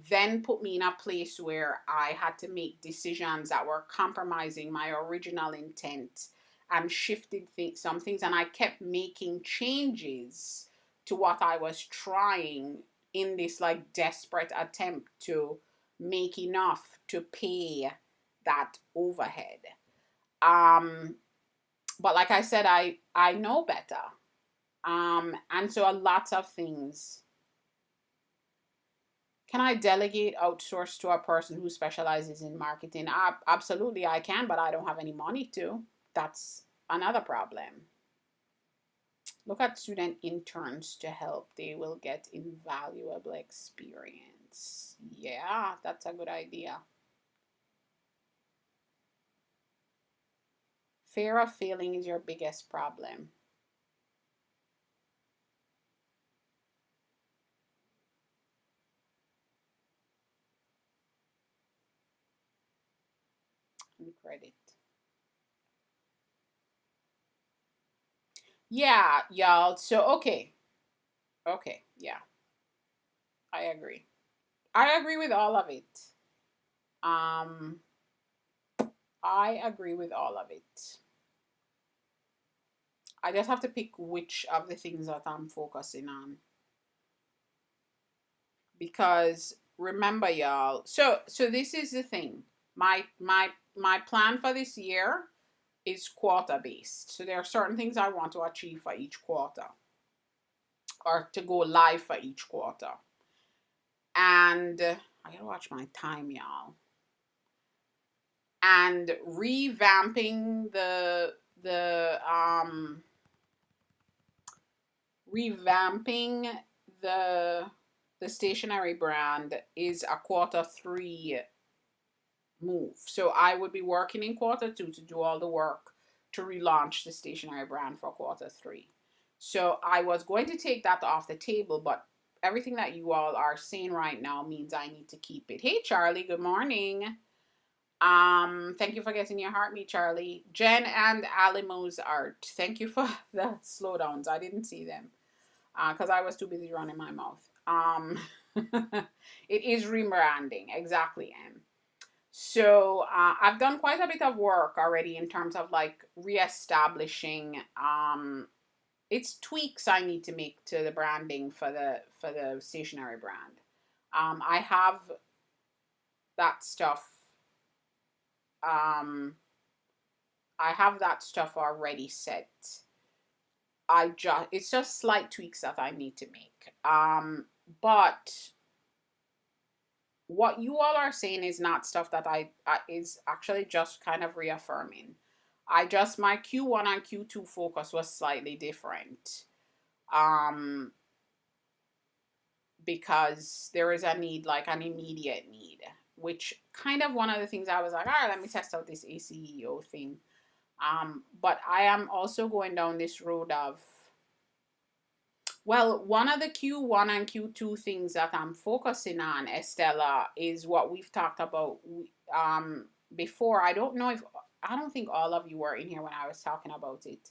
then put me in a place where I had to make decisions that were compromising my original intent and shifted some things, and I kept making changes to what I was trying in this like desperate attempt to make enough to pay that overhead. Um, but like I said, I know better. And so a lot of things. Can I delegate outsource to a person who specializes in marketing? Absolutely, I can, but I don't have any money to. That's another problem. Look at student interns to help. They will get invaluable experience. Yeah, that's a good idea. Fear of failing is your biggest problem. And credit. Yeah, y'all. So, okay. Okay, yeah, I agree. I agree with all of it. Um, I agree with all of it. I just have to pick which of the things that I'm focusing on. Because remember y'all, so this is the thing. My plan for this year is quarter based. So there are certain things I want to achieve for each quarter or to go live for each quarter. And I gotta watch my time, y'all. And revamping revamping the the stationery brand is a quarter three move. So I would be working in quarter two to do all the work to relaunch the stationery brand for quarter three. So I was going to take that off the table, but everything that you all are saying right now means I need to keep it. Hey Charlie, good morning. Thank you for getting your heart meet, Charlie. Jen and Alimo's art. Thank you for the slowdowns. I didn't see them because I was too busy running my mouth. It is rebranding, exactly, Em. So I've done quite a bit of work already in terms of like reestablishing. It's tweaks I need to make to the branding for the stationery brand. I have that stuff. Um, I have that stuff already set. It's just slight tweaks that I need to make. But what you all are saying is not stuff that I is actually just kind of reaffirming. My Q1 and Q2 focus was slightly different. Because there is a need, like an immediate need, which kind of one of the things I was like, all right, let me test out this ACEO thing. But I am also going down this road of, well, one of the Q1 and Q2 things that I'm focusing on, Estella, is what we've talked about before. I don't think all of you were in here when I was talking about it.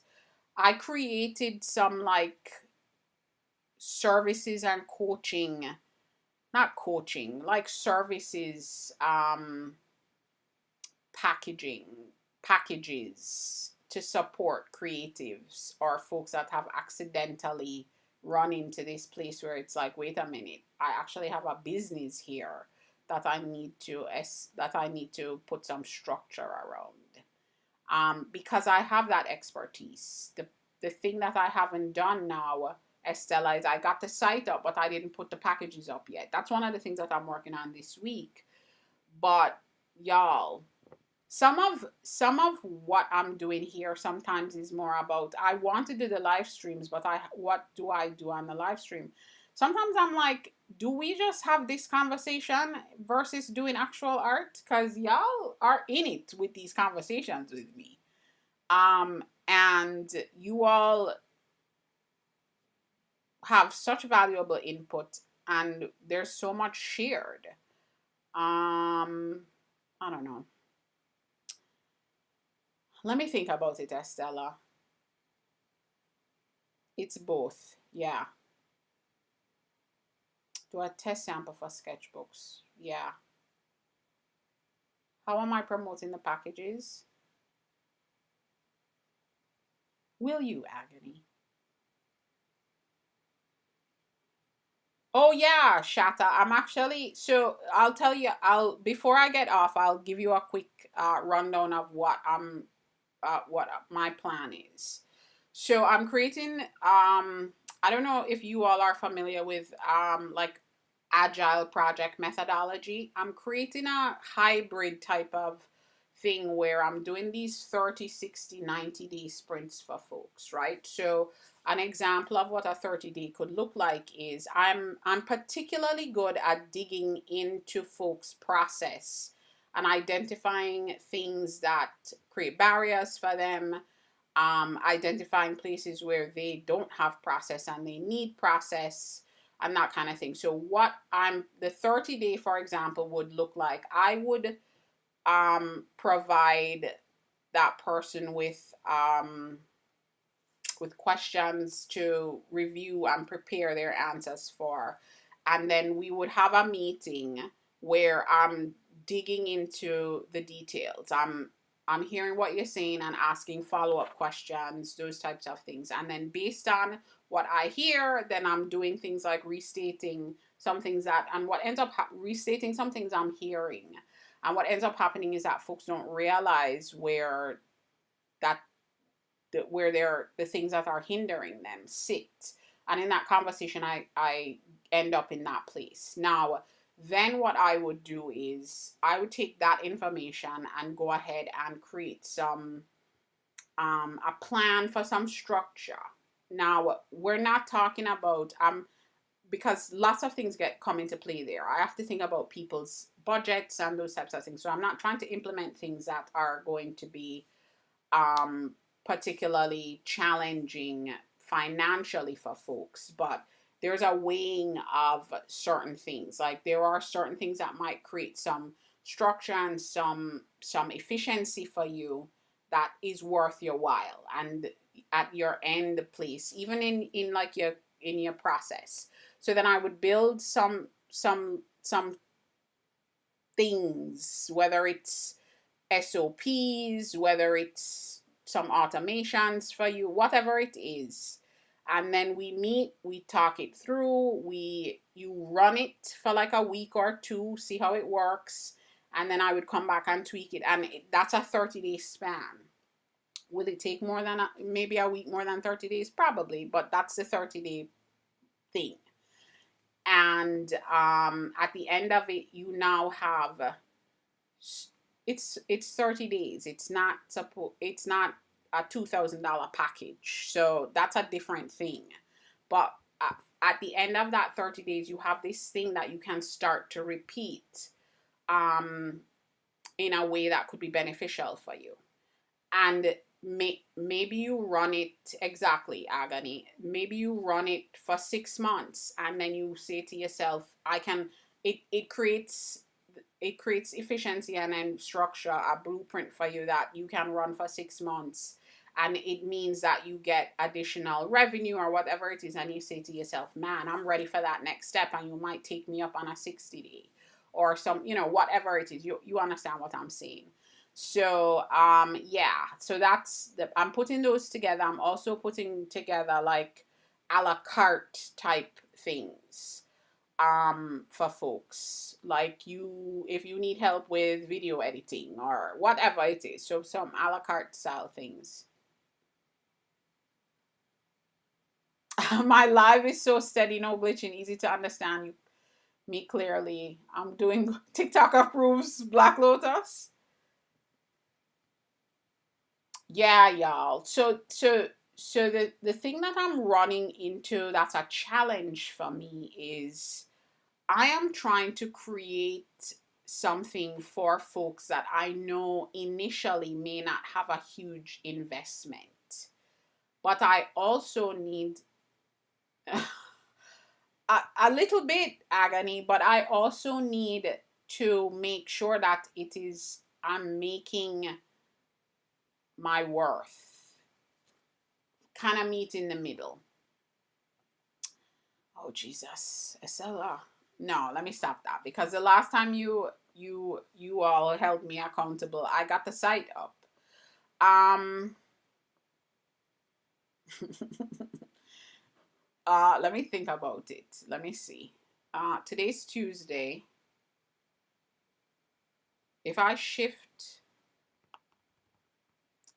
I created some like services and coaching, not coaching, like services, packaging, packages to support creatives or folks that have accidentally run into this place where it's like, wait a minute, I actually have a business here that I need to put some structure around. Because I have that expertise. The thing that I haven't done now, Estella, is I got the site up, but I didn't put the packages up yet. That's one of the things that I'm working on this week. But y'all, some of what I'm doing here sometimes is more about, I want to do the live streams, but what do I do on the live stream? Sometimes I'm like, do we just have this conversation versus doing actual art? Because y'all are in it with these conversations with me. And you all have such valuable input, and there's so much shared. I don't know. Let me think about it, Estella. It's both. Yeah. Do a test sample for sketchbooks. Yeah. How am I promoting the packages? Will you, Agony? Oh yeah, Shatta. I'm actually, so I'll tell you, I'll before I get off, I'll give you a quick rundown of what my plan is. So I'm creating I don't know if you all are familiar with like agile project methodology. I'm creating a hybrid type of thing where I'm doing these 30, 60, 90-day sprints for folks, right? So an example of what a 30-day could look like is I'm particularly good at digging into folks' process and identifying things that create barriers for them, identifying places where they don't have process and they need process and that kind of thing. So what I'm the 30-day, for example, would look like, I would provide that person with questions to review and prepare their answers for. And then we would have a meeting where I'm digging into the details. I'm hearing what you're saying and asking follow-up questions, those types of things. And then based on what I hear, then I'm doing things like restating some things that, and what ends up restating some things I'm hearing. And what ends up happening is that folks don't realize that where they're the things that are hindering them sit. And in that conversation, I end up in that place. Now, then what I would do is I would take that information and go ahead and create some a plan for some structure. Now, we're not talking about because lots of things come into play there. I have to think about people's budgets and those types of things. So I'm not trying to implement things that are going to be particularly challenging financially for folks, but there's a weighing of certain things. Like there are certain things that might create some structure and some efficiency for you that is worth your while, and at your end place, even in like your process. So then I would build some things, whether it's SOPs, whether it's some automations for you, whatever it is. And then we meet, we talk it through, you run it for like a week or two, see how it works, and then I would come back and tweak it. And that's a 30-day span. Will it take more than maybe a week more than 30 days? Probably, but that's the 30-day thing. And at the end of it, you now have it's 30 days. It's not a $2,000 package. So that's a different thing. But at the end of that 30 days, you have this thing that you can start to repeat in a way that could be beneficial for you. And maybe you run it exactly, Agony. Maybe you run it for 6 months and then you say to yourself, it creates efficiency and then structure, a blueprint for you that you can run for 6 months. And it means that you get additional revenue or whatever it is. And you say to yourself, man, I'm ready for that next step. And you might take me up on a 60-day or whatever it is. You understand what I'm saying. So, yeah. So I'm putting those together. I'm also putting together like a la carte type things for folks, like if you need help with video editing or whatever it is, so some a la carte style things. My live is so steady, no glitching, easy to understand me clearly. I'm doing TikTok approves Black Lotus. Yeah, y'all. So the thing that I'm running into that's a challenge for me is I am trying to create something for folks that I know initially may not have a huge investment. But I also need a little bit agony, but I also need to make sure that it is, I'm making my worth, kind of meet in the middle. Oh Jesus, Estella. No, let me stop that, because the last time you all held me accountable, I got the site up. Let me think about it. Let me see. Today's Tuesday. If I shift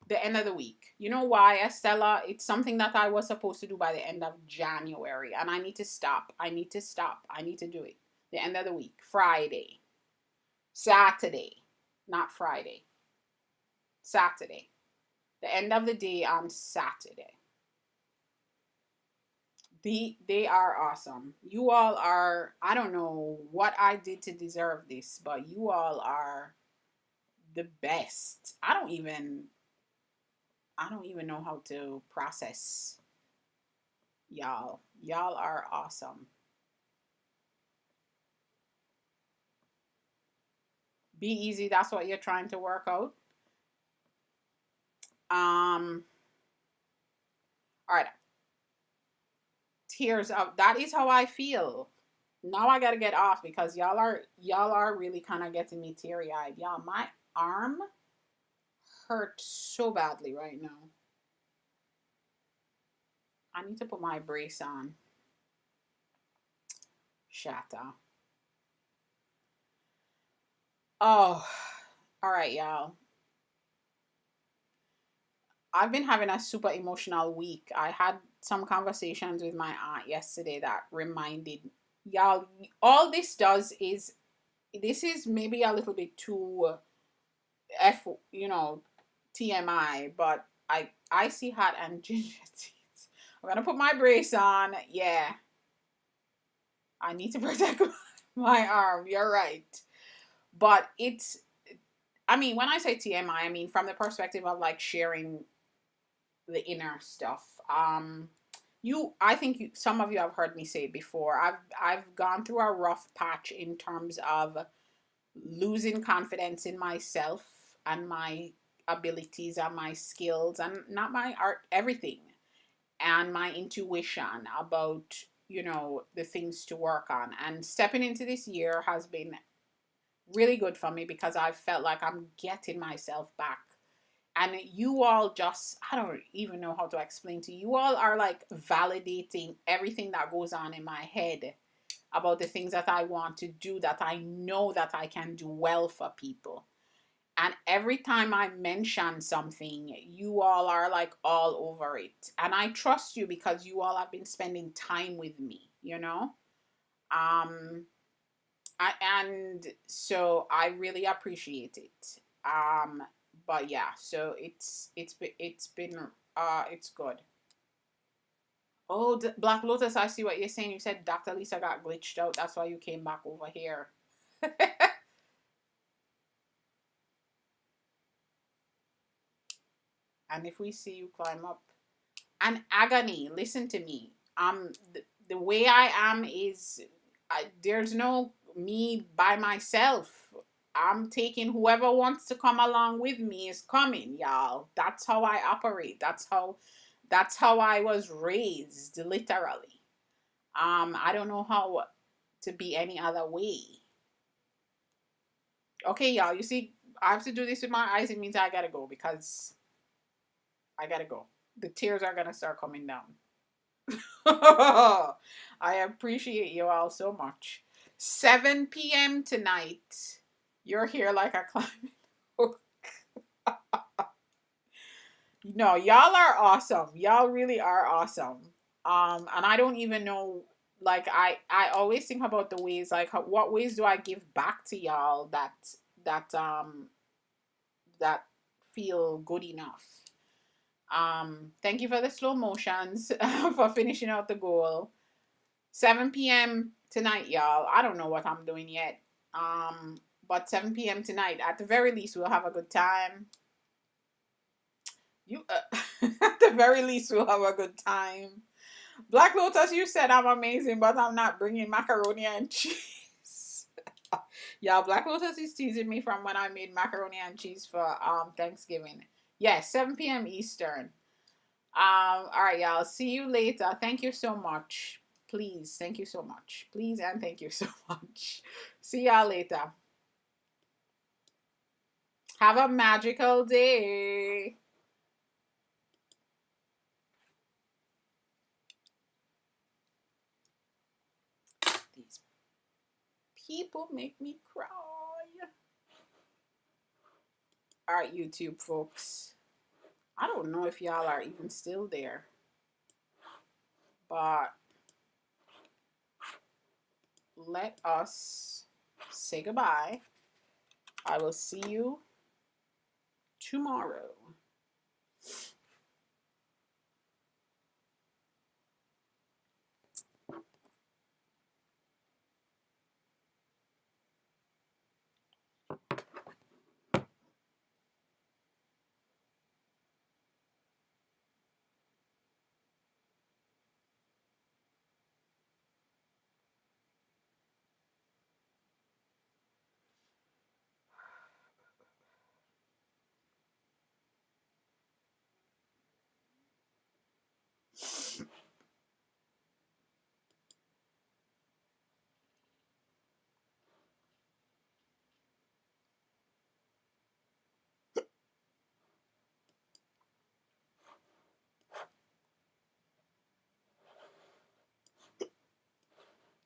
the end of the week, you know why, Estella? It's something that I was supposed to do by the end of January, and I need to stop. I need to stop. I need to do it. The end of the week, Friday, Saturday, not Friday, Saturday. The end of the day on Saturday. They are awesome. You all are, I don't know what I did to deserve this, but you all are the best. I don't even know how to process y'all. Y'all are awesome. Be easy, that's what you're trying to work out. All right. Tears up. That is how I feel. Now I gotta get off because y'all are really kind of getting me teary eyed. Y'all, my arm hurts so badly right now. I need to put my brace on. Shatta. Oh, all right, y'all. I've been having a super emotional week. I had some conversations with my aunt yesterday that reminded y'all, all this does is, this is maybe a little bit too F, TMI, but I see hot and ginger teeth. I'm gonna put my brace on. Yeah, I need to protect my arm. You're right, but it's. I mean, when I say TMI, I mean from the perspective of like sharing the inner stuff. I think some of you have heard me say before. I've gone through a rough patch in terms of losing confidence in myself and my abilities and my skills and not my art, everything, and my intuition about the things to work on. And stepping into this year has been really good for me because I felt like I'm getting myself back. And you all just, I don't even know how to explain to you. You all are like validating everything that goes on in my head about the things that I want to do, that I know that I can do well for people. And every time I mention something, you all are like all over it. And I trust you because you all have been spending time with me, Um, and so I really appreciate it. But yeah, so it's good. Oh, Black Lotus, I see what you're saying. You said Dr. Lisa got glitched out. That's why you came back over here. And if we see you climb up, and agony, listen to me. The way I am is, there's no me by myself. I'm taking whoever wants to come along with me is coming, y'all. That's how I operate. That's how I was raised, literally. I don't know how to be any other way. Okay, y'all, you see, I have to do this with my eyes. It means I gotta go because I gotta go. The tears are gonna start coming down. I appreciate you all so much. 7 p.m. tonight. You're here like a climbing hook. No, y'all are awesome. Y'all really are awesome. And I don't even know, like, I always think about the ways, like, what ways do I give back to y'all that that feel good enough. Thank you for the slow motions for finishing out the goal. 7 p.m. tonight, y'all. I don't know what I'm doing yet. But 7 p.m. tonight, at the very least, we'll have a good time. At the very least, we'll have a good time. Black Lotus, you said I'm amazing, but I'm not bringing macaroni and cheese. Yeah, Black Lotus is teasing me from when I made macaroni and cheese for Thanksgiving. Yes, 7 p.m. Eastern. All right, y'all. See you later. Thank you so much. Please, thank you so much. Please and thank you so much. See y'all later. Have a magical day. These people make me cry. All right, YouTube folks. I don't know if y'all are even still there, but let us say goodbye. I will see you tomorrow.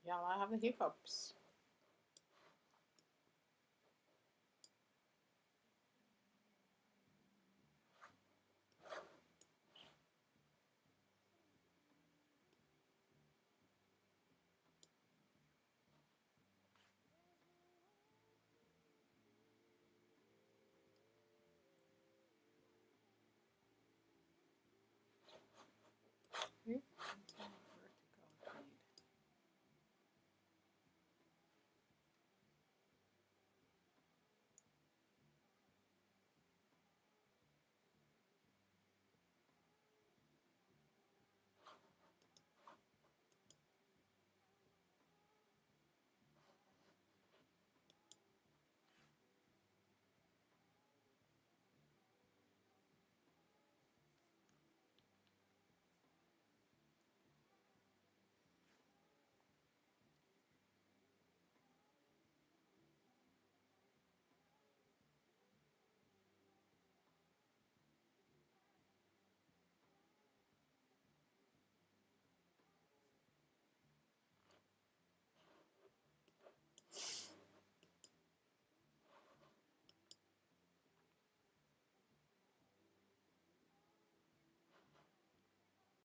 Y'all, I have the hiccups.